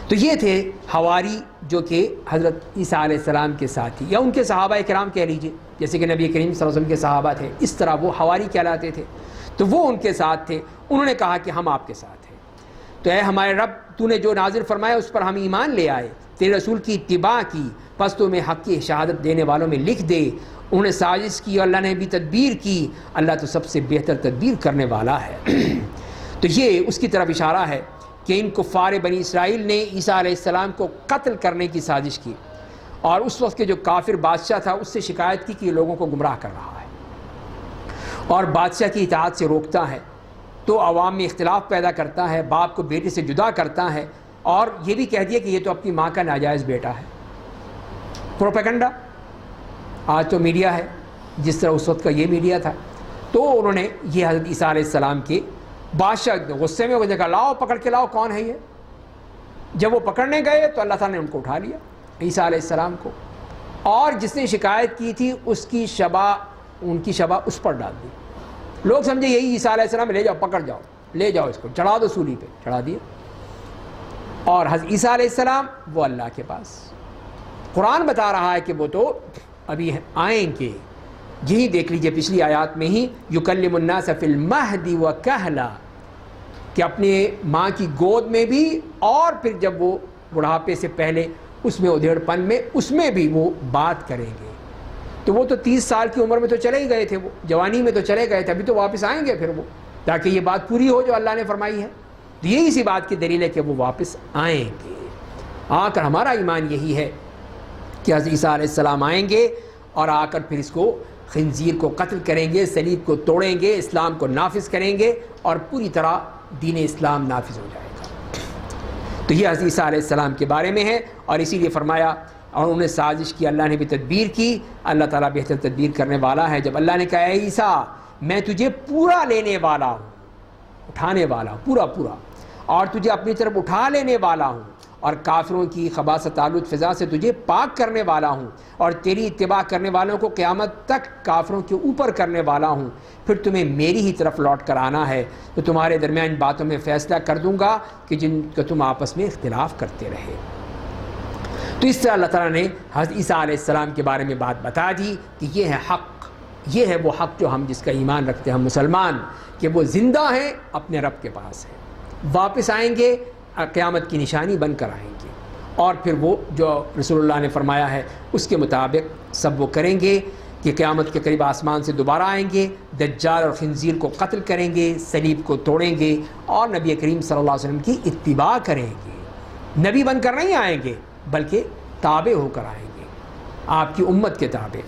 Speaker 1: تو یہ تھے حواری جو کہ حضرت عیسیٰ علیہ السلام کے ساتھی, یا ان کے صحابہ کرام کہہ لیجئے, جیسے کہ نبی کریم صلی اللہ علیہ وسلم کے صحابہ تھے, اس طرح وہ حواری کہلاتے تھے. تو وہ ان کے ساتھ تھے, انہوں نے کہا کہ ہم آپ کے ساتھ ہیں. تو اے ہمارے رب تو نے جو نازل فرمایا اس پر ہم ایمان لے آئے, تیرے رسول کی اتباع کی, پس تو میں حق کی شہادت دینے والوں میں لکھ دے. انہوں نے سازش کی اور اللہ نے بھی تدبیر کی, اللہ تو سب سے بہتر تدبیر کرنے والا ہے. تو یہ اس کی طرف اشارہ ہے کہ ان کفار بنی اسرائیل نے عیسیٰ علیہ السلام کو قتل کرنے کی سازش کی, اور اس وقت کے جو کافر بادشاہ تھا اس سے شکایت کی کہ یہ لوگوں کو گمراہ کر رہا ہے اور بادشاہ کی اطاعت سے روکتا ہے, تو عوام میں اختلاف پیدا کرتا ہے, باپ کو بیٹے سے جدا کرتا ہے, اور یہ بھی کہہ دیا کہ یہ تو اپنی ماں کا ناجائز بیٹا ہے. پروپیگنڈا. آج تو میڈیا ہے جس طرح اس وقت کا یہ میڈیا تھا. تو انہوں نے یہ حضرت عیسیٰ علیہ السلام کے بادشاہ غصے میں وہ جگہ لاؤ, پکڑ کے لاؤ, کون ہے یہ. جب وہ پکڑنے گئے تو اللہ تعالیٰ نے ان کو اٹھا لیا, عیسیٰ علیہ السلام کو, اور جس نے شکایت کی تھی اس کی شبہ, ان کی شبہ اس پر ڈال دی. لوگ سمجھے یہی عیسیٰ علیہ السلام, لے جاؤ, پکڑ جاؤ, لے جاؤ اس کو, چڑھا دو سولی پہ, چڑھا دیا. اور حضرت عیسیٰ علیہ السلام وہ اللہ کے پاس. قرآن بتا رہا ہے کہ وہ تو ابھی آئیں گے. یہی دیکھ لیجئے پچھلی آیات میں ہی, یکلم الناس فی المہد وکہلا, کہ اپنے ماں کی گود میں بھی, اور پھر جب وہ بڑھاپے سے پہلے اس میں ادھیڑ پن میں اس میں بھی وہ بات کریں گے. تو وہ تو 30 سال کی عمر میں تو چلے ہی گئے تھے، وہ جوانی میں تو چلے گئے تھے، ابھی تو واپس آئیں گے پھر وہ، تاکہ یہ بات پوری ہو جو اللہ نے فرمائی ہے. تو یہی سی بات کی دلیل ہے کہ وہ واپس آئیں گے. آ کر ہمارا ایمان یہی ہے کہ حضرت عیسیٰ علیہ السلام آئیں گے اور آ کر پھر اس کو خنزیر کو قتل کریں گے، صلیب کو توڑیں گے، اسلام کو نافذ کریں گے اور پوری طرح دین اسلام نافذ ہو جائے گا. تو یہ حضرت عیسیٰ علیہ السلام کے بارے میں ہے، اور اسی لیے فرمایا اور انہوں نے سازش کی، اللہ نے بھی تدبیر کی. اللہ تعالیٰ بہتر تدبیر کرنے والا ہے. جب اللہ نے کہا اے عیسیٰ میں تجھے پورا لینے والا ہوں، اٹھانے والا ہوں پورا پورا، اور تجھے اپنی طرف اٹھا لینے والا ہوں، اور کافروں کی خباثت آلود فضا سے تجھے پاک کرنے والا ہوں، اور تیری اتباع کرنے والوں کو قیامت تک کافروں کے اوپر کرنے والا ہوں، پھر تمہیں میری ہی طرف لوٹ کر آنا ہے تو تمہارے درمیان باتوں میں فیصلہ کر دوں گا کہ جن کا تم آپس میں اختلاف کرتے رہے. تو اس طرح اللہ تعالیٰ نے حضرت عیسیٰ علیہ السلام کے بارے میں بات بتا دی کہ یہ ہے حق، یہ ہے وہ حق جو ہم جس کا ایمان رکھتے ہیں ہم مسلمان، کہ وہ زندہ ہیں، اپنے رب کے پاس ہیں، واپس آئیں گے، قیامت کی نشانی بن کر آئیں گے، اور پھر وہ جو رسول اللہ نے فرمایا ہے اس کے مطابق سب وہ کریں گے کہ قیامت کے قریب آسمان سے دوبارہ آئیں گے، دجال اور خنزیر کو قتل کریں گے، صلیب کو توڑیں گے، اور نبی کریم صلی اللہ علیہ وسلم کی اتباع کریں گے. نبی بن کر نہیں آئیں گے بلکہ تابع ہو کر آئیں گے، آپ کی امت کے تابع.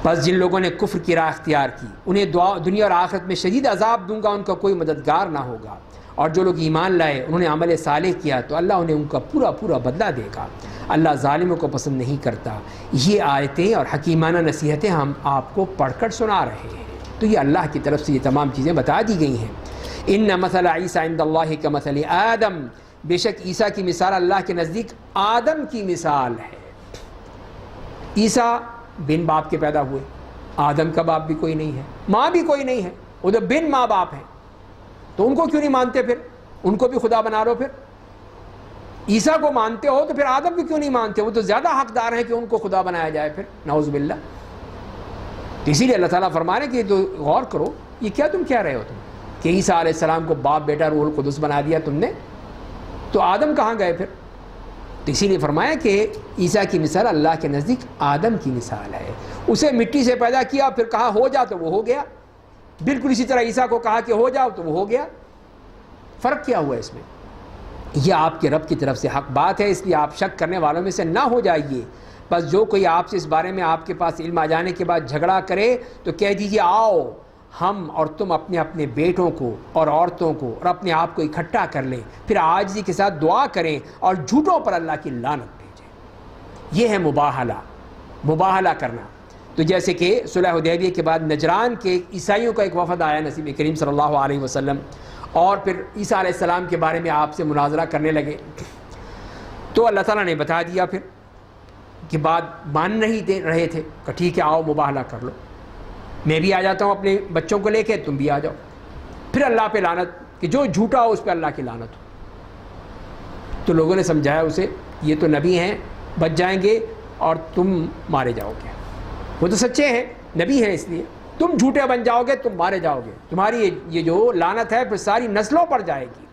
Speaker 1: بس جن لوگوں نے کفر کی راہ اختیار کی انہیں دنیا اور آخرت میں شدید عذاب دوں گا، ان کا کوئی مددگار نہ ہوگا. اور جو لوگ ایمان لائے انہوں نے عمل صالح کیا تو اللہ انہیں ان کا پورا پورا بدلہ دے گا. اللہ ظالموں کو پسند نہیں کرتا. یہ آیتیں اور حکیمانہ نصیحتیں ہم آپ کو پڑھ کر سنا رہے ہیں، تو یہ اللہ کی طرف سے یہ تمام چیزیں بتا دی گئی ہیں. ان مثل عیسیٰ عند اللہ کمثل آدم، بے شک عیسیٰ کی مثال اللہ کے نزدیک آدم کی مثال ہے. عیسیٰ بن باپ کے پیدا ہوئے، آدم کا باپ بھی کوئی نہیں ہے، ماں بھی کوئی نہیں ہے، وہ تو بن ماں باپ ہیں. تو ان کو کیوں نہیں مانتے؟ پھر ان کو بھی خدا بنا لو. پھر عیسیٰ کو مانتے ہو تو پھر آدم کو کیوں نہیں مانتے؟ وہ تو زیادہ حقدار ہیں کہ ان کو خدا بنایا جائے. پھر نعوذ باللہ. تو اسی لیے اللہ تعالیٰ فرما رہے ہیں کہ تو غور کرو یہ کیا تم کہہ رہے ہو تم کہ عیسیٰ علیہ السلام کو باپ بیٹا روح القدس بنا دیا تم نے، تو آدم کہاں گئے پھر؟ تو اسی لیے فرمایا کہ عیسیٰ کی مثال اللہ کے نزدیک آدم کی مثال ہے. اسے مٹی سے پیدا کیا، پھر کہا ہو جا تو وہ ہو گیا. بالکل اسی طرح عیسیٰ کو کہا کہ ہو جاؤ تو وہ ہو گیا. فرق کیا ہوا اس میں؟ یہ آپ کے رب کی طرف سے حق بات ہے، اس لیے آپ شک کرنے والوں میں سے نہ ہو جائیے. بس جو کوئی آپ سے اس بارے میں آپ کے پاس علم آ جانے کے بعد جھگڑا کرے تو کہہ دیجیے آؤ ہم اور تم اپنے اپنے بیٹوں کو اور عورتوں کو اور اپنے آپ کو اکٹھا کر لیں، پھر عاجزی کے ساتھ دعا کریں اور جھوٹوں پر اللہ کی لعنت بھیجیں. یہ ہے مباہلہ کرنا. تو جیسے کہ صلح حدیبیہ کے بعد نجران کے عیسائیوں کا ایک وفد آیا نبی کریم صلی اللہ علیہ وسلم، اور پھر عیسیٰ علیہ السلام کے بارے میں آپ سے مناظرہ کرنے لگے. تو اللہ تعالیٰ نے بتا دیا پھر کہ بات مان نہیں دے رہے تھے کہ ٹھیک ہے آؤ مباہلہ کر لو، میں بھی آ جاتا ہوں اپنے بچوں کو لے کے، تم بھی آ جاؤ. پھر اللہ پہ لعنت کہ جو جھوٹا ہو اس پہ اللہ کی لعنت ہو. تو لوگوں نے سمجھایا اسے یہ تو نبی ہیں بچ جائیں گے اور تم مارے جاؤ گے. وہ تو سچے ہیں، نبی ہیں، اس لیے تم جھوٹے بن جاؤ گے، تم مارے جاؤ گے، تمہاری یہ جو لعنت ہے پھر ساری نسلوں پر جائے گی.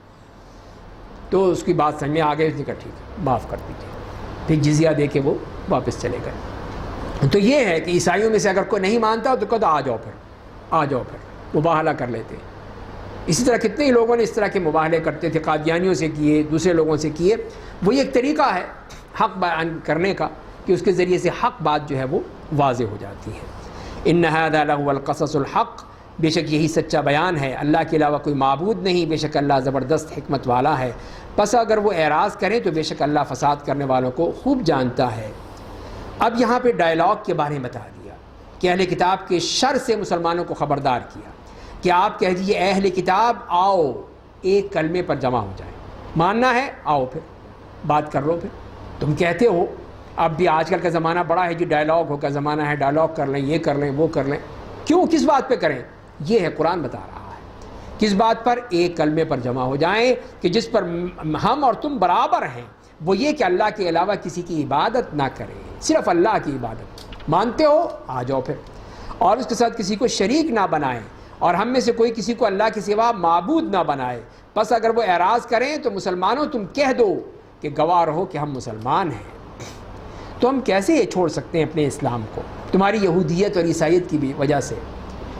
Speaker 1: تو اس کی بات سمجھ میں آ گئی. اس نے کہا ٹھیک ہے معاف کر دیجیے. پھر جزیہ دے کے وہ واپس چلے گئے. تو یہ ہے کہ عیسائیوں میں سے اگر کوئی نہیں مانتا تو کہتا آ جاؤ پھر مباہلہ کر لیتے. اسی طرح کتنے ہی لوگوں نے اس طرح کے مباہلے کرتے تھے، قادیانیوں سے کیے، دوسرے لوگوں سے کیے. وہ ایک طریقہ ہے حق بیان کرنے کا کہ اس کے ذریعے سے حق بات جو ہے وہ واضح ہو جاتی ہے. ان ھذا لہو القصص الحق، بے شک یہی سچا بیان ہے، اللہ کے علاوہ کوئی معبود نہیں، بے شک اللہ زبردست حکمت والا ہے. پس اگر وہ اعراض کریں تو بے شک اللہ فساد کرنے والوں کو خوب جانتا ہے. اب یہاں پہ ڈائلاگ کے بارے میں بتا دیا کہ اہل کتاب کے شر سے مسلمانوں کو خبردار کیا کہ آپ کہہ دیجیے اے اہل کتاب آؤ ایک کلمے پر جمع ہو جائیں، ماننا ہے آؤ پھر بات کر لو. پھر تم کہتے ہو اب بھی آج کل کا زمانہ بڑا ہے جی ڈائلاگ ہو کا زمانہ ہے، ڈائلاگ کر لیں، یہ کر لیں وہ کر لیں. کیوں، کس بات پہ کریں؟ یہ ہے قرآن بتا رہا ہے کس بات پر. ایک کلمے پر جمع ہو جائیں کہ جس پر ہم اور تم برابر ہیں، وہ یہ کہ اللہ کے علاوہ کسی کی عبادت نہ کریں، صرف اللہ کی عبادت. مانتے ہو آ جاؤ پھر، اور اس کے ساتھ کسی کو شریک نہ بنائیں، اور ہم میں سے کوئی کسی کو اللہ کے سوا معبود نہ بنائے. بس اگر وہ اعراض کریں تو مسلمانوں تم کہہ دو کہ گواہ رہو کہ ہم مسلمان ہیں. تو ہم کیسے یہ چھوڑ سکتے ہیں اپنے اسلام کو تمہاری یہودیت اور عیسائیت کی بھی وجہ سے؟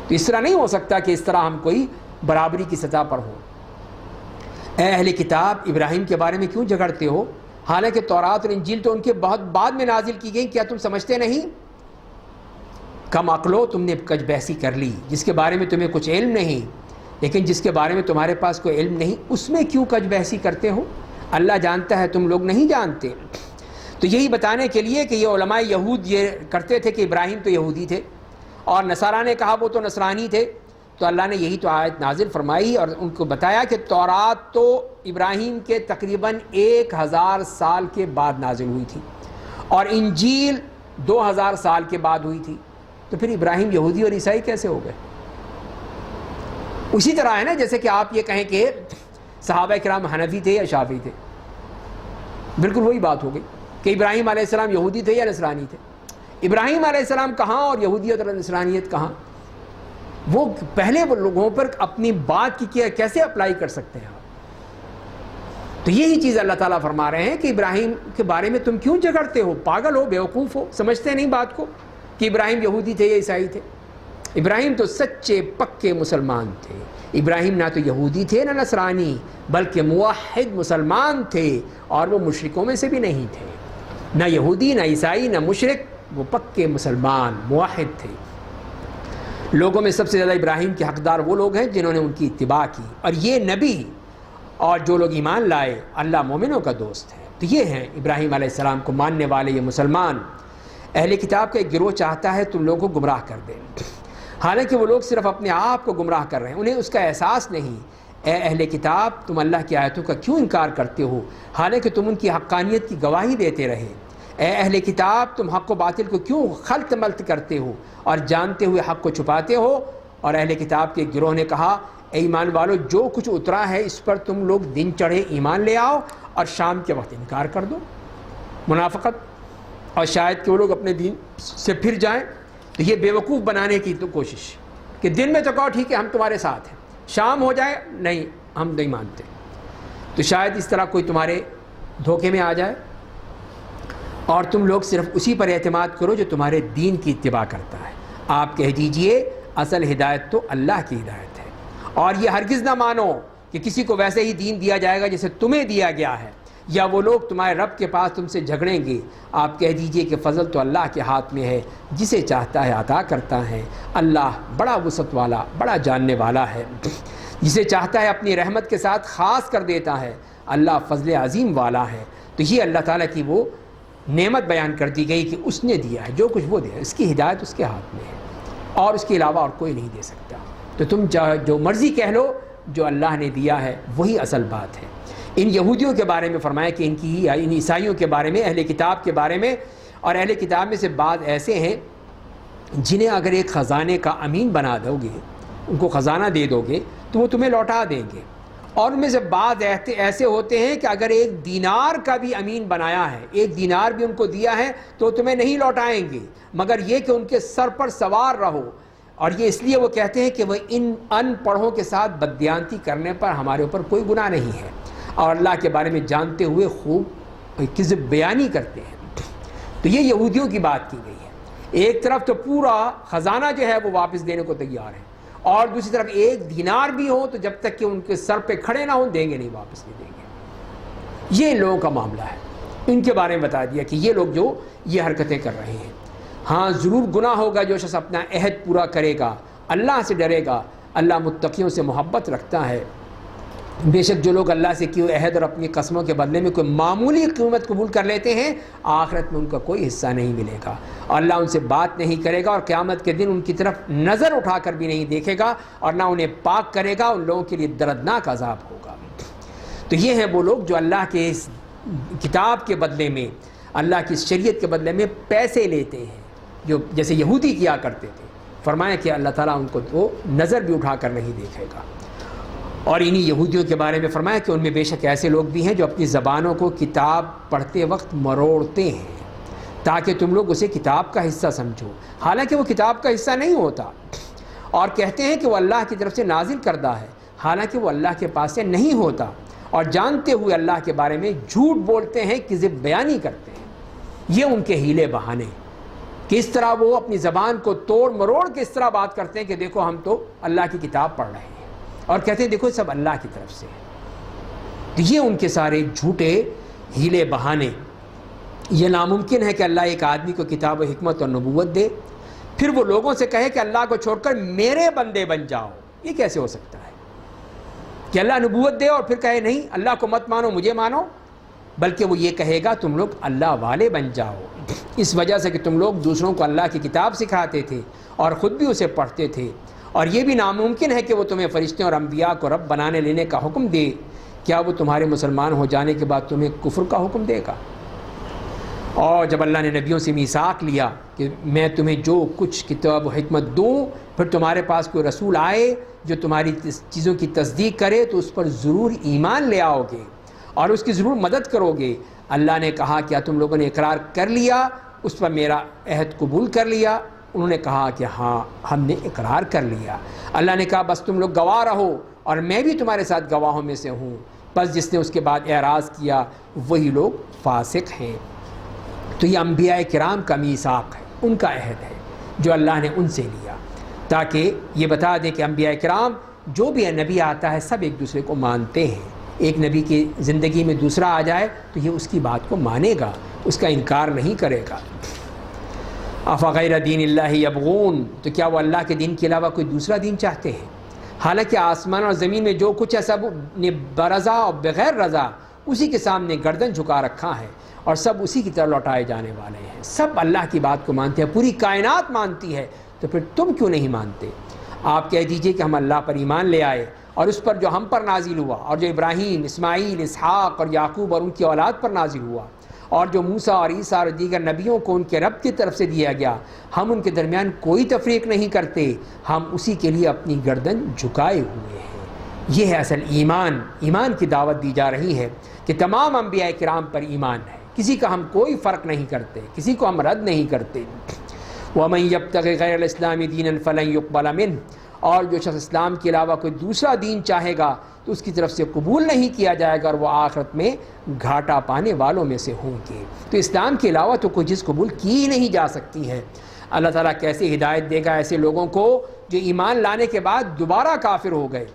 Speaker 1: تو اس طرح نہیں ہو سکتا کہ اس طرح ہم کوئی برابری کی سطح پر ہوں۔ اے اہل کتاب، ابراہیم کے بارے میں کیوں جھگڑتے ہو حالانکہ تورات اور انجیل تو ان کے بہت بعد میں نازل کی گئی؟ کیا تم سمجھتے نہیں؟ کم عقلو، تم نے کج بحثی کر لی جس کے بارے میں تمہیں کچھ علم نہیں، لیکن جس کے بارے میں تمہارے پاس کوئی علم نہیں اس میں کیوں کج بحثی کرتے ہو؟ اللہ جانتا ہے، تم لوگ نہیں جانتے۔ تو یہی بتانے کے لیے کہ یہ علماء یہود یہ کرتے تھے کہ ابراہیم تو یہودی تھے اور نصارہ نے کہا وہ تو نصرانی تھے، تو اللہ نے یہی تو آیت نازل فرمائی اور ان کو بتایا کہ تورات تو ابراہیم کے تقریباً 1000 سال کے بعد نازل ہوئی تھی اور انجیل 2000 سال کے بعد ہوئی تھی، تو پھر ابراہیم یہودی اور عیسائی کیسے ہو گئے؟ اسی طرح ہے نا جیسے کہ آپ یہ کہیں کہ صحابہ کرام حنفی تھے یا شافعی تھے، بالکل وہی بات ہو گئی کہ ابراہیم علیہ السلام یہودی تھے یا نصرانی تھے۔ ابراہیم علیہ السلام کہاں اور یہودیت اور نصرانیت کہاں؟ وہ پہلے وہ لوگوں پر اپنی بات کی کیسے اپلائی کر سکتے ہیں آپ؟ تو یہی چیز اللہ تعالیٰ فرما رہے ہیں کہ ابراہیم کے بارے میں تم کیوں جھگڑتے ہو؟ پاگل ہو، بیوقوف ہو، سمجھتے نہیں بات کو کہ ابراہیم یہودی تھے یا عیسائی تھے؟ ابراہیم تو سچے پکے مسلمان تھے۔ ابراہیم نہ تو یہودی تھے نہ نصرانی، بلکہ موحد مسلمان تھے، اور وہ مشرکوں میں سے بھی نہیں تھے، نہ یہودی نہ عیسائی نہ مشرک، وہ پکے مسلمان موحد تھے۔ لوگوں میں سب سے زیادہ ابراہیم کے حقدار وہ لوگ ہیں جنہوں نے ان کی اتباع کی، اور یہ نبی اور جو لوگ ایمان لائے اللہ مومنوں کا دوست ہے۔ تو یہ ہیں ابراہیم علیہ السلام کو ماننے والے یہ مسلمان۔ اہل کتاب کا ایک گروہ چاہتا ہے تم لوگوں کو گمراہ کر دے، حالانکہ وہ لوگ صرف اپنے آپ کو گمراہ کر رہے ہیں، انہیں اس کا احساس نہیں۔ اے اہل کتاب، تم اللہ کی آیتوں کا کیوں انکار کرتے ہو حالانکہ تم ان کی حقانیت کی گواہی دیتے رہے؟ اے اہل کتاب، تم حق و باطل کو کیوں خلط ملط کرتے ہو اور جانتے ہوئے حق کو چھپاتے ہو؟ اور اہل کتاب کے گروہ نے کہا اے ایمان والو، جو کچھ اترا ہے اس پر تم لوگ دن چڑھے ایمان لے آؤ اور شام کے وقت انکار کر دو۔ منافقت، اور شاید کہ وہ لوگ اپنے دین سے پھر جائیں، تو یہ بیوقوف بنانے کی تو کوشش کہ دن میں تو کہو ٹھیک ہے ہم تمہارے ساتھ ہیں، شام ہو جائے نہیں ہم نہیں مانتے، تو شاید اس طرح کوئی تمہارے دھوکے میں آ جائے اور تم لوگ صرف اسی پر اعتماد کرو جو تمہارے دین کی اتباع کرتا ہے۔ آپ کہہ دیجئے اصل ہدایت تو اللہ کی ہدایت ہے، اور یہ ہرگز نہ مانو کہ کسی کو ویسے ہی دین دیا جائے گا جیسے تمہیں دیا گیا ہے، یا وہ لوگ تمہارے رب کے پاس تم سے جھگڑیں گے۔ آپ کہہ دیجئے کہ فضل تو اللہ کے ہاتھ میں ہے، جسے چاہتا ہے عطا کرتا ہے، اللہ بڑا وسعت والا بڑا جاننے والا ہے، جسے چاہتا ہے اپنی رحمت کے ساتھ خاص کر دیتا ہے، اللہ فضل عظیم والا ہے۔ تو یہ اللہ تعالیٰ کی وہ نعمت بیان کر دی گئی کہ اس نے دیا ہے، جو کچھ وہ دیا، اس کی ہدایت اس کے ہاتھ میں ہے اور اس کے علاوہ اور کوئی نہیں دے سکتا۔ تو تم جو مرضی کہہ لو، جو اللہ نے دیا ہے وہی اصل بات ہے۔ ان یہودیوں کے بارے میں فرمایا کہ ان عیسائیوں کے بارے میں، اہل کتاب کے بارے میں، اور اہل کتاب میں سے بعض ایسے ہیں جنہیں اگر ایک خزانے کا امین بنا دو گے، ان کو خزانہ دے دو گے تو وہ تمہیں لوٹا دیں گے، اور ان میں سے بعض ایسے ہوتے ہیں کہ اگر 1 دینار کا بھی امین بنایا ہے، 1 دینار بھی ان کو دیا ہے تو تمہیں نہیں لوٹائیں گے مگر یہ کہ ان کے سر پر سوار رہو، اور یہ اس لیے وہ کہتے ہیں کہ وہ ان ان پڑھوں کے ساتھ بددیانتی کرنے پر ہمارے اوپر کوئی گناہ نہیں ہے، اور اللہ کے بارے میں جانتے ہوئے خوب کذب بیانی کرتے ہیں۔ تو یہ یہودیوں کی بات کی گئی ہے، ایک طرف تو پورا خزانہ جو ہے وہ واپس دینے کو تیار ہے، اور دوسری طرف 1 دینار بھی ہو تو جب تک کہ ان کے سر پہ کھڑے نہ ہوں دیں گے نہیں، واپس نہیں دیں گے۔ یہ لوگوں کا معاملہ ہے، ان کے بارے میں بتا دیا کہ یہ لوگ جو یہ حرکتیں کر رہے ہیں۔ ہاں ضرور گناہ ہوگا جو شخص اپنا عہد پورا کرے گا، اللہ سے ڈرے گا، اللہ متقیوں سے محبت رکھتا ہے۔ بے شک جو لوگ اللہ سے کیے عہد اور اپنی قسموں کے بدلے میں کوئی معمولی قیمت قبول کر لیتے ہیں، آخرت میں ان کا کوئی حصہ نہیں ملے گا، اور اللہ ان سے بات نہیں کرے گا، اور قیامت کے دن ان کی طرف نظر اٹھا کر بھی نہیں دیکھے گا، اور نہ انہیں پاک کرے گا، ان لوگوں کے لیے دردناک عذاب ہوگا۔ تو یہ ہیں وہ لوگ جو اللہ کے اس کتاب کے بدلے میں، اللہ کی شریعت کے بدلے میں پیسے لیتے ہیں، جو جیسے یہودی کیا کرتے تھے۔ فرمایا کہ اللہ تعالیٰ ان کو تو نظر بھی اٹھا کر نہیں دیکھے گا۔ اور انہی یہودیوں کے بارے میں فرمایا کہ ان میں بے شک ایسے لوگ بھی ہیں جو اپنی زبانوں کو کتاب پڑھتے وقت مروڑتے ہیں تاکہ تم لوگ اسے کتاب کا حصہ سمجھو، حالانکہ وہ کتاب کا حصہ نہیں ہوتا، اور کہتے ہیں کہ وہ اللہ کی طرف سے نازل کردہ ہے، حالانکہ وہ اللہ کے پاس سے نہیں ہوتا، اور جانتے ہوئے اللہ کے بارے میں جھوٹ بولتے ہیں، کذب بیانی کرتے ہیں۔ یہ ان کے ہیلے بہانے، کس طرح وہ اپنی زبان کو توڑ مروڑ کے اس طرح بات کرتے ہیں کہ دیکھو ہم تو اللہ کی کتاب پڑھ رہے ہیں، اور کہتے ہیں دیکھو سب اللہ کی طرف سے ہے۔ تو یہ ان کے سارے جھوٹے ہیلے بہانے۔ یہ ناممکن ہے کہ اللہ ایک آدمی کو کتاب و حکمت اور نبوت دے، پھر وہ لوگوں سے کہے کہ اللہ کو چھوڑ کر میرے بندے بن جاؤ۔ یہ کیسے ہو سکتا ہے کہ اللہ نبوت دے اور پھر کہے نہیں اللہ کو مت مانو مجھے مانو، بلکہ وہ یہ کہے گا تم لوگ اللہ والے بن جاؤ، اس وجہ سے کہ تم لوگ دوسروں کو اللہ کی کتاب سکھاتے تھے اور خود بھی اسے پڑھتے تھے۔ اور یہ بھی ناممکن ہے کہ وہ تمہیں فرشتے اور انبیاء کو رب بنانے لینے کا حکم دے، کیا وہ تمہارے مسلمان ہو جانے کے بعد تمہیں کفر کا حکم دے گا؟ اور جب اللہ نے نبیوں سے میثاق لیا کہ میں تمہیں جو کچھ کتاب و حکمت دوں، پھر تمہارے پاس کوئی رسول آئے جو تمہاری چیزوں کی تصدیق کرے تو اس پر ضرور ایمان لے آؤ گے اور اس کی ضرور مدد کرو گے۔ اللہ نے کہا کیا تم لوگوں نے اقرار کر لیا، اس پر میرا عہد قبول کر لیا؟ انہوں نے کہا کہ ہاں ہم نے اقرار کر لیا۔ اللہ نے کہا بس تم لوگ گواہ رہو اور میں بھی تمہارے ساتھ گواہوں میں سے ہوں۔ بس جس نے اس کے بعد اعراض کیا وہی لوگ فاسق ہیں۔ تو یہ انبیاء کرام کا میثاق ہے، ان کا عہد ہے جو اللہ نے ان سے لیا، تاکہ یہ بتا دیں کہ انبیاء کرام جو بھی نبی آتا ہے سب ایک دوسرے کو مانتے ہیں۔ ایک نبی کی زندگی میں دوسرا آ جائے تو یہ اس کی بات کو مانے گا، اس کا انکار نہیں کرے گا۔ افغیر دین اللہ یبغون، تو کیا وہ اللہ کے دین کے علاوہ کوئی دوسرا دین چاہتے ہیں؟ حالانکہ آسمان اور زمین میں جو کچھ ہے سب نے برضا اور بغیر رضا اسی کے سامنے گردن جھکا رکھا ہے اور سب اسی کی طرف لوٹائے جانے والے ہیں۔ سب اللہ کی بات کو مانتے ہیں، پوری کائنات مانتی ہے، تو پھر تم کیوں نہیں مانتے؟ آپ کہہ دیجئے کہ ہم اللہ پر ایمان لے آئے اور اس پر جو ہم پر نازل ہوا اور جو ابراہیم، اسماعیل، اسحاق اور یعقوب اور ان کی اولاد پر نازل ہوا اور جو موسیٰ اور عیسیٰ اور دیگر نبیوں کو ان کے رب کی طرف سے دیا گیا، ہم ان کے درمیان کوئی تفریق نہیں کرتے، ہم اسی کے لیے اپنی گردن جھکائے ہوئے ہیں۔ یہ ہے اصل ایمان۔ ایمان کی دعوت دی جا رہی ہے کہ تمام انبیاء کرام پر ایمان ہے، کسی کا ہم کوئی فرق نہیں کرتے، کسی کو ہم رد نہیں کرتے۔ وَمَن يَبْتَغِ غَيْرَ الْإِسْلَامِ دِينًا فَلَن يُقْبَلَ مِنْهُ، اور جو شخص اسلام کے علاوہ کوئی دوسرا دین چاہے گا تو اس کی طرف سے قبول نہیں کیا جائے گا اور وہ آخرت میں گھاٹا پانے والوں میں سے ہوں گے۔ تو اسلام کے علاوہ تو کوئی چیز قبول کی ہی نہیں جا سکتی ہے۔ اللہ تعالیٰ کیسے ہدایت دے گا ایسے لوگوں کو جو ایمان لانے کے بعد دوبارہ کافر ہو گئے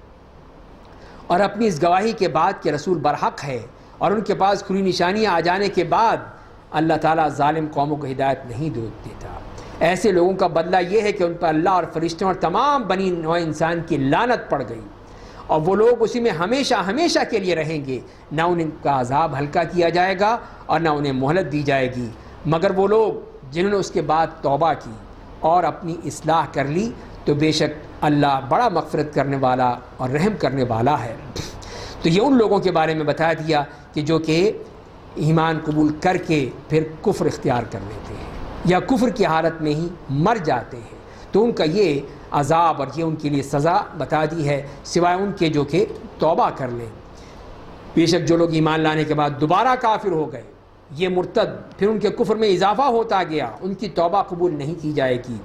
Speaker 1: اور اپنی اس گواہی کے بعد کہ رسول برحق ہے اور ان کے پاس کھلی نشانیاں آ جانے کے بعد اللہ تعالیٰ ظالم قوموں کو ہدایت نہیں دیتا۔ ایسے لوگوں کا بدلہ یہ ہے کہ ان پر اللہ اور فرشتوں اور تمام بنی نوع انسان کی لعنت پڑ گئی اور وہ لوگ اسی میں ہمیشہ ہمیشہ کے لیے رہیں گے، نہ ان کا عذاب ہلکا کیا جائے گا اور نہ انہیں مہلت دی جائے گی، مگر وہ لوگ جنہوں نے اس کے بعد توبہ کی اور اپنی اصلاح کر لی تو بے شک اللہ بڑا مغفرت کرنے والا اور رحم کرنے والا ہے۔ تو یہ ان لوگوں کے بارے میں بتا دیا کہ جو کہ ایمان قبول کر کے پھر کفر اختیار کر لیتے ہیں یا کفر کی حالت میں ہی مر جاتے ہیں، تو ان کا یہ عذاب اور یہ ان کے لیے سزا بتا دی ہے، سوائے ان کے جو کہ توبہ کر لیں۔ بے شک جو لوگ ایمان لانے کے بعد دوبارہ کافر ہو گئے، یہ مرتد، پھر ان کے کفر میں اضافہ ہوتا گیا، ان کی توبہ قبول نہیں کی جائے گی،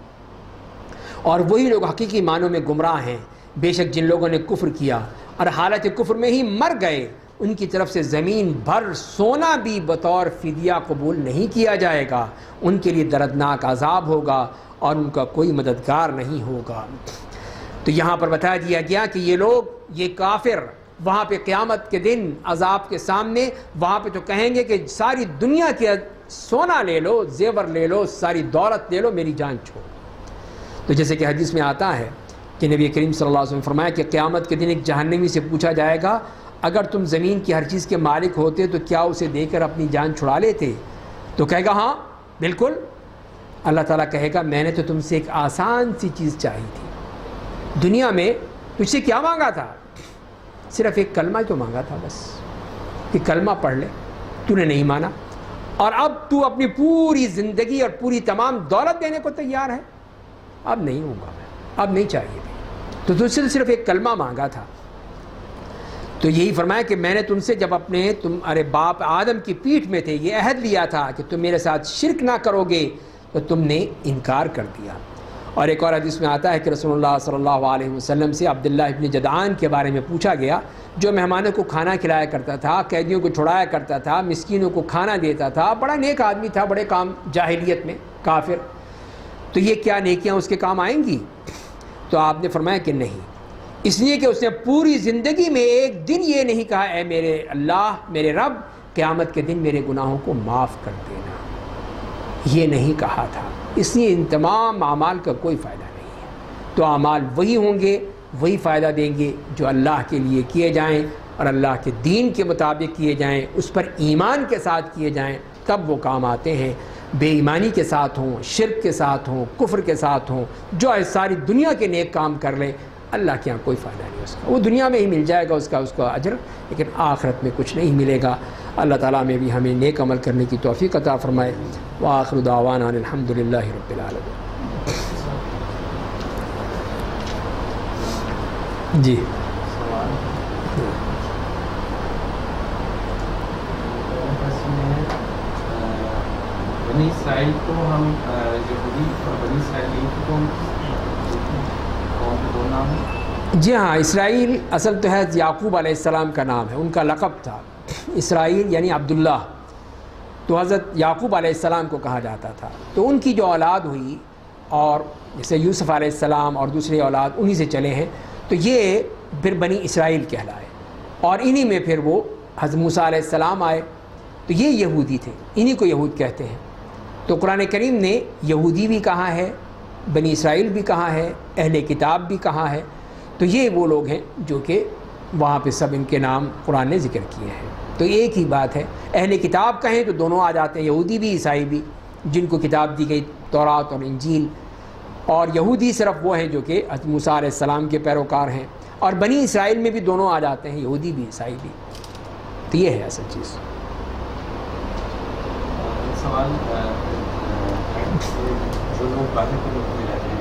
Speaker 1: اور وہی لوگ حقیقی معنوں میں گمراہ ہیں۔ بے شک جن لوگوں نے کفر کیا اور حالت کفر میں ہی مر گئے، ان کی طرف سے زمین بھر سونا بھی بطور فدیہ قبول نہیں کیا جائے گا، ان کے لیے دردناک عذاب ہوگا اور ان کا کوئی مددگار نہیں ہوگا۔ تو یہاں پر بتا دیا گیا کہ یہ لوگ، یہ کافر وہاں پہ قیامت کے دن عذاب کے سامنے وہاں پہ تو کہیں گے کہ ساری دنیا کے سونا لے لو، زیور لے لو، ساری دولت لے لو، میری جان چھوڑ۔ تو جیسے کہ حدیث میں آتا ہے کہ نبی کریم صلی اللہ علیہ وسلم نے فرمایا کہ قیامت کے دن ایک جہنمی سے پوچھا جائے گا اگر تم زمین کی ہر چیز کے مالک ہوتے تو کیا اسے دے کر اپنی جان چھڑا لیتے؟ تو کہے گا ہاں بالکل۔ اللہ تعالیٰ کہے گا میں نے تو تم سے ایک آسان سی چیز چاہی تھی، دنیا میں تجھ سے کیا مانگا تھا؟ صرف ایک کلمہ تو مانگا تھا، بس کہ کلمہ پڑھ لے، تو نے نہیں مانا، اور اب تو اپنی پوری زندگی اور پوری تمام دولت دینے کو تیار ہے۔ اب نہیں ہوں گا میں، اب نہیں چاہیے تو تجھ سے صرف ایک کلمہ مانگا تھا۔ تو یہی فرمایا کہ میں نے تم سے جب ارے باپ آدم کی پیٹھ میں تھے یہ عہد لیا تھا کہ تم میرے ساتھ شرک نہ کرو گے، تو تم نے انکار کر دیا، اور ایک اور حدیث میں آتا ہے کہ رسول اللہ صلی اللہ علیہ وسلم سے عبداللہ ابن جدعان کے بارے میں پوچھا گیا، جو مہمانوں کو کھانا کھلایا کرتا تھا، قیدیوں کو چھڑایا کرتا تھا، مسکینوں کو کھانا دیتا تھا، بڑا نیک آدمی تھا، بڑے کام جاہلیت میں کافر، تو یہ کیا نیکیاں اس کے کام آئیں گی؟ تو آپ نے فرمایا کہ نہیں، اس لیے کہ اس نے پوری زندگی میں ایک دن یہ نہیں کہا اے میرے اللہ، میرے رب، قیامت کے دن میرے گناہوں کو معاف کر دینا، یہ نہیں کہا تھا۔ اس لیے ان تمام اعمال کا کوئی فائدہ نہیں ہے۔ تو اعمال وہی ہوں گے، وہی فائدہ دیں گے جو اللہ کے لیے کیے جائیں اور اللہ کے دین کے مطابق کیے جائیں، اس پر ایمان کے ساتھ کیے جائیں، تب وہ کام آتے ہیں۔ بے ایمانی کے ساتھ ہوں، شرک کے ساتھ ہوں، کفر کے ساتھ ہوں، جو ساری دنیا کے نیک کام کر لیں، اللہ کے یہاں کوئی فائدہ نہیں اس کا۔ وہ دنیا میں ہی مل جائے گا اس کا اجر، لیکن آخرت میں کچھ نہیں ملے گا۔ اللہ تعالیٰ میں بھی ہمیں نیک عمل کرنے کی توفیق عطا فرمائے۔ وآخر دعوانا الحمد للہ رب العالمین۔ جی
Speaker 2: بنی اسرائیل کو ہم یہودی اور بنی اسرائیل کو قوم کے دو نام ہیں؟
Speaker 1: جی ہاں، اسرائیل اصل تو ہے یعقوب علیہ السلام کا نام ہے، ان کا لقب تھا اسرائیل یعنی عبداللہ، تو حضرت یعقوب علیہ السلام کو کہا جاتا تھا۔ تو ان کی جو اولاد ہوئی، اور جیسے یوسف علیہ السلام اور دوسری اولاد انہی سے چلے ہیں، تو یہ پھر بنی اسرائیل کہلائے، اور انہی میں پھر وہ حضرت موسیٰ علیہ السلام آئے، تو یہ یہودی تھے، انہی کو یہود کہتے ہیں۔ تو قرآن کریم نے یہودی بھی کہا ہے، بنی اسرائیل بھی کہا ہے، اہل کتاب بھی کہا ہے، تو یہ وہ لوگ ہیں جو کہ وہاں پہ سب ان کے نام قرآن نے ذکر کیے ہیں۔ تو ایک ہی بات ہے، اہل کتاب کہیں تو دونوں آ جاتے ہیں، یہودی بھی عیسائی بھی، جن کو کتاب دی گئی تورات اور انجیل، اور یہودی صرف وہ ہیں جو کہ حضرت موسیٰ علیہ السلام کے پیروکار ہیں، اور بنی اسرائیل میں بھی دونوں آ جاتے ہیں، یہودی بھی عیسائی بھی۔ تو یہ ہے اصل چیز۔
Speaker 2: سوال، جو لوگ باہر کے ملک میں رہتے ہیں،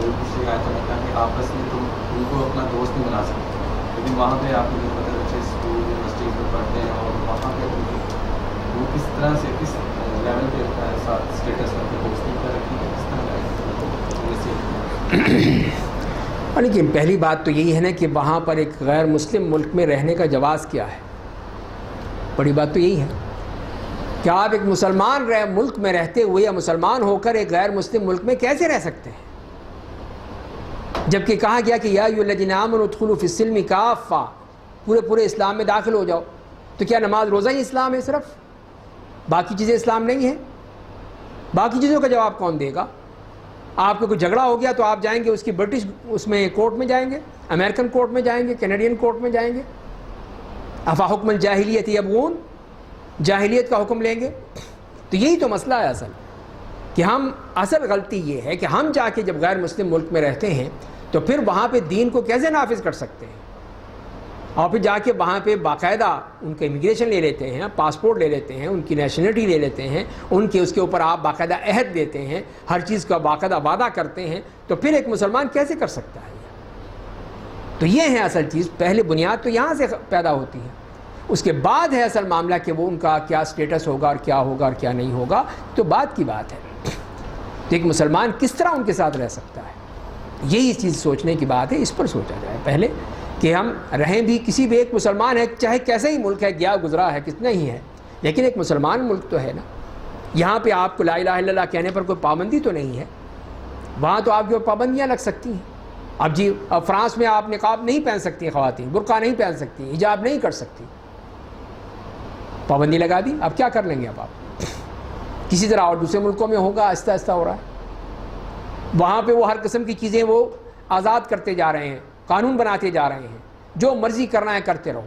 Speaker 2: دوسری آیت میں کہا کہ آپس میں تم ان کو اپنا دوست نہیں بنا سکتے، لیکن وہاں پہ آپ کو پتہ اچھے اسکول یونیورسٹیز میں پڑھتے ہیں، اور وہاں پہ وہ کس طرح سے کس لیول پہ اسٹیٹس پر دوستی کا رکھی ہے، کس طرح؟
Speaker 1: لیکن پہلی بات تو یہی ہے نا کہ وہاں پر ایک غیر مسلم ملک میں رہنے کا جواز کیا ہے؟ بڑی بات تو یہی ہے کہ آپ ایک مسلمان ملک میں رہتے ہوئے یا مسلمان ہو کر ایک غیر مسلم ملک میں کیسے رہ سکتے ہیں؟ جبکہ کہا گیا کہ یا ایھا الذین آمنوا ادخلوا فی السلم کافہ، پورے اسلام میں داخل ہو جاؤ۔ تو کیا نماز روزہ ہی اسلام ہے صرف؟ باقی چیزیں اسلام نہیں ہیں؟ باقی چیزوں کا جواب کون دے گا؟ آپ کو کوئی جھگڑا ہو گیا تو آپ جائیں گے اس کی برٹش اس میں کورٹ میں جائیں گے، امریکن کورٹ میں جائیں گے، کینیڈین کورٹ میں جائیں گے؟ افحکم الجاہلیت یبغون، جاہلیت کا حکم لیں گے؟ تو یہی تو مسئلہ ہے اصل، کہ ہم اصل غلطی یہ ہے کہ ہم جا کے جب غیر مسلم ملک میں رہتے ہیں تو پھر وہاں پہ دین کو کیسے نافذ کر سکتے ہیں؟ اور پھر جا کے وہاں پہ باقاعدہ ان کا امیگریشن لے لیتے ہیں، پاسپورٹ لے لیتے ہیں، ان کی نیشنلٹی لے لیتے ہیں، ان کے اس کے اوپر آپ باقاعدہ عہد دیتے ہیں، ہر چیز کا باقاعدہ وعدہ کرتے ہیں، تو پھر ایک مسلمان کیسے کر سکتا ہے؟ تو یہ ہے اصل چیز، پہلے بنیاد تو یہاں سے پیدا ہوتی ہے، اس کے بعد ہے اصل معاملہ کہ وہ ان کا کیا سٹیٹس ہوگا اور کیا ہوگا اور کیا نہیں ہوگا، تو بعد کی بات ہے۔ تو ایک مسلمان کس طرح ان کے ساتھ رہ سکتا ہے، یہی چیز سوچنے کی بات ہے، اس پر سوچا جائے پہلے کہ ہم رہیں بھی کسی بھی ایک مسلمان ہے، چاہے کیسا ہی ملک ہے، گیا گزرا ہے، کتنا ہی ہے، لیکن ایک مسلمان ملک تو ہے نا۔ یہاں پہ آپ کو لا الہ الا اللہ کہنے پر کوئی پابندی تو نہیں ہے، وہاں تو آپ کی پابندیاں لگ سکتی ہیں۔ اب فرانس میں آپ نقاب نہیں پہن سکتی خواتین، برقع نہیں پہن سکتی، حجاب نہیں کر سکتی، پابندی لگا دی، اب کیا کر لیں گے اب آپ؟ کسی طرح اور دوسرے ملکوں میں ہوگا، آہستہ آہستہ ہو رہا ہے، وہاں پہ وہ ہر قسم کی چیزیں وہ آزاد کرتے جا رہے ہیں، قانون بناتے جا رہے ہیں، جو مرضی کرنا ہے کرتے رہو،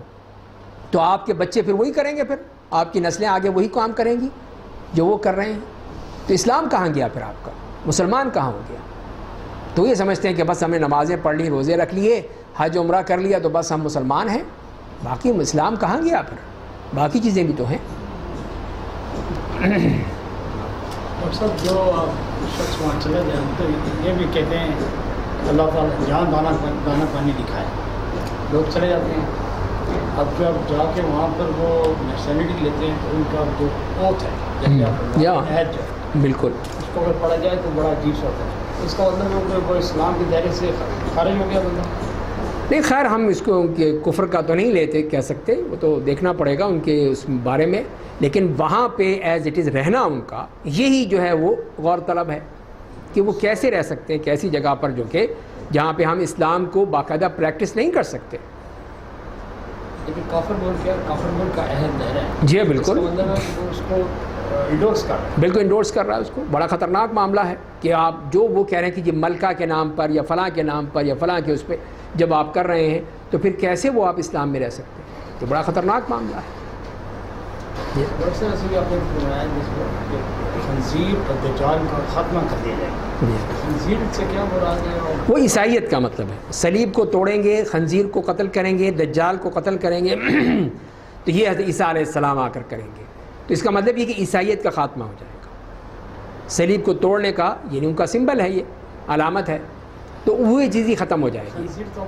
Speaker 1: تو آپ کے بچے پھر وہی کریں گے، پھر آپ کی نسلیں آگے وہی کام کریں گی جو وہ کر رہے ہیں۔ تو اسلام کہاں گیا پھر آپ کا؟ مسلمان کہاں ہو گیا؟ تو یہ سمجھتے ہیں کہ بس ہم نے نمازیں پڑھ لی، روزے رکھ لیے، حج عمرہ کر لیا تو بس ہم مسلمان ہیں، باقی اسلام کہاں گیا پھر؟ باقی چیزیں بھی تو ہیں۔
Speaker 3: ڈاکٹر صاحب، جو شخص وہاں چلے جائیں تو یہ بھی کہتے ہیں اللہ تعالیٰ جہاں دانا پانی دکھائے، لوگ چلے جاتے ہیں، اب جب جا کے وہاں پر وہ نیشنلٹی لیتے ہیں تو ان کا جو اوتھ ہے،
Speaker 1: بالکل،
Speaker 3: کو اگر پڑھا جائے تو بڑا عجیب سا ہوتا ہے. اس کا مطلب وہ اسلام کے دائرے سے خارج ہو گیا بندہ.
Speaker 1: نہیں خیر ہم اس کو ان کے کفر کا تو نہیں لیتے کہہ سکتے, وہ تو دیکھنا پڑے گا ان کے اس بارے میں, لیکن وہاں پہ ایز اٹ از رہنا ان کا یہی جو ہے وہ غور طلب ہے کہ وہ کیسے رہ سکتے ہیں کیسی جگہ پر جو کہ جہاں پہ ہم اسلام کو باقاعدہ پریکٹس نہیں کر سکتے.
Speaker 3: لیکن کافر ملک ہے, کافر ملک کا اہم دائرہ ہے.
Speaker 1: جی بالکل,
Speaker 3: اس کو انڈورس کر رہا ہے.
Speaker 1: بالکل انڈورس کر رہا ہے اس کو. بڑا خطرناک معاملہ ہے کہ آپ جو وہ کہہ رہے ہیں کہ یہ ملکہ کے نام پر یا فلاں کے نام پر یا فلاں کے اس پہ جب آپ کر رہے ہیں تو پھر کیسے وہ آپ اسلام میں رہ سکتے ہیں. تو بڑا خطرناک معاملہ ہے.
Speaker 3: خنزیر اور دجال کو ختم کر دیا جائے. خنزیر سے کیا مراد ہے؟
Speaker 1: وہ عیسائیت کا مطلب ہے. صلیب کو توڑیں گے, خنزیر کو قتل کریں گے, دجال کو قتل کریں گے تو یہ حضرت عیسیٰ علیہ السلام آ کر کریں گے. تو اس کا مطلب یہ کہ عیسائیت کا خاتمہ ہو جائے گا. صلیب کو توڑنے کا یعنی ان کا سمبل ہے, یہ علامت ہے, تو وہی چیز ہی ختم ہو جائے گی.
Speaker 3: خنزیر تو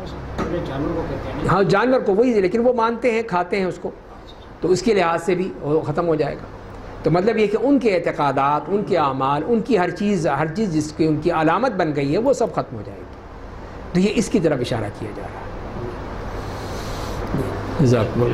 Speaker 3: جانور کو کہتے ہیں.
Speaker 1: ہاں جانور کو وہی, لیکن وہ مانتے ہیں کھاتے ہیں اس کو, تو اس کے لحاظ سے بھی وہ ختم ہو جائے گا. تو مطلب یہ کہ ان کے اعتقادات, ان کے اعمال, ان کی ہر چیز جس کی ان کی علامت بن گئی ہے وہ سب ختم ہو جائے گی. تو یہ اس کی طرف اشارہ کیا جا رہا ہے. جزاک اللہ.